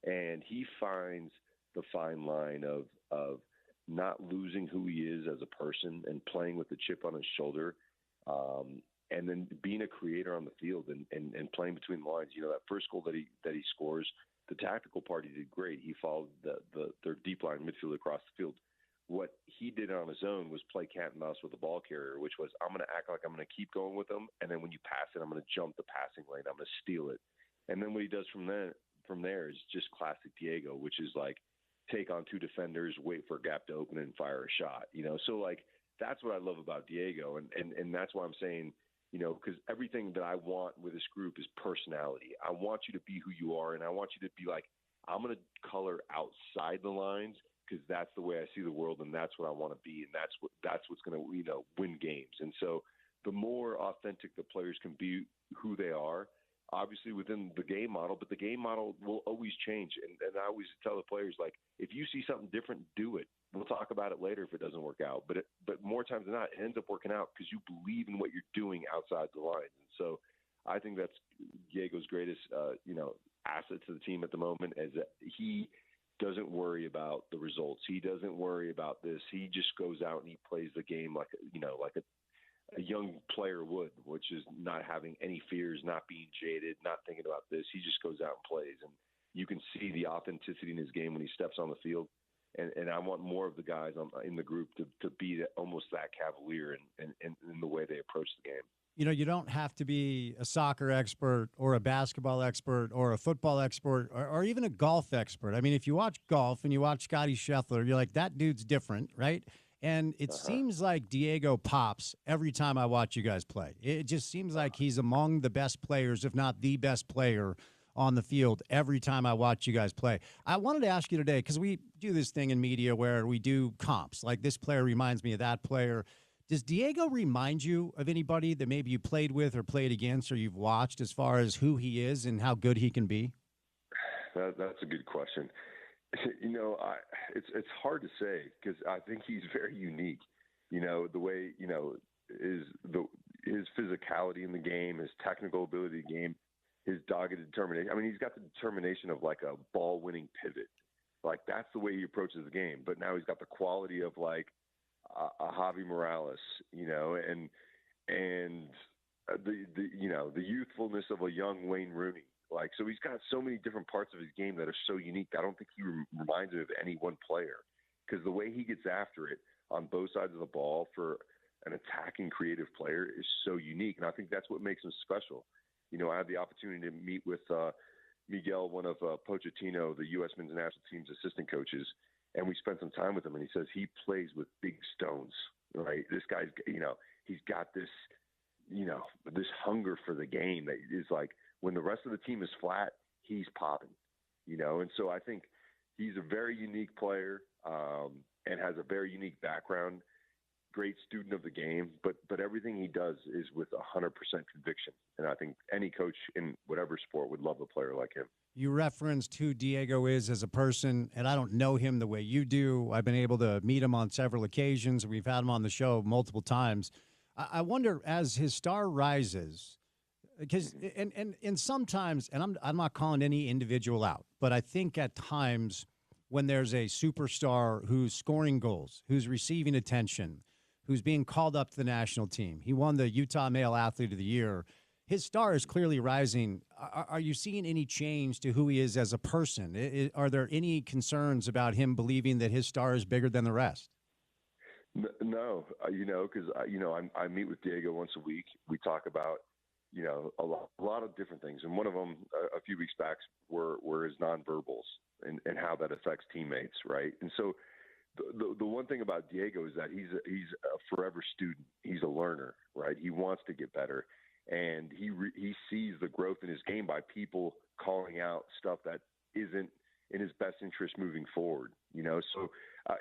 And he finds the fine line of not losing who he is as a person and playing with the chip on his shoulder, and then being a creator on the field and playing between the lines. That first goal that he scores, the tactical part he did great. He followed their deep line midfield across the field. What he did on his own was play cat and mouse with the ball carrier, which was, I'm going to act like I'm going to keep going with them, and then when you pass it, I'm going to jump the passing lane. I'm going to steal it. And then what he does from there is just classic Diego, which is take on two defenders, wait for a gap to open, and fire a shot. So that's what I love about Diego, and that's why I'm saying because everything that I want with this group is personality. I want you to be who you are, and I want you to be like, I'm going to color outside the lines because that's the way I see the world, and that's what I want to be, and that's what's going to win games. And so the more authentic the players can be who they are, obviously within the game model, but the game model will always change. And I always tell the players, like, if you see something different, do it. We'll talk about it later if it doesn't work out. But more times than not, it ends up working out because you believe in what you're doing outside the lines. And so I think that's Diego's greatest, asset to the team at the moment, is that he doesn't worry about the results. He doesn't worry about this. He just goes out and he plays the game like a young player would, which is not having any fears, not being jaded, not thinking about this. He just goes out and plays. And you can see the authenticity in his game when he steps on the field. And I want more of the guys in the group to be almost that cavalier in the way they approach the game. You don't have to be a soccer expert or a basketball expert or a football expert or even a golf expert. I mean, if you watch golf and you watch Scotty Scheffler, you're like, that dude's different, right? And it seems like Diego pops every time I watch you guys play. It just seems like he's among the best players, if not the best player on the field every time I watch you guys play. I wanted to ask you today, because we do this thing in media where we do comps, like this player reminds me of that player. Does Diego remind you of anybody that maybe you played with or played against or you've watched as far as who he is and how good he can be? That's a good question. It's hard to say because I think he's very unique. The way, his physicality in the game, his technical ability in the game, his dogged determination. I mean, he's got the determination of like a ball-winning pivot. Like, that's the way he approaches the game. But now he's got the quality of like a Javi Morales, and the youthfulness of a young Wayne Rooney. Like, so he's got so many different parts of his game that are so unique. I don't think he reminds me of any one player, because the way he gets after it on both sides of the ball for an attacking creative player is so unique. And I think that's what makes him special. I had the opportunity to meet with Miguel, one of Pochettino, the U.S. men's national team's assistant coaches, and we spent some time with him, and he says he plays with big stones, right? This guy's, he's got this, this hunger for the game that is like, when the rest of the team is flat, he's popping, and so I think he's a very unique player and has a very unique background, great student of the game, but everything he does is with 100% conviction. And I think any coach in whatever sport would love a player like him. You referenced who Diego is as a person, and I don't know him the way you do. I've been able to meet him on several occasions. We've had him on the show multiple times. I wonder, as his star rises, because and sometimes, and I'm not calling any individual out, but I think at times when there's a superstar who's scoring goals, who's receiving attention, who's being called up to the national team, he won the Utah Male Athlete of the Year, his star is clearly rising. Are you seeing any change to who he is as a person? Are there any concerns about him believing that his star is bigger than the rest? No, because I meet with Diego once a week. We talk about a lot of different things, and one of them a few weeks back were his nonverbals and how that affects teammates, right? And so the one thing about Diego is that he's a forever student. He's a learner, right? He wants to get better. And he sees the growth in his game by people calling out stuff that isn't in his best interest moving forward. So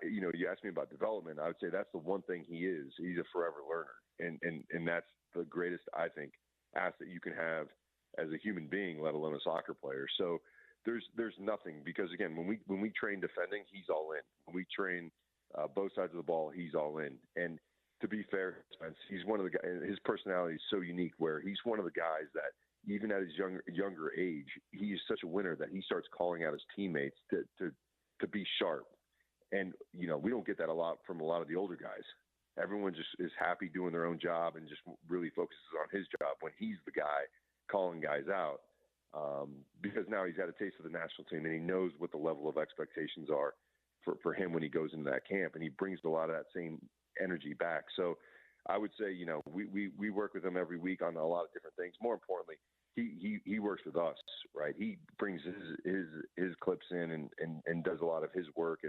you asked me about development. I would say that's the one thing he is. He's a forever learner, and that's the greatest, I think, asset you can have as a human being, let alone a soccer player. So there's nothing, because again, when we train defending, he's all in. When we train both sides of the ball, he's all in. And to be fair, Spence, he's one of the guys. His personality is so unique, where he's one of the guys that even at his younger age, he is such a winner that he starts calling out his teammates to be sharp. And we don't get that a lot from a lot of the older guys. Everyone just is happy doing their own job and just really focuses on his job when he's the guy calling guys out, because now he's had a taste of the national team and he knows what the level of expectations are for him when he goes into that camp, and he brings a lot of that same energy back. So I would say, we work with him every week on a lot of different things. More importantly, he works with us, right? He brings his clips in and does a lot of his work.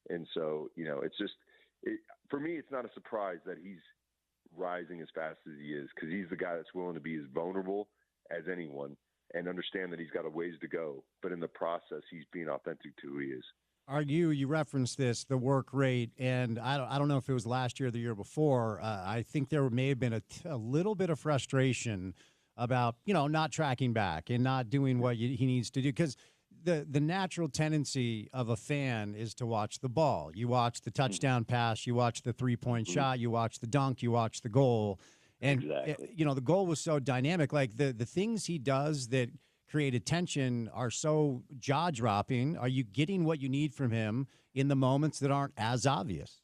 And so, it's just, for me, it's not a surprise that he's rising as fast as he is, because he's the guy that's willing to be as vulnerable as anyone and understand that he's got a ways to go. But in the process, he's being authentic to who he is. You referenced this, the work rate, and I don't know if it was last year or the year before. I think there may have been a little bit of frustration about, not tracking back and not doing what he needs to do, because the natural tendency of a fan is to watch the ball. You watch the touchdown pass, you watch the three-point shot, you watch the dunk, you watch the goal. And, Exactly. The goal was so dynamic. Like the things he does that create attention are so jaw-dropping. Are you getting what you need from him in the moments that aren't as obvious?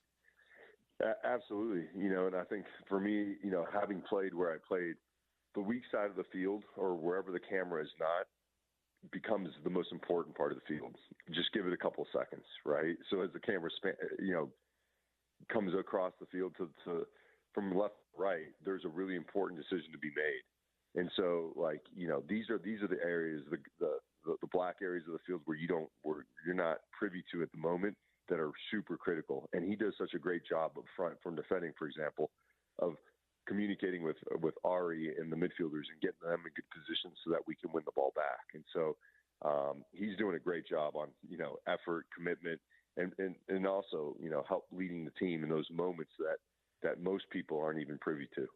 Absolutely. And I think for me, having played where I played, the weak side of the field or wherever the camera is not becomes the most important part of the field. Just give it a couple of seconds, right? So as the camera comes across the field to from left to right, there's a really important decision to be made. And so, these are the areas, the black areas of the field where you're not privy to at the moment, that are super critical. And he does such a great job up front from defending, for example, of communicating with Ari and the midfielders and getting them in good position so that we can win the ball back. And so he's doing a great job on, effort, commitment, and also, help leading the team in those moments that most people aren't even privy to.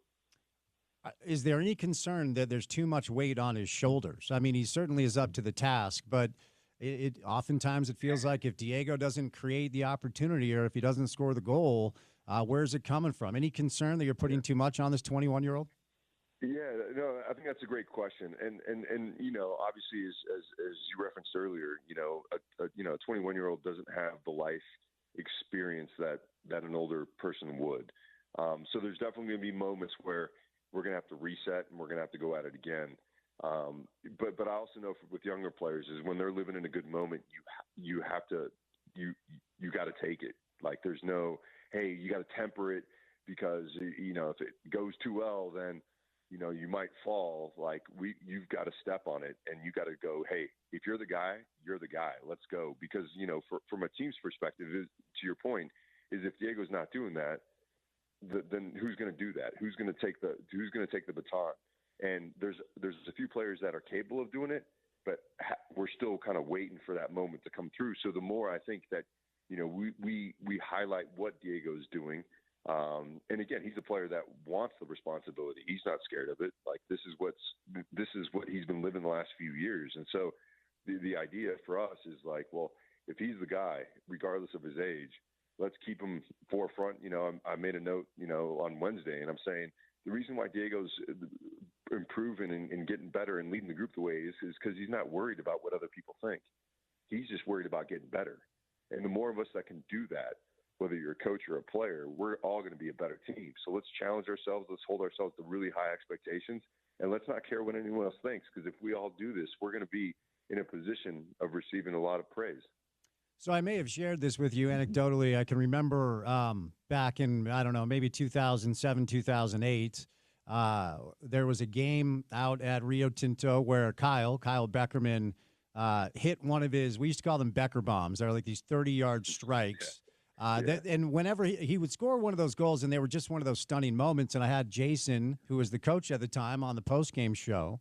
Is there any concern that there's too much weight on his shoulders? I mean, he certainly is up to the task, but it oftentimes it feels like if Diego doesn't create the opportunity or if he doesn't score the goal, where's it coming from? Any concern that you're putting too much on this 21-year-old? Yeah, no, I think that's a great question, and obviously as you referenced earlier, a 21-year-old doesn't have the life experience that an older person would. So there's definitely going to be moments where we're going to have to reset and we're going to have to go at it again. But I also know with younger players is when they're living in a good moment, you got to take it. Like there's no, hey, you got to temper it because if it goes too well, then you might fall. Like you've got to step on it and you got to go, hey, if you're the guy, you're the guy. Let's go. Because from a team's perspective, to your point, is if Diego's not doing that, then who's going to do that? Who's going to take the baton? And there's a few players that are capable of doing it, but we're still kind of waiting for that moment to come through. So the more I think that we highlight what Diego's doing, and again, he's a player that wants the responsibility. He's not scared of it. Like this is what he's been living the last few years. And so the idea for us is like, well, if he's the guy, regardless of his age, let's keep him forefront. I made a note, on Wednesday, and I'm saying the reason why Diego's improving and getting better and leading the group the way he is because he's not worried about what other people think. He's just worried about getting better. And the more of us that can do that, whether you're a coach or a player, we're all going to be a better team. So let's challenge ourselves. Let's hold ourselves to really high expectations. And let's not care what anyone else thinks, because if we all do this, we're going to be in a position of receiving a lot of praise. So I may have shared this with you anecdotally. I can remember back in, I don't know, maybe 2007, 2008, there was a game out at Rio Tinto where Kyle Beckerman hit one of his, we used to call them Becker bombs. They're like these 30-yard strikes. And whenever he would score one of those goals, and they were just one of those stunning moments, and I had Jason, who was the coach at the time, on the postgame show.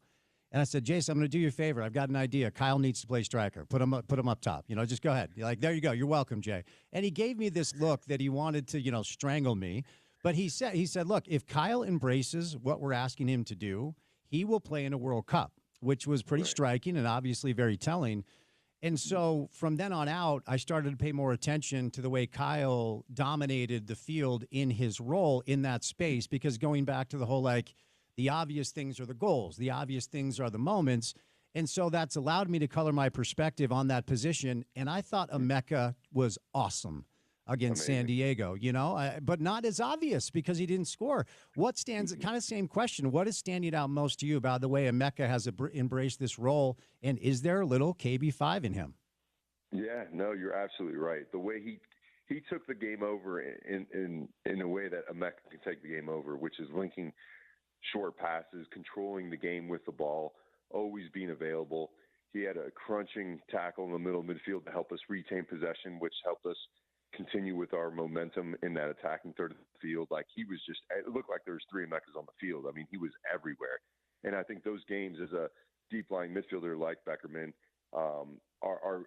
And I said, Jason, I'm going to do you a favor. I've got an idea. Kyle needs to play striker. Put him up top. Just go ahead. You're like, there you go. You're welcome, Jay. And he gave me this look that he wanted to, strangle me. But he said, look, if Kyle embraces what we're asking him to do, he will play in a World Cup, which was pretty striking and obviously very telling. And so from then on out, I started to pay more attention to the way Kyle dominated the field in his role in that space, because going back to the whole, the obvious things are the goals. The obvious things are the moments. And so that's allowed me to color my perspective on that position. And I thought Emeka was awesome against San Diego, but not as obvious because he didn't score. What stands, kind of same question, what is standing out most to you about the way Emeka has embraced this role? And is there a little KB5 in him? Yeah, no, you're absolutely right. The way he took the game over in a way that Emeka can take the game over, which is linking short passes, controlling the game with the ball, always being available. He had a crunching tackle in the middle midfield to help us retain possession, which helped us continue with our momentum in that attacking third of the field. Like he was just, it looked like there was three Emmekas on the field. I mean, he was everywhere. And I think those games as a deep lying midfielder like Beckerman are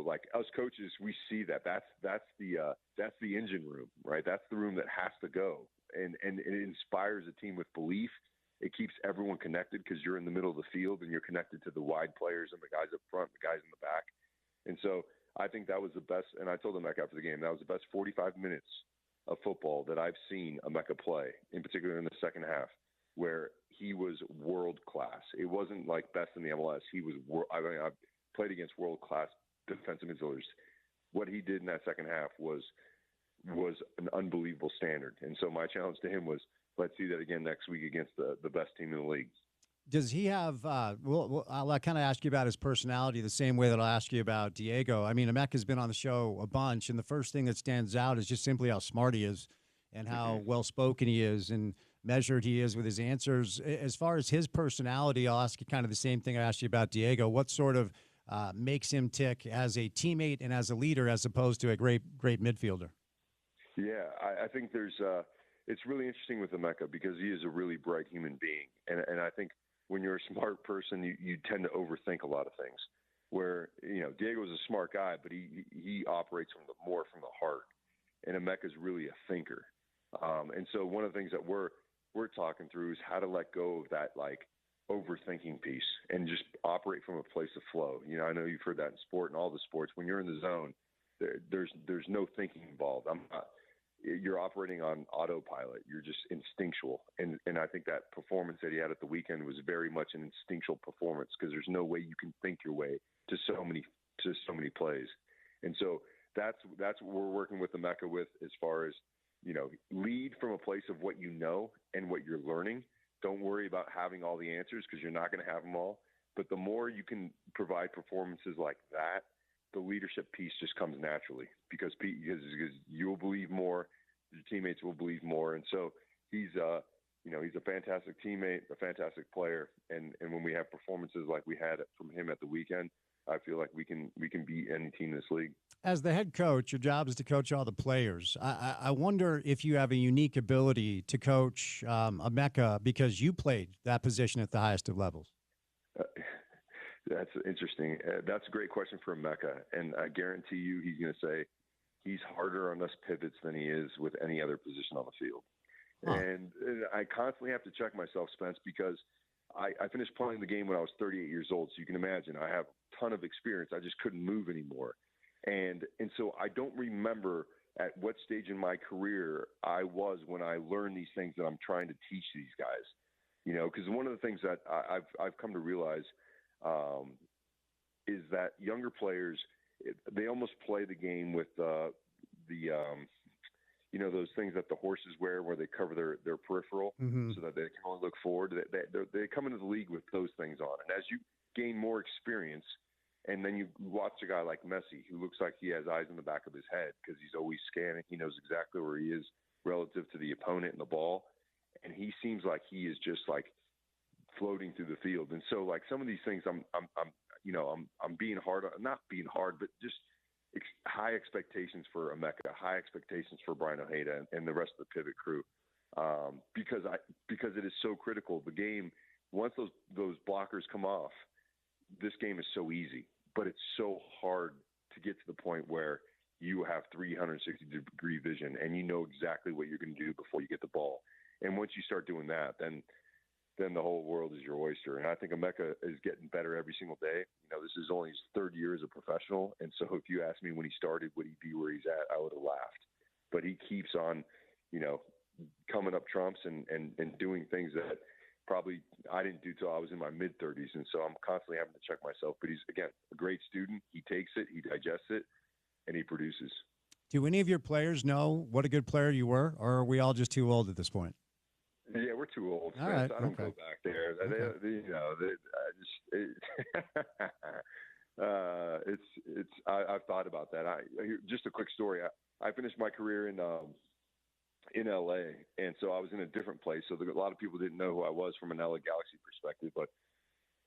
like us coaches, we see that's the engine room, right? That's the room that has to go. And it inspires a team with belief. It keeps everyone connected because you're in the middle of the field and you're connected to the wide players and the guys up front, the guys in the back. And so I think that was the best, and I told him that after the game, that was the best 45 minutes of football that I've seen Emeka play, in particular in the second half, where he was world class. It wasn't like best in the MLS. He was, I've played against world class defensive midfielders. What he did in that second half was an unbelievable standard. And so my challenge to him was, let's see that again next week against the best team in the league. Does he have, I'll kind of ask you about his personality the same way that I'll ask you about Diego. I mean, Emeka's been on the show a bunch, and the first thing that stands out is just simply how smart he is and how well-spoken he is and measured he is with his answers. As far as his personality, I'll ask you kind of the same thing I asked you about Diego. What sort of makes him tick as a teammate and as a leader as opposed to a great midfielder? Yeah, I think it's really interesting with Emeka because he is a really bright human being. And I think when you're a smart person, you tend to overthink a lot of things. Where, Diego's a smart guy, but he operates more from the heart. And Emeka's really a thinker. And so one of the things that we're talking through is how to let go of that, like, overthinking piece and just operate from a place of flow. I know you've heard that in sport and all the sports. When you're in the zone, there's no thinking involved. You're operating on autopilot. You're just instinctual. And I think that performance that he had at the weekend was very much an instinctual performance because there's no way you can think your way to so many plays. And so that's what we're working with Emeka with as far as, lead from a place of what you know and what you're learning. Don't worry about having all the answers because you're not going to have them all. But the more you can provide performances like that, the leadership piece just comes naturally because you'll believe more, your teammates will believe more, and so he's a fantastic teammate, a fantastic player, and when we have performances like we had from him at the weekend, I feel like we can beat any team in this league. As the head coach, your job is to coach all the players. I wonder if you have a unique ability to coach Emeka because you played that position at the highest of levels. That's interesting. That's a great question for Emeka, and I guarantee you he's going to say he's harder on us pivots than he is with any other position on the field. Huh. And I constantly have to check myself, Spence, because I finished playing the game when I was 38 years old, so you can imagine I have a ton of experience. I just couldn't move anymore. And so I don't remember at what stage in my career I was when I learned these things that I'm trying to teach these guys. Because one of the things that I've come to realize is that younger players, they almost play the game with those things that the horses wear where they cover their peripheral so that they can only look forward. They come into the league with those things on. And as you gain more experience, and then you watch a guy like Messi who looks like he has eyes in the back of his head because he's always scanning. He knows exactly where he is relative to the opponent and the ball. And he seems like he is just like floating through the field. And so like some of these things I'm being hard, not being hard, but just high expectations for Emeka, high expectations for Brian Ojeda and the rest of the pivot crew. Because it is so critical. The game, once those blockers come off, this game is so easy, but it's so hard to get to the point where you have 360-degree vision and you know exactly what you're going to do before you get the ball. And once you start doing that, then the whole world is your oyster. And I think Emeka is getting better every single day. This is only his third year as a professional. And so if you asked me when he started, would he be where he's at, I would have laughed. But he keeps on, coming up trumps and doing things that probably I didn't do till I was in my mid-30s. And so I'm constantly having to check myself. But he's, again, a great student. He takes it, he digests it, and he produces. Do any of your players know what a good player you were, or are we all just too old at this point? Yeah, we're too old. All right, I don't go back there. Okay. I've thought about that. Just a quick story. I finished my career in LA, and so I was in a different place. So a lot of people didn't know who I was from an LA Galaxy perspective. But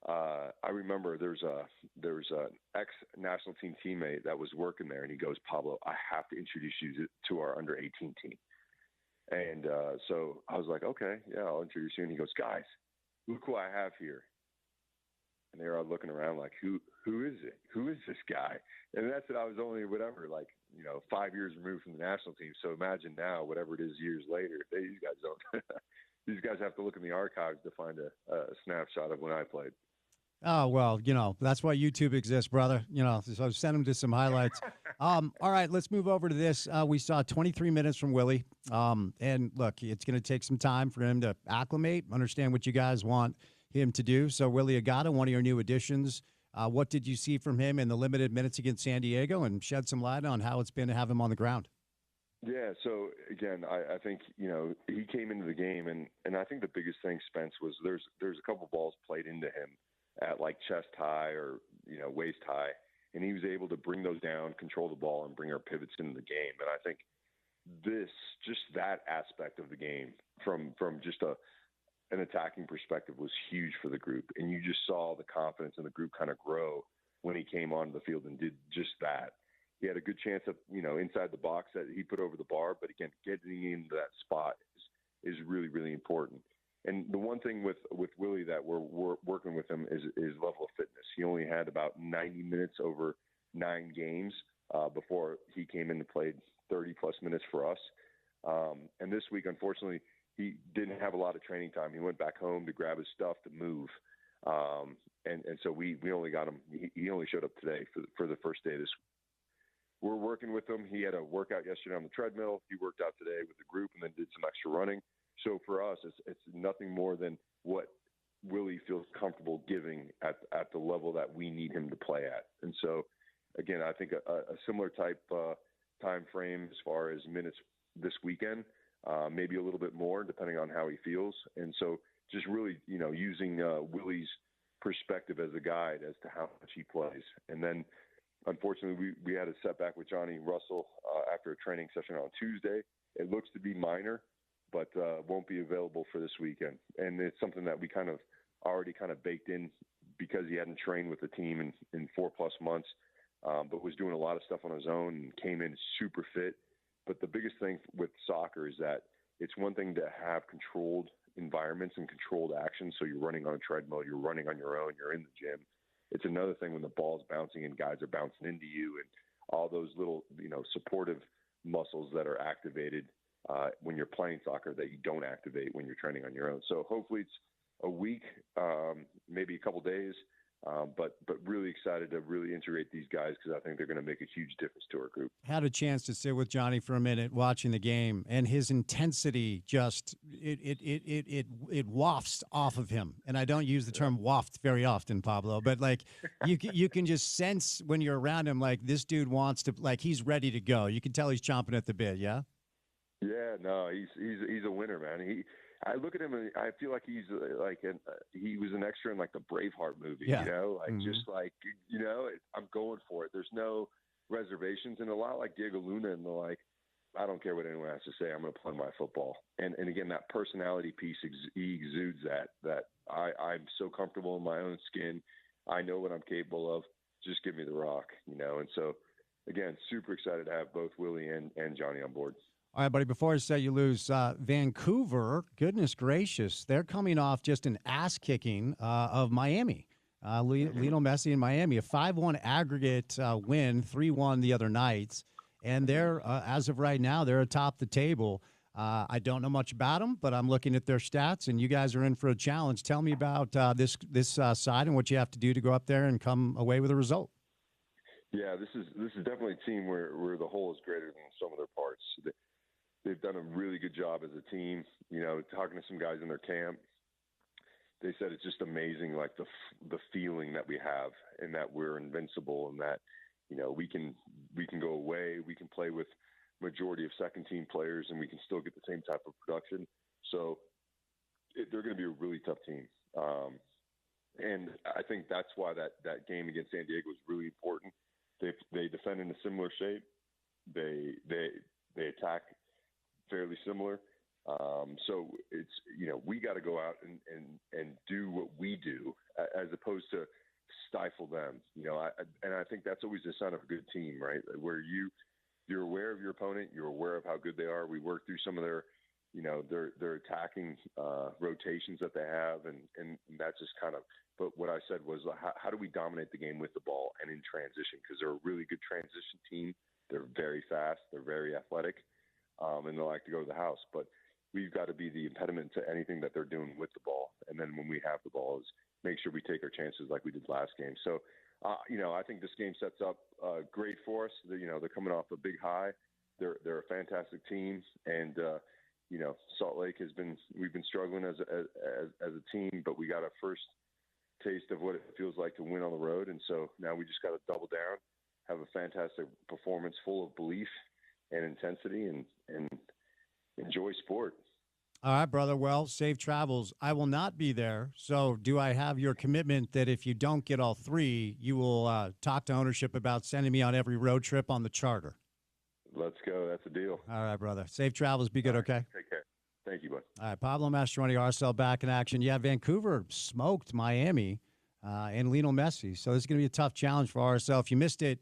I remember there's an ex-national team teammate that was working there, and he goes, Pablo, I have to introduce you to our under-18 team. And so I was like, okay, yeah, I'll introduce you. And he goes, guys, look who I have here. And they were all looking around like, who is it? Who is this guy? And that's it. I was only, 5 years removed from the national team. So imagine now, whatever it is years later, these guys don't. These guys have to look in the archives to find a snapshot of when I played. Oh, well, that's why YouTube exists, brother. So send them to some highlights. All right, let's move over to this. We saw 23 minutes from Willie. And look, it's going to take some time for him to acclimate, understand what you guys want him to do. So Willie Agata, one of your new additions. What did you see from him in the limited minutes against San Diego, and shed some light on how it's been to have him on the ground? Yeah, so again, I think, he came into the game, and I think the biggest thing, Spence, was there's a couple balls played into him at like chest high or, waist high. And he was able to bring those down, control the ball, and bring our pivots into the game. And I think just that aspect of the game from just an attacking perspective was huge for the group. And you just saw the confidence in the group kind of grow when he came onto the field and did just that. He had a good chance of, inside the box that he put over the bar. But again, getting into that spot is really, really important. And the one thing with Willie that we're working with him is level of fitness. He only had about 90 minutes over 9 games before he came in and played 30-plus minutes for us. And this week, unfortunately, he didn't have a lot of training time. He went back home to grab his stuff to move. And so we only got him. He only showed up today for the first day of this week. We're working with him. He had a workout yesterday on the treadmill. He worked out today with the group and then did some extra running. So for us, it's nothing more than what Willie feels comfortable giving at the level that we need him to play at. And so, again, I think a similar type time frame as far as minutes this weekend, maybe a little bit more depending on how he feels. And so just really, using Willie's perspective as a guide as to how much he plays. And then, unfortunately, we had a setback with Johnny Russell after a training session on Tuesday. It looks to be minor, but won't be available for this weekend. And it's something that we already baked in because he hadn't trained with the team in 4+ months, but was doing a lot of stuff on his own and came in super fit. But the biggest thing with soccer is that it's one thing to have controlled environments and controlled action. So you're running on a treadmill, you're running on your own, you're in the gym. It's another thing when the ball's bouncing and guys are bouncing into you and all those little, supportive muscles that are activated when you're playing soccer that you don't activate when you're training on your own. So hopefully it's a week, maybe a couple days, but really excited to really integrate these guys because I think they're going to make a huge difference to our group. Had a chance to sit with Johnny for a minute watching the game, and his intensity just it wafts off of him. And I don't use the term waft very often, Pablo, but like you can just sense when you're around him, like this dude wants to, like he's ready to go. You can tell he's chomping at the bit. Yeah. Yeah, no, he's a winner, man. I look at him and I feel like he's he was an extra in like the Braveheart movie, yeah. Just like, I'm going for it. There's no reservations, and a lot like Diego Luna and I don't care what anyone has to say. I'm going to play my football. And again, that personality piece, he exudes that I'm so comfortable in my own skin. I know what I'm capable of. Just give me the rock, And so, again, super excited to have both Willie and Johnny on board. All right, buddy, before I say you lose, Vancouver, goodness gracious, they're coming off just an ass-kicking of Miami. Lionel Messi in Miami, a 5-1 aggregate win, 3-1 the other night. And they're, as of right now, they're atop the table. I don't know much about them, but I'm looking at their stats, and you guys are in for a challenge. Tell me about this side and what you have to do to go up there and come away with a result. Yeah, this is definitely a team where the whole is greater than some of their parts. They've done a really good job as a team. Talking to some guys in their camp, they said it's just amazing, like the feeling that we have, and that we're invincible, and that we can go away, we can play with majority of second team players, and we can still get the same type of production. So they're going to be a really tough team, and I think that's why that game against San Diego was really important. They defend in a similar shape. They attack fairly similar. So it's, we got to go out and do what we do as opposed to stifle them. And I think that's always the sign of a good team, right? Where you're aware of your opponent, you're aware of how good they are. We work through some of their attacking rotations that they have, and that's just kind of. But what I said was, how do we dominate the game with the ball and in transition? Because they're a really good transition team. They're very fast. They're very athletic, and they like to go to the house. But we've got to be the impediment to anything that they're doing with the ball. And then when we have the ball, is make sure we take our chances like we did last game. So, I think this game sets up great for us. They're coming off a big high. They're a fantastic team, and Salt Lake we've been struggling as a team, but we got our first taste of what it feels like to win on the road, and so now we just got to double down, have a fantastic performance full of belief and intensity, and enjoy sport. All right, brother. Well, safe travels. I will not be there. So do I have your commitment that if you don't get all three, you will talk to ownership about sending me on every road trip on the charter? Let's go. That's a deal. All right, brother. Safe travels. Be good, okay? Take care. Thank you, bud. All right, Pablo Mastroeni, RSL back in action. Yeah, Vancouver smoked Miami and Lionel Messi. So this is going to be a tough challenge for RSL. If you missed it,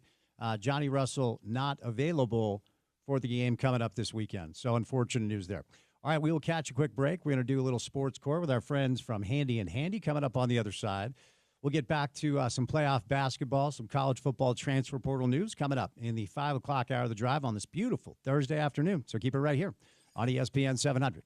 Johnny Russell not available for the game coming up this weekend. So unfortunate news there. All right, we will catch a quick break. We're going to do a little sports core with our friends from Handy and Handy coming up on the other side. We'll get back to some playoff basketball, some college football transfer portal news coming up in the 5 o'clock hour of the drive on this beautiful Thursday afternoon. So keep it right here on ESPN 700.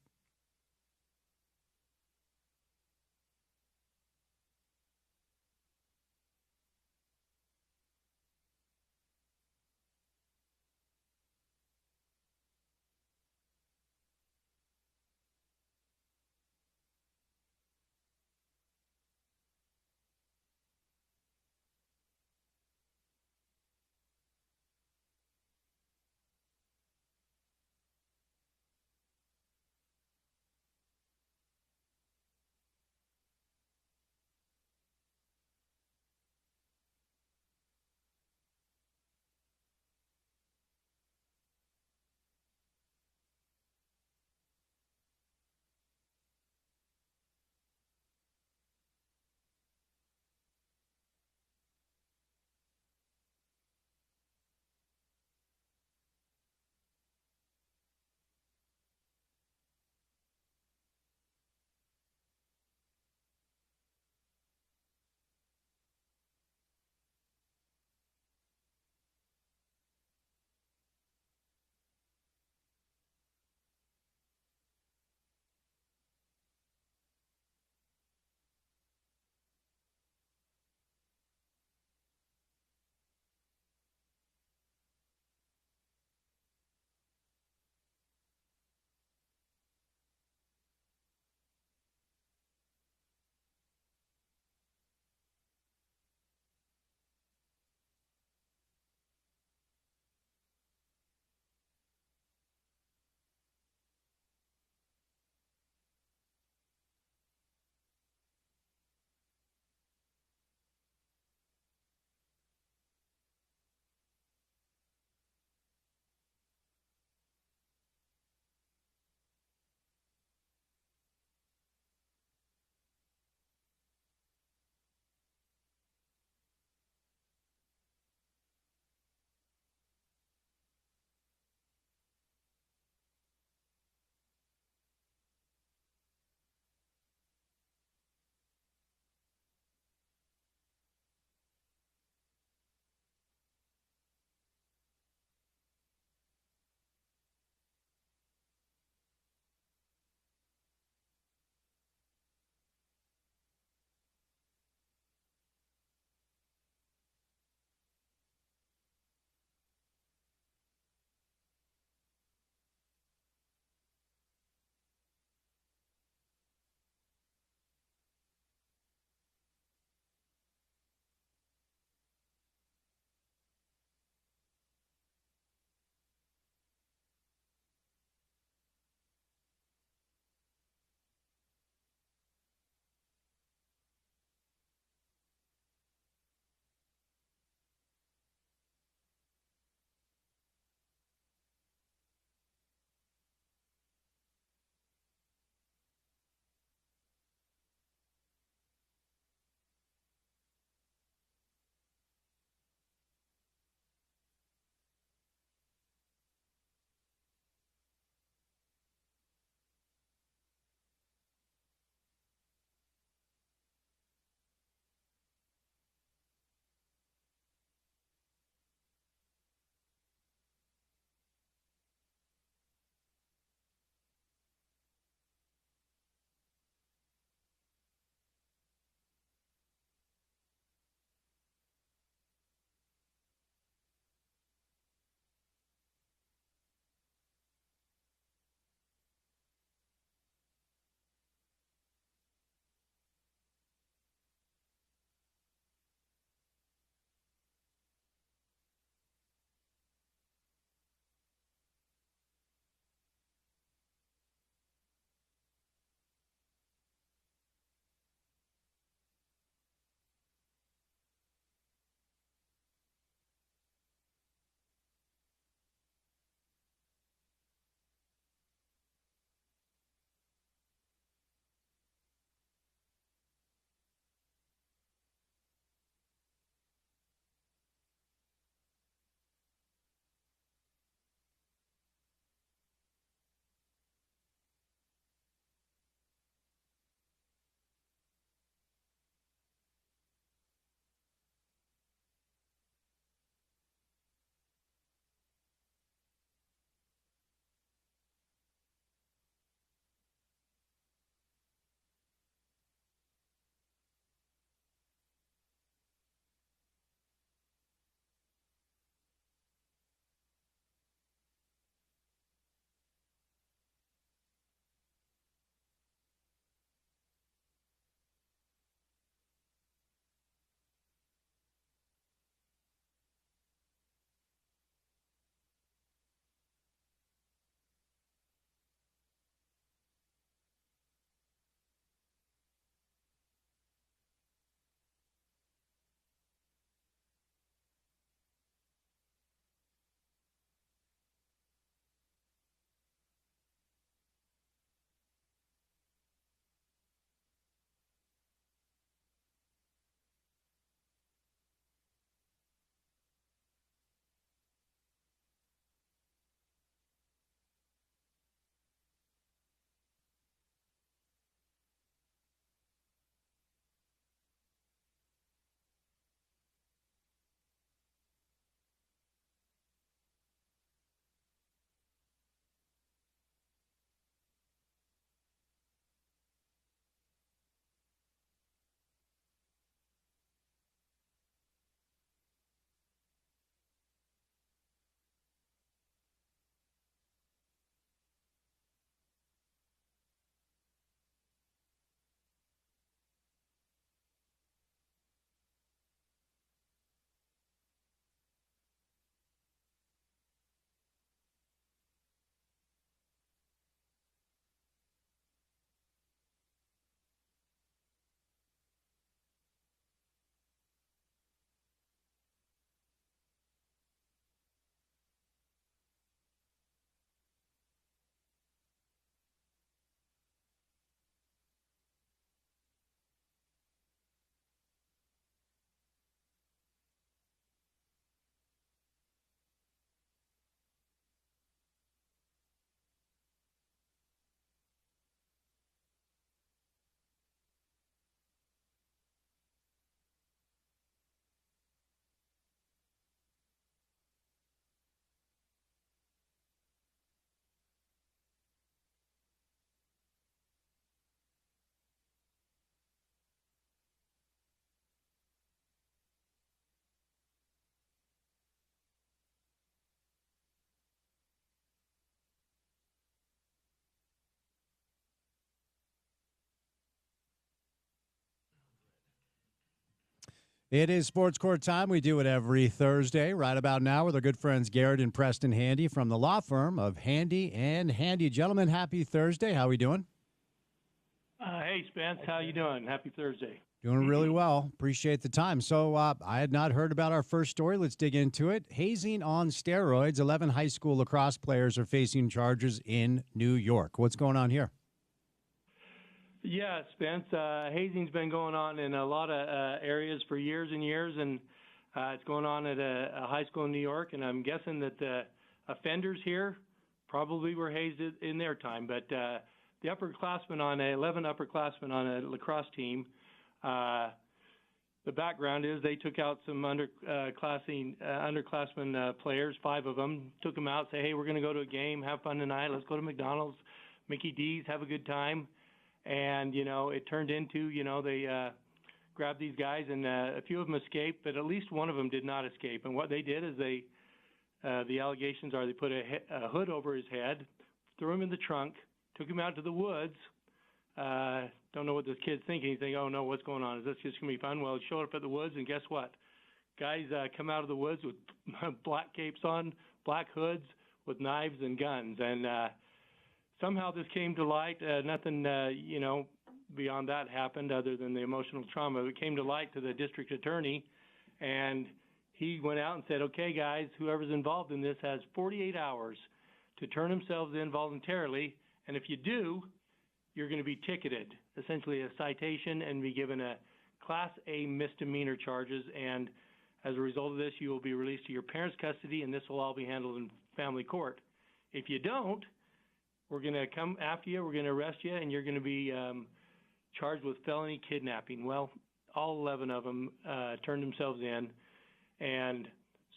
It is Sports Court time. We do it every Thursday, right about now, with our good friends Garrett and Preston Handy from the law firm of Handy and Handy. Gentlemen, happy Thursday. How are we doing? Hey, Spence. How you doing? Happy Thursday. Doing really well. Appreciate the time. So I had not heard about our first story. Let's dig into it. Hazing on steroids. 11 high school lacrosse players are facing charges in New York. What's going on here? Yeah, Spence. Hazing's been going on in a lot of areas for years and years, and it's going on at a high school in New York. And I'm guessing that the offenders here probably were hazed in their time. But the 11 upperclassmen on a lacrosse team, the background is they took out some underclassmen players, 5 of them, took them out, say, hey, we're going to go to a game, have fun tonight, let's go to McDonald's, Mickey D's, have a good time. And, it turned into, they grabbed these guys, and a few of them escaped, but at least one of them did not escape. And what they did is the allegations are they put a hood over his head, threw him in the trunk, took him out to the woods. Don't know what this kid's thinking. He's thinking, oh, no, what's going on? Is this just going to be fun? Well, he showed up at the woods, and guess what? Guys come out of the woods with black capes on, black hoods, with knives and guns. And somehow this came to light. Nothing, beyond that happened other than the emotional trauma. It came to light to the district attorney, and he went out and said, okay, guys, whoever's involved in this has 48 hours to turn themselves in voluntarily, and if you do, you're going to be ticketed, essentially a citation, and be given a Class A misdemeanor charges. And as a result of this, you will be released to your parents' custody, and this will all be handled in family court. If you don't, we're going to come after you, we're going to arrest you, and you're going to be charged with felony kidnapping. Well, all 11 of them turned themselves in, and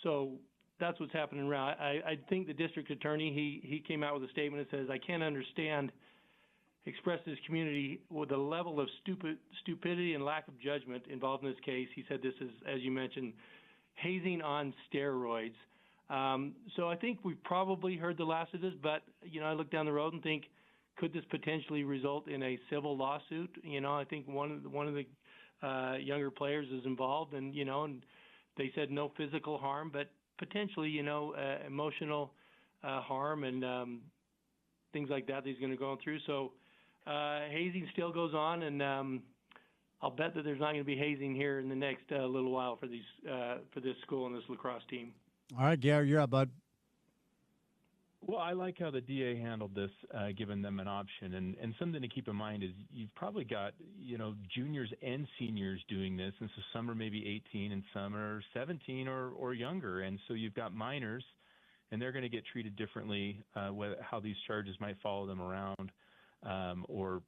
so that's what's happening around. I think the district attorney, he came out with a statement that says, I can't express this community with the level of stupidity and lack of judgment involved in this case. He said this is, as you mentioned, hazing on steroids. So I think we've probably heard the last of this, but, I look down the road and think, could this potentially result in a civil lawsuit? I think one of the younger players is involved, and, and they said no physical harm, but potentially, emotional harm and things like that he's going to go through. So hazing still goes on, and I'll bet that there's not going to be hazing here in the next little while for this school and this lacrosse team. All right, Gary, you're up, bud. Well, I like how the DA handled this, giving them an option. And something to keep in mind is you've probably got, juniors and seniors doing this. And so some are maybe 18 and some are 17 or younger. And so you've got minors, and they're going to get treated differently, how these charges might follow them around, or,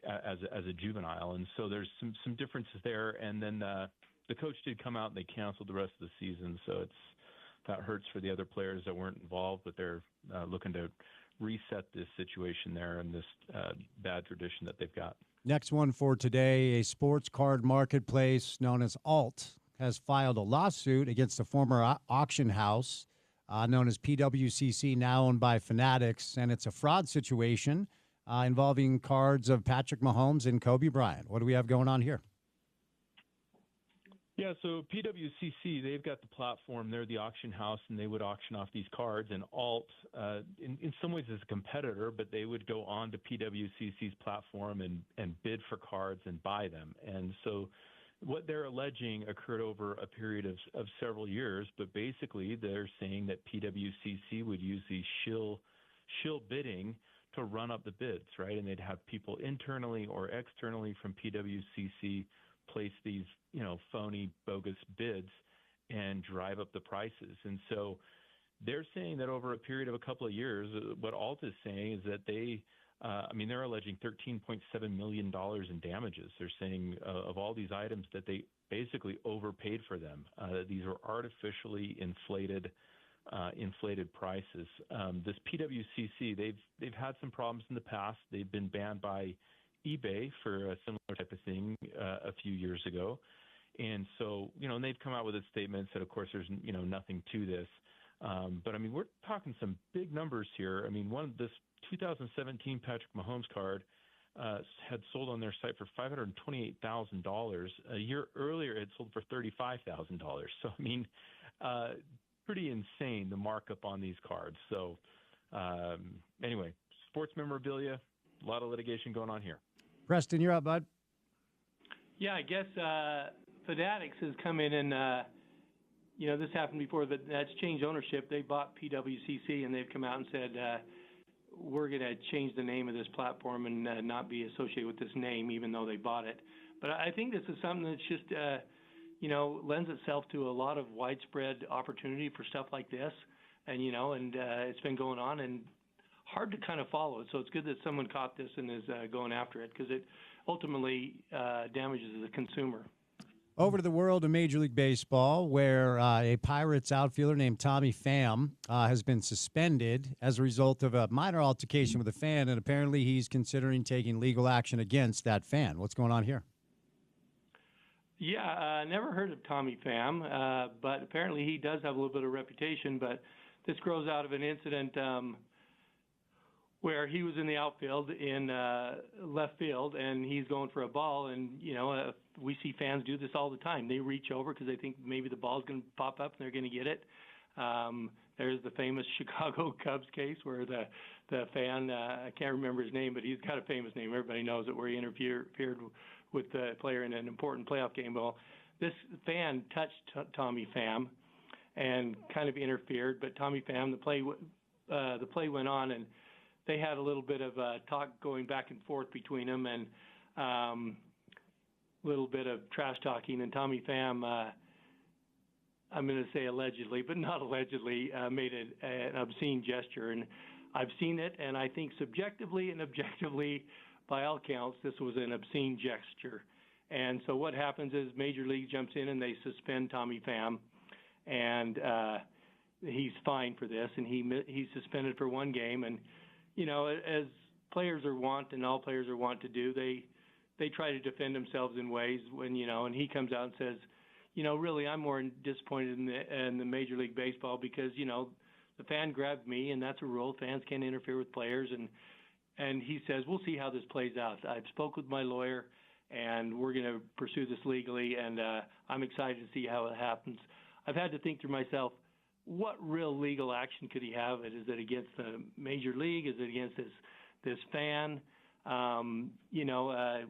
as a juvenile. And so there's some differences there. And then the coach did come out and they canceled the rest of the season. So that hurts for the other players that weren't involved, but they're looking to reset this situation there and this bad tradition that they've got. Next one for today, a sports card marketplace known as Alt has filed a lawsuit against a former auction house known as PWCC, now owned by Fanatics, and it's a fraud situation involving cards of Patrick Mahomes and Kobe Bryant. What do we have going on here? Yeah, so PWCC, they've got the platform. They're the auction house, and they would auction off these cards. And Alt, in some ways, is a competitor, but they would go on to PWCC's platform and bid for cards and buy them. And so what they're alleging occurred over a period of several years, but basically they're saying that PWCC would use the shill bidding to run up the bids, right? And they'd have people internally or externally from PWCC place these, phony, bogus bids and drive up the prices. And so they're saying that over a period of a couple of years, what Alt is saying is that they're alleging $13.7 million in damages. They're saying of all these items that they basically overpaid for them. These are artificially inflated prices. This PWCC, they've had some problems in the past. They've been banned by eBay for a similar type of thing a few years ago. And so, and they've come out with a statement that, of course, there's, nothing to this. But, we're talking some big numbers here. This 2017 Patrick Mahomes card had sold on their site for $528,000. A year earlier, it sold for $35,000. So, I mean, pretty insane, the markup on these cards. So, anyway, sports memorabilia, a lot of litigation going on here. Preston, you're up, bud. Yeah, I guess Fanatics has come in and, this happened before, but that's changed ownership. They bought PWCC, and they've come out and said, we're going to change the name of this platform and not be associated with this name, even though they bought it. But I think this is something that's just, lends itself to a lot of widespread opportunity for stuff like this. And, it's been going on and hard to kind of follow it. So it's good that someone caught this and is going after it, because it ultimately damages the consumer. Over to the world of Major League Baseball, where a Pirates outfielder named Tommy Pham has been suspended as a result of a minor altercation with a fan, and apparently he's considering taking legal action against that fan. What's going on here? Yeah, never heard of Tommy Pham, but apparently he does have a little bit of reputation. But this grows out of an incident where he was in the outfield in left field, and he's going for a ball, and we see fans do this all the time. They reach over because they think maybe the ball's going to pop up and they're going to get it. There's the famous Chicago Cubs case where the fan, I can't remember his name, but he's got a famous name. Everybody knows it, where he interfered with the player in an important playoff game. Well, this fan touched Tommy Pham and kind of interfered, but Tommy Pham, the play went on, and they had a little bit of talk going back and forth between them, and little bit of trash talking, and Tommy Pham, I'm going to say allegedly, but not allegedly, made an obscene gesture. And I've seen it, and I think subjectively and objectively, by all counts, this was an obscene gesture. And so what happens is Major League jumps in and they suspend Tommy Pham, and he's fined for this, and he's suspended for one game. And, as players are wont, and all players are wont to do, they try to defend themselves in ways when, and he comes out and says, really, I'm more disappointed in the Major League Baseball because, the fan grabbed me, and that's a rule. Fans can't interfere with players. And he says, we'll see how this plays out. I've spoke with my lawyer, and we're going to pursue this legally, and I'm excited to see how it happens. I've had to think through myself, what real legal action could he have? Is it against the Major League? Is it against this fan?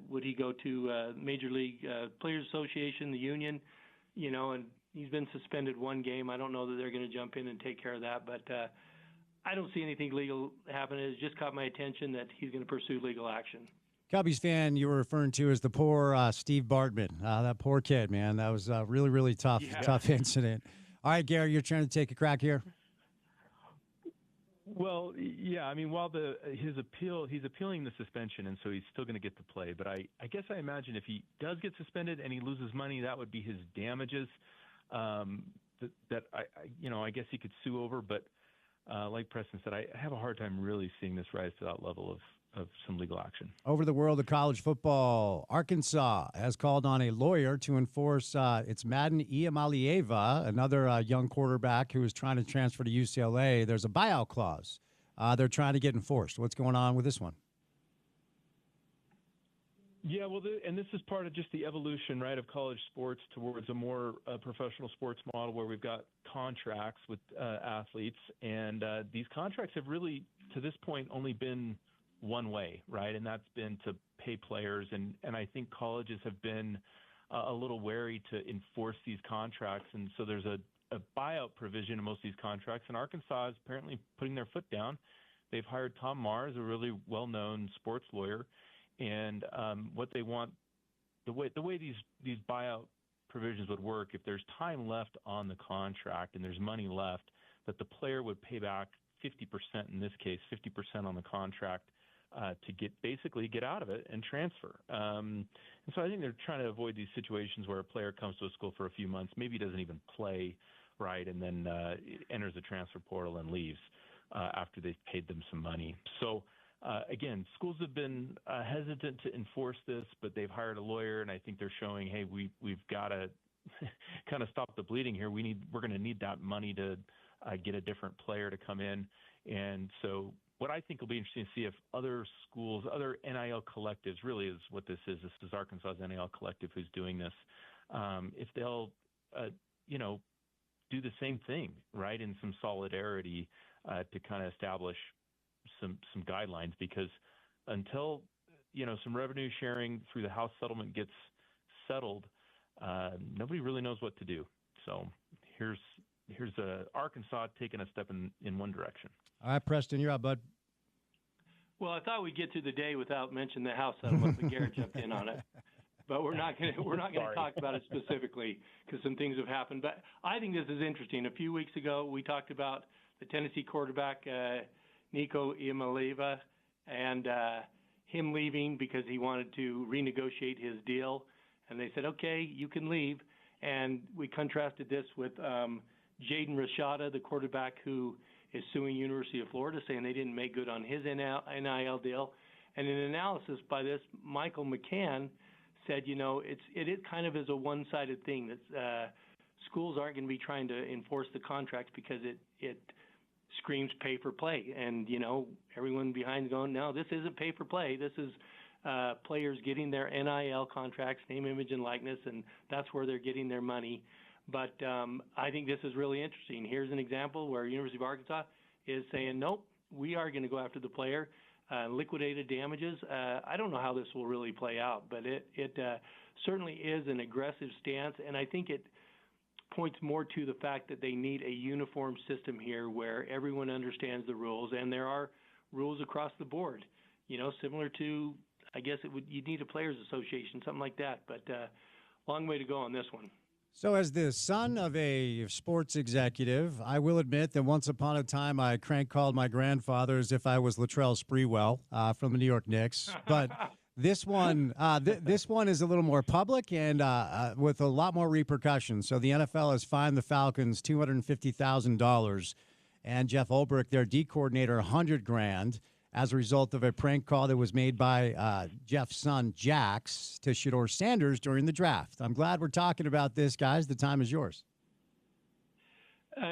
Would he go to Major League Players Association, the union, and he's been suspended one game. I don't know that they're going to jump in and take care of that, but I don't see anything legal happening. It's just caught my attention that he's going to pursue legal action. Cubbies fan you were referring to as the poor Steve Bartman. That poor kid, man. That was a really, really tough incident. All right, Gary, you're trying to take a crack here? Well, yeah, I mean, while he's appealing the suspension, and so he's still going to get to play. But I guess I imagine if he does get suspended and he loses money, that would be his damages. That I guess he could sue over. But like Preston said, I have a hard time really seeing this rise to that level of some legal action. Over the world of college football, Arkansas has called on a lawyer to enforce it's Madden Iamalieva, another young quarterback who is trying to transfer to UCLA. There's a buyout clause they're trying to get enforced. What's going on with this one? Yeah, well, and this is part of just the evolution, right, of college sports towards a more professional sports model where we've got contracts with athletes, and these contracts have really, to this point, only been one way, right? And that's been to pay players. And I think colleges have been a little wary to enforce these contracts. And so there's a buyout provision in most of these contracts. And Arkansas is apparently putting their foot down. They've hired Tom Mars, a really well-known sports lawyer. And what they want, the way these buyout provisions would work, if there's time left on the contract and there's money left, that the player would pay back 50%, in this case, 50% on the contract, to get out of it and transfer. And so I think they're trying to avoid these situations where a player comes to a school for a few months, maybe doesn't even play, right, and then enters the transfer portal and leaves after they've paid them some money. So, again, schools have been hesitant to enforce this, but they've hired a lawyer, and I think they're showing, hey, we've got to kind of stop the bleeding here. We're going to need that money to get a different player to come in. And so what I think will be interesting to see if other schools, other NIL collectives, really is what this is. This is Arkansas's NIL collective who's doing this. If they'll, do the same thing, right, in some solidarity to kind of establish some guidelines, because until some revenue sharing through the House settlement gets settled, nobody really knows what to do. So here's Arkansas taking a step in one direction. All right, Preston, you're up, bud. Well, I thought we'd get through the day without mentioning the House settlement, but Garrett jumped in on it. But we're not going to talk about it specifically because some things have happened. But I think this is interesting. A few weeks ago, we talked about the Tennessee quarterback Nico Iamaleava and him leaving because he wanted to renegotiate his deal. And they said, okay, you can leave. And we contrasted this with Jaden Rashada, the quarterback who is suing University of Florida, saying they didn't make good on his NIL deal. And in an analysis by this, Michael McCann said, it is kind of is a one-sided thing that schools aren't going to be trying to enforce the contracts because it screams pay for play. And, everyone behind going, no, this isn't pay for play. This is players getting their NIL contracts, name, image, and likeness, and that's where they're getting their money. But I think this is really interesting. Here's an example where University of Arkansas is saying, nope, we are going to go after the player, liquidated damages. I don't know how this will really play out, but it certainly is an aggressive stance, and I think it points more to the fact that they need a uniform system here where everyone understands the rules, and there are rules across the board, similar to, I guess you'd need a players association, something like that, but long way to go on this one. So as the son of a sports executive, I will admit that once upon a time I crank called my grandfather as if I was Latrell Sprewell from the New York Knicks. But this one this one is a little more public and with a lot more repercussions. So the NFL has fined the Falcons $250,000 and Jeff Ulbrich, their D coordinator, $100,000 as a result of a prank call that was made by Jeff's son, Jax, to Shedeur Sanders during the draft. I'm glad we're talking about this, guys. The time is yours.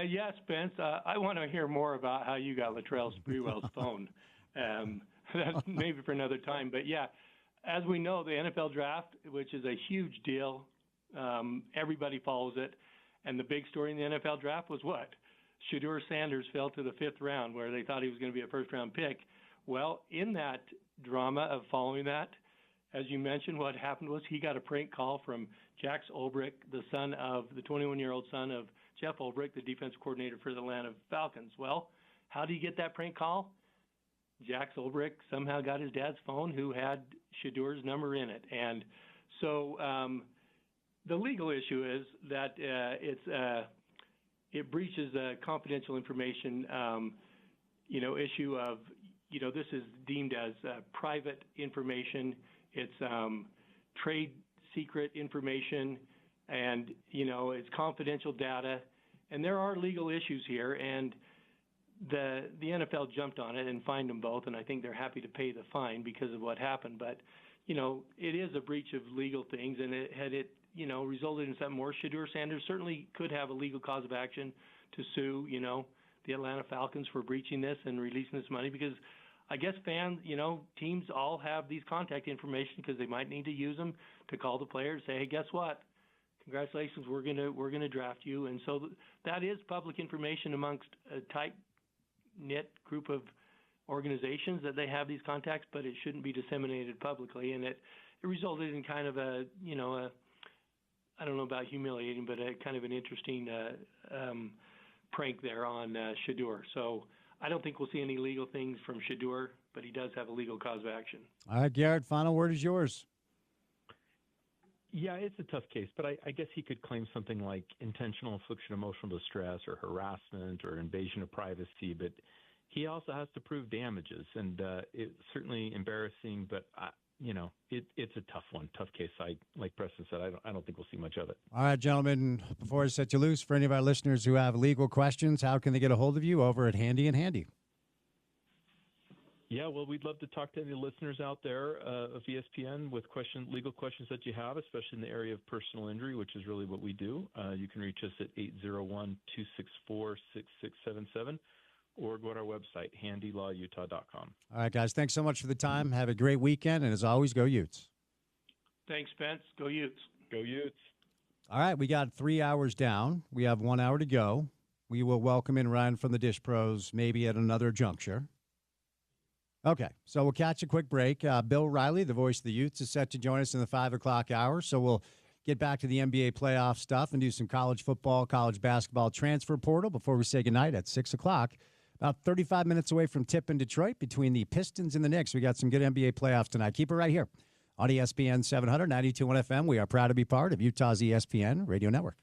Yes, Spence. I want to hear more about how you got Latrell Sprewell's phone. That's maybe for another time. But, yeah, as we know, the NFL draft, which is a huge deal, everybody follows it. And the big story in the NFL draft was what? Shedeur Sanders fell to the 5th round where they thought he was going to be a first-round pick. Well, in that drama of following that, as you mentioned, what happened was he got a prank call from Jax Ulbrich, the 21-year-old son of Jeff Ulbrich, the defensive coordinator for the Atlanta Falcons. Well, how do you get that prank call? Jax Ulbrich somehow got his dad's phone, who had Shedeur's number in it. And so the legal issue is that it breaches confidential information, issue of, this is deemed as private information. It's trade secret information, and, it's confidential data. And there are legal issues here, and the NFL jumped on it and fined them both, and I think they're happy to pay the fine because of what happened. But, it is a breach of legal things, and had it resulted in something more, Shedeur Sanders certainly could have a legal cause of action to sue, the Atlanta Falcons for breaching this and releasing this money, because I guess fans, teams all have these contact information because they might need to use them to call the player and say, hey, guess what? Congratulations, we're gonna draft you. And so that is public information amongst a tight-knit group of organizations that they have these contacts, but it shouldn't be disseminated publicly. And it resulted in kind of a I don't know about humiliating, but a kind of an interesting prank there on Shedeur. So I don't think we'll see any legal things from Shedeur, but he does have a legal cause of action. All right, Garrett, final word is yours. Yeah, it's a tough case, but I guess he could claim something like intentional infliction of emotional distress or harassment or invasion of privacy, but he also has to prove damages, and it's certainly embarrassing, but it's a tough case. Like Preston said, I don't think we'll see much of it. All right, gentlemen, before I set you loose, for any of our listeners who have legal questions, how can they get a hold of you over at Handy and Handy? Yeah, well, we'd love to talk to any listeners out there of ESPN with legal questions that you have, especially in the area of personal injury, which is really what we do. You can reach us at 801-264-6677, or go to our website, handylawutah.com. All right, guys. Thanks so much for the time. Have a great weekend. And as always, go Utes. Thanks, Spence. Go Utes. Go Utes. All right. We got 3 hours down. We have 1 hour to go. We will welcome in Ryan from the Dish Pros maybe at another juncture. Okay. So we'll catch a quick break. Bill Riley, the voice of the Utes, is set to join us in the 5 o'clock hour. So we'll get back to the NBA playoff stuff and do some college football, college basketball transfer portal before we say goodnight at 6 o'clock. About 35 minutes away from tip in Detroit between the Pistons and the Knicks. We got some good NBA playoffs tonight. Keep it right here on ESPN 700, 92.1 FM. We are proud to be part of Utah's ESPN radio network.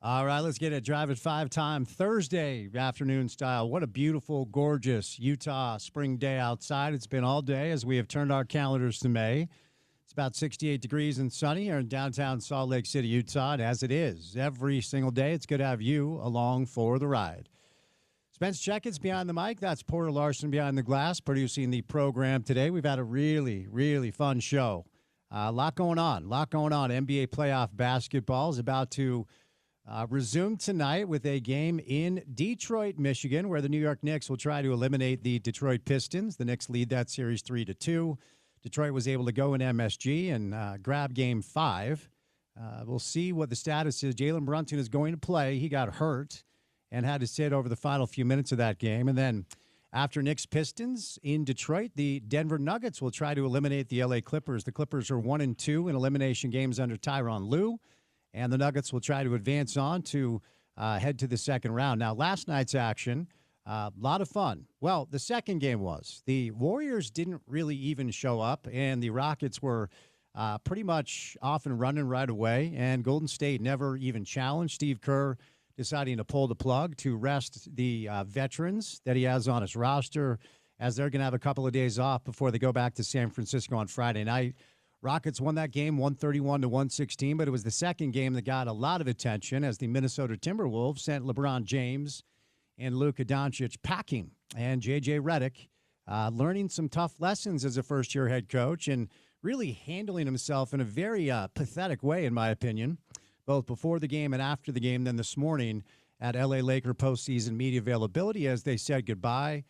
All right, let's get it. Drive at 5 time Thursday afternoon style. What a beautiful, gorgeous Utah spring day outside. It's been all day as we have turned our calendars to May. It's about 68 degrees and sunny here in downtown Salt Lake City, Utah. And as it is every single day, it's good to have you along for the ride. Spence Checketts behind the mic. That's Porter Larson behind the glass producing the program today. We've had a really, really fun show. A lot going on. NBA playoff basketball is about to resume tonight with a game in Detroit, Michigan, where the New York Knicks will try to eliminate the Detroit Pistons. The Knicks lead that series 3-2. Detroit was able to go in MSG and grab Game 5. We'll see what the status is. Jalen Brunson is going to play. He got hurt and had to sit over the final few minutes of that game. And then after Knicks Pistons in Detroit, the Denver Nuggets will try to eliminate the LA Clippers. The Clippers are 1-2 in elimination games under Tyronn Lue, and the Nuggets will try to advance on to head to the second round. Now, last night's action, a lot of fun. Well, the second game was. The Warriors didn't really even show up, and the Rockets were pretty much off and running right away, and Golden State never even challenged. Steve Kerr deciding to pull the plug to rest the veterans that he has on his roster, as they're going to have a couple of days off before they go back to San Francisco on Friday night. Rockets won that game 131-116, but it was the second game that got a lot of attention as the Minnesota Timberwolves sent LeBron James and Luka Doncic packing. And J.J. Redick learning some tough lessons as a first-year head coach and really handling himself in a very pathetic way, in my opinion, both before the game and after the game. Then this morning at L.A. Laker postseason media availability as they said goodbye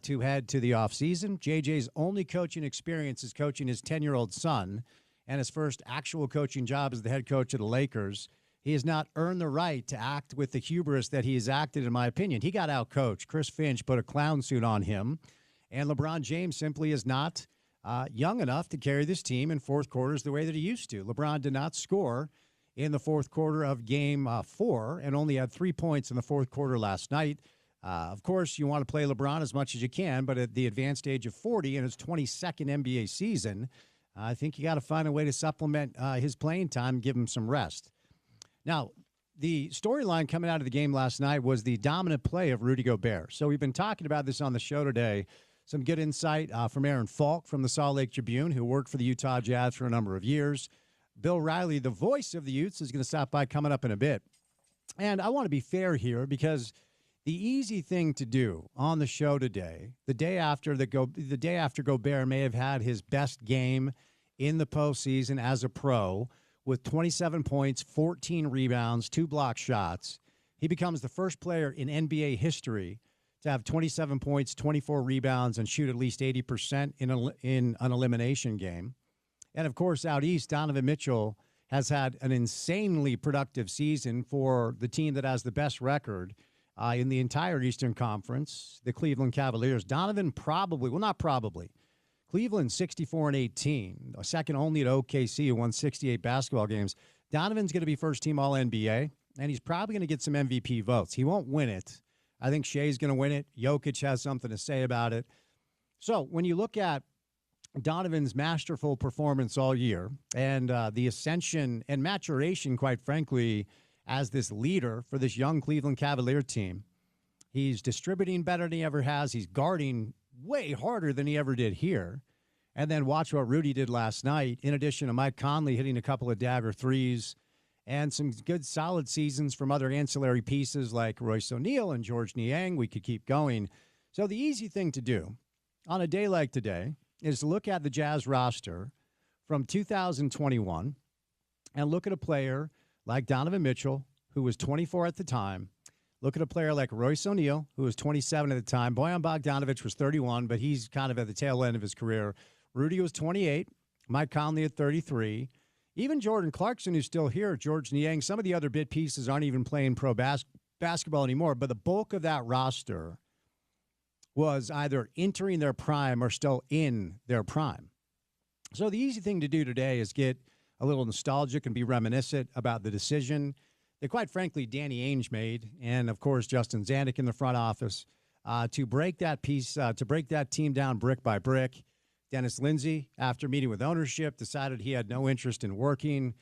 to head to the offseason. JJ's only coaching experience is coaching his 10-year-old son, and his first actual coaching job as the head coach of the Lakers. He has not earned the right to act with the hubris that he has acted, in my opinion. He got out-coached. Chris Finch put a clown suit on him, and LeBron James simply is not young enough to carry this team in fourth quarters the way that he used to. LeBron did not score in the fourth quarter of Game 4 and only had 3 points in the fourth quarter last night. Of course, you want to play LeBron as much as you can, but at the advanced age of 40 in his 22nd NBA season, I think you got to find a way to supplement his playing time and give him some rest. Now, the storyline coming out of the game last night was the dominant play of Rudy Gobert. So we've been talking about this on the show today. Some good insight from Aaron Falk from the Salt Lake Tribune, who worked for the Utah Jazz for a number of years. Bill Riley, the voice of the Utes, is going to stop by coming up in a bit. And I want to be fair here because the easy thing to do on the show today, the day after Gobert may have had his best game in the postseason as a pro with 27 points, 14 rebounds, 2 block shots, he becomes the first player in NBA history to have 27 points, 24 rebounds, and shoot at least 80% in an elimination game. And, of course, out east, Donovan Mitchell has had an insanely productive season for the team that has the best record in the entire Eastern Conference, the Cleveland Cavaliers. Donovan Cleveland 64-18, second only to OKC, who won 68 basketball games. Donovan's going to be first-team All-NBA, and he's probably going to get some MVP votes. He won't win it. I think Shea's going to win it. Jokic has something to say about it. So when you look at Donovan's masterful performance all year and the ascension and maturation, quite frankly, as this leader for this young Cleveland Cavalier team, he's distributing better than he ever has. He's guarding way harder than he ever did here. And then watch what Rudy did last night, in addition to Mike Conley hitting a couple of dagger threes and some good solid seasons from other ancillary pieces like Royce O'Neal and George Niang. We could keep going. So the easy thing to do on a day like today is to look at the Jazz roster from 2021 and look at a player like Donovan Mitchell, who was 24 at the time. Look at a player like Royce O'Neal, who was 27 at the time. Bojan Bogdanovic was 31, but he's kind of at the tail end of his career. Rudy was 28. Mike Conley at 33. Even Jordan Clarkson, who's still here, George Niang. Some of the other bit pieces aren't even playing pro basketball anymore, but the bulk of that roster was either entering their prime or still in their prime. So the easy thing to do today is get a little nostalgic and be reminiscent about the decision that, quite frankly, Danny Ainge made, and, of course, Justin Zanuck in the front office, to break that team down brick by brick. Dennis Lindsey, after meeting with ownership, decided he had no interest in working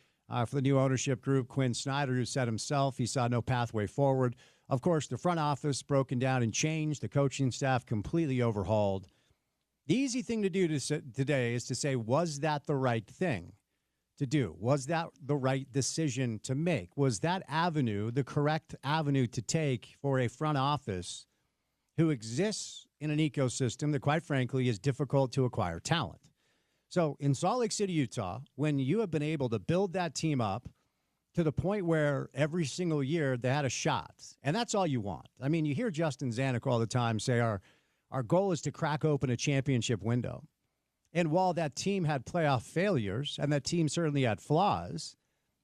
for the new ownership group, Quinn Snyder, who said himself he saw no pathway forward. Of course, the front office broken down and changed. The coaching staff completely overhauled. The easy thing to do today is to say, was that the right thing to do? Was that the right decision to make? Was that avenue the correct avenue to take for a front office who exists in an ecosystem that, quite frankly, is difficult to acquire talent? So in Salt Lake City, Utah, when you have been able to build that team up to the point where every single year they had a shot, and that's all you want. I mean, you hear Justin Zanuck all the time say our goal is to crack open a championship window. And while that team had playoff failures and that team certainly had flaws,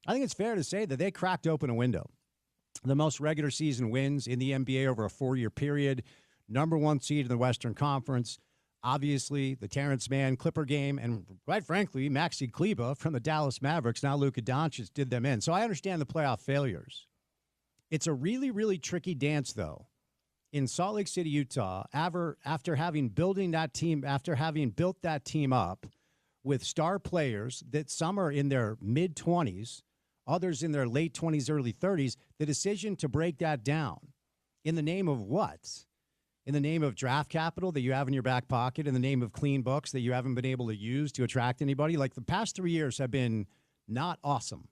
I think it's fair to say that they cracked open a window. The most regular season wins in the NBA over a 4-year period, number 1 seed in the Western Conference. Obviously, the Terrence Mann Clipper game, and quite frankly, Maxi Kleber from the Dallas Mavericks, now Luka Doncic, did them in. So I understand the playoff failures. It's a really, really tricky dance, though. In Salt Lake City, Utah, after having built that team up with star players that some are in their mid-20s, others in their late 20s, early 30s, the decision to break that down in the name of what? In the name of draft capital that you have in your back pocket, in the name of clean books that you haven't been able to use to attract anybody. Like the past 3 years have been not awesome.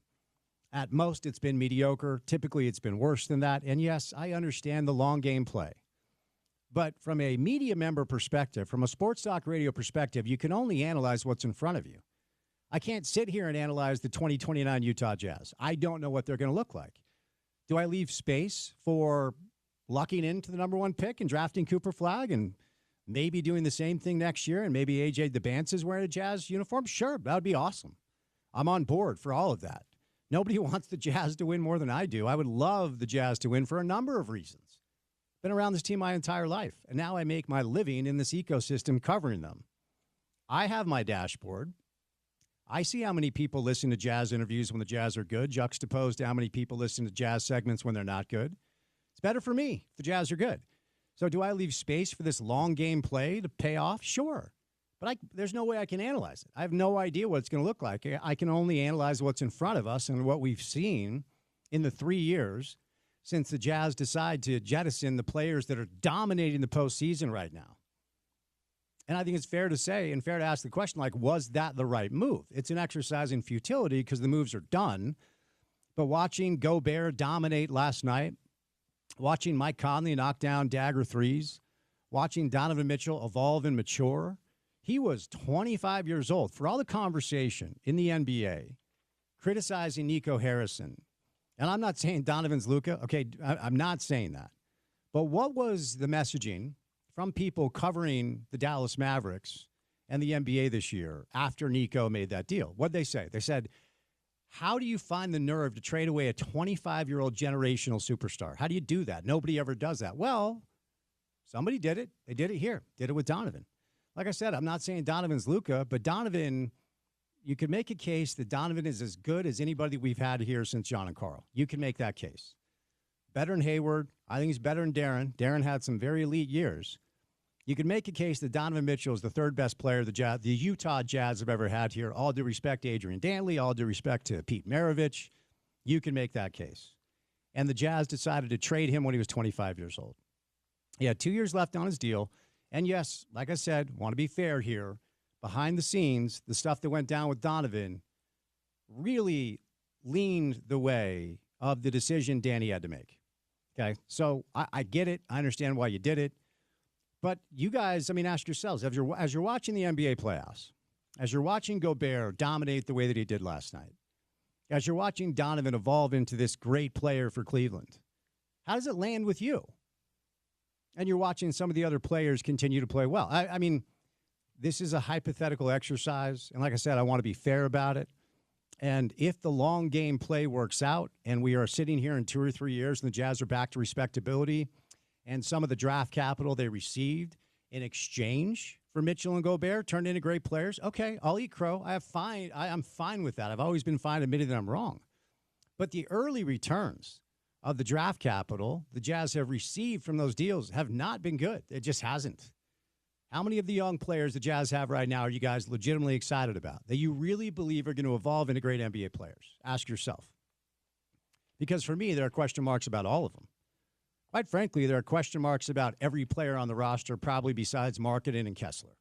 At most, it's been mediocre. Typically, it's been worse than that. And yes, I understand the long game play. But from a media member perspective, from a sports talk radio perspective, you can only analyze what's in front of you. I can't sit here and analyze the 2029 Utah Jazz. I don't know what they're going to look like. Do I leave space for lucking into the number 1 pick and drafting Cooper Flagg and maybe doing the same thing next year and maybe A.J. DeBance is wearing a Jazz uniform? Sure, that would be awesome. I'm on board for all of that. Nobody wants the Jazz to win more than I do. I would love the Jazz to win for a number of reasons. Been around this team my entire life, and now I make my living in this ecosystem covering them. I have my dashboard. I see how many people listen to Jazz interviews when the Jazz are good, juxtaposed to how many people listen to Jazz segments when they're not good. It's better for me if the Jazz are good. So do I leave space for this long game play to pay off? Sure. But there's no way I can analyze it. I have no idea what it's going to look like. I can only analyze what's in front of us and what we've seen in the 3 years since the Jazz decide to jettison the players that are dominating the postseason right now. And I think it's fair to say and fair to ask the question, like, was that the right move? It's an exercise in futility because the moves are done. But watching Gobert dominate last night, watching Mike Conley knock down dagger threes, watching Donovan Mitchell evolve and mature, he was 25 years old. For all the conversation in the NBA, criticizing Nico Harrison, and I'm not saying Donovan's Luka. Okay, I'm not saying that. But what was the messaging from people covering the Dallas Mavericks and the NBA this year after Nico made that deal? What'd they say? They said, how do you find the nerve to trade away a 25-year-old generational superstar? How do you do that? Nobody ever does that. Well, somebody did it. They did it here. Did it with Donovan. Like I said, I'm not saying Donovan's Luka, but Donovan, you could make a case that Donovan is as good as anybody we've had here since John and Carl. You can make that case. Better than Hayward. I think he's better than Darren. Darren had some very elite years. You could make a case that Donovan Mitchell is the third best player the Utah Jazz have ever had here. All due respect to Adrian Dantley, all due respect to Pete Maravich. You can make that case. And the Jazz decided to trade him when he was 25 years old. He had 2 years left on his deal. And yes, like I said, want to be fair here, behind the scenes, the stuff that went down with Donovan really leaned the way of the decision Danny had to make. Okay, so I get it. I understand why you did it. But you guys, I mean, ask yourselves, as you're watching the NBA playoffs, as you're watching Gobert dominate the way that he did last night, as you're watching Donovan evolve into this great player for Cleveland, how does it land with you? And you're watching some of the other players continue to play well. I mean, this is a hypothetical exercise. And like I said, I want to be fair about it. And if the long game play works out and we are sitting here in 2 or 3 years and the Jazz are back to respectability and some of the draft capital they received in exchange for Mitchell and Gobert turned into great players, okay, I'll eat crow. I'm fine with that. I've always been fine admitting that I'm wrong. But the early returns of the draft capital the Jazz have received from those deals have not been good. It just hasn't. How many of the young players the Jazz have right now are you guys legitimately excited about that you really believe are going to evolve into great NBA players? Ask yourself. Because for me, there are question marks about all of them. Quite frankly, there are question marks about every player on the roster, probably besides Markkanen and Kessler.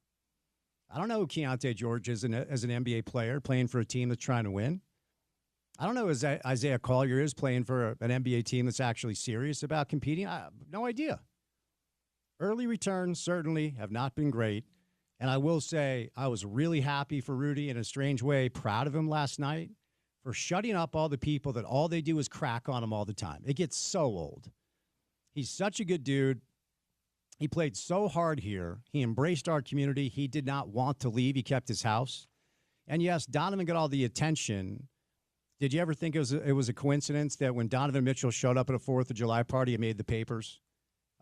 I don't know who Keontae George is as an NBA player playing for a team that's trying to win. I don't know who Isaiah Collier is playing for an NBA team that's actually serious about competing. I have no idea. Early returns certainly have not been great. And I will say I was really happy for Rudy in a strange way, proud of him last night for shutting up all the people that all they do is crack on him all the time. It gets so old. He's such a good dude. He played so hard here. He embraced our community. He did not want to leave. He kept his house. And yes, Donovan got all the attention. Did you ever think it was a coincidence that when Donovan Mitchell showed up at a 4th of July party, it made the papers?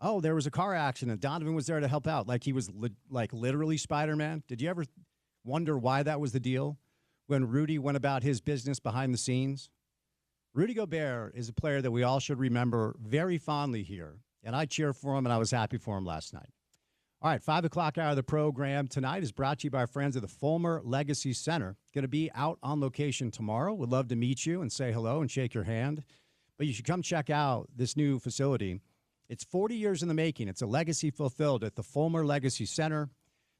Oh, there was a car accident. Donovan was there to help out. Like he was literally Spider-Man. Did you ever wonder why that was the deal when Rudy went about his business behind the scenes? Rudy Gobert is a player that we all should remember very fondly here. And I cheer for him, and I was happy for him last night. All right, 5 o'clock hour of the program tonight is brought to you by our friends at the Fulmer Legacy Center. Going to be out on location tomorrow. Would love to meet you and say hello and shake your hand. But you should come check out this new facility. It's 40 years in the making. It's a legacy fulfilled at the Fulmer Legacy Center.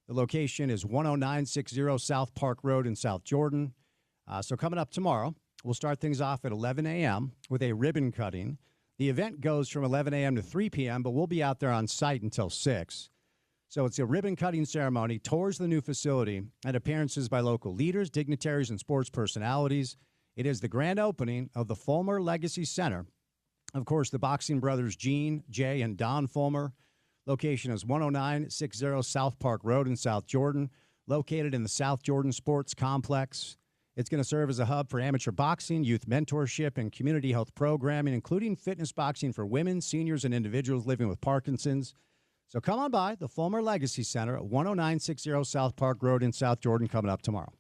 The location is 10960 South Park Road in South Jordan. So coming up tomorrow, we'll start things off at 11 a.m. with a ribbon cutting. The event goes from 11 a.m. to 3 p.m., but we'll be out there on site until 6. So it's a ribbon-cutting ceremony, tours the new facility, and appearances by local leaders, dignitaries, and sports personalities. It is the grand opening of the Fulmer Legacy Center. Of course, the boxing brothers Gene, Jay, and Don Fulmer. Location is 10960 South Park Road in South Jordan, located in the South Jordan Sports Complex. It's going to serve as a hub for amateur boxing, youth mentorship, and community health programming, including fitness boxing for women, seniors, and individuals living with Parkinson's. So come on by the Fulmer Legacy Center at 10960 South Park Road in South Jordan coming up tomorrow.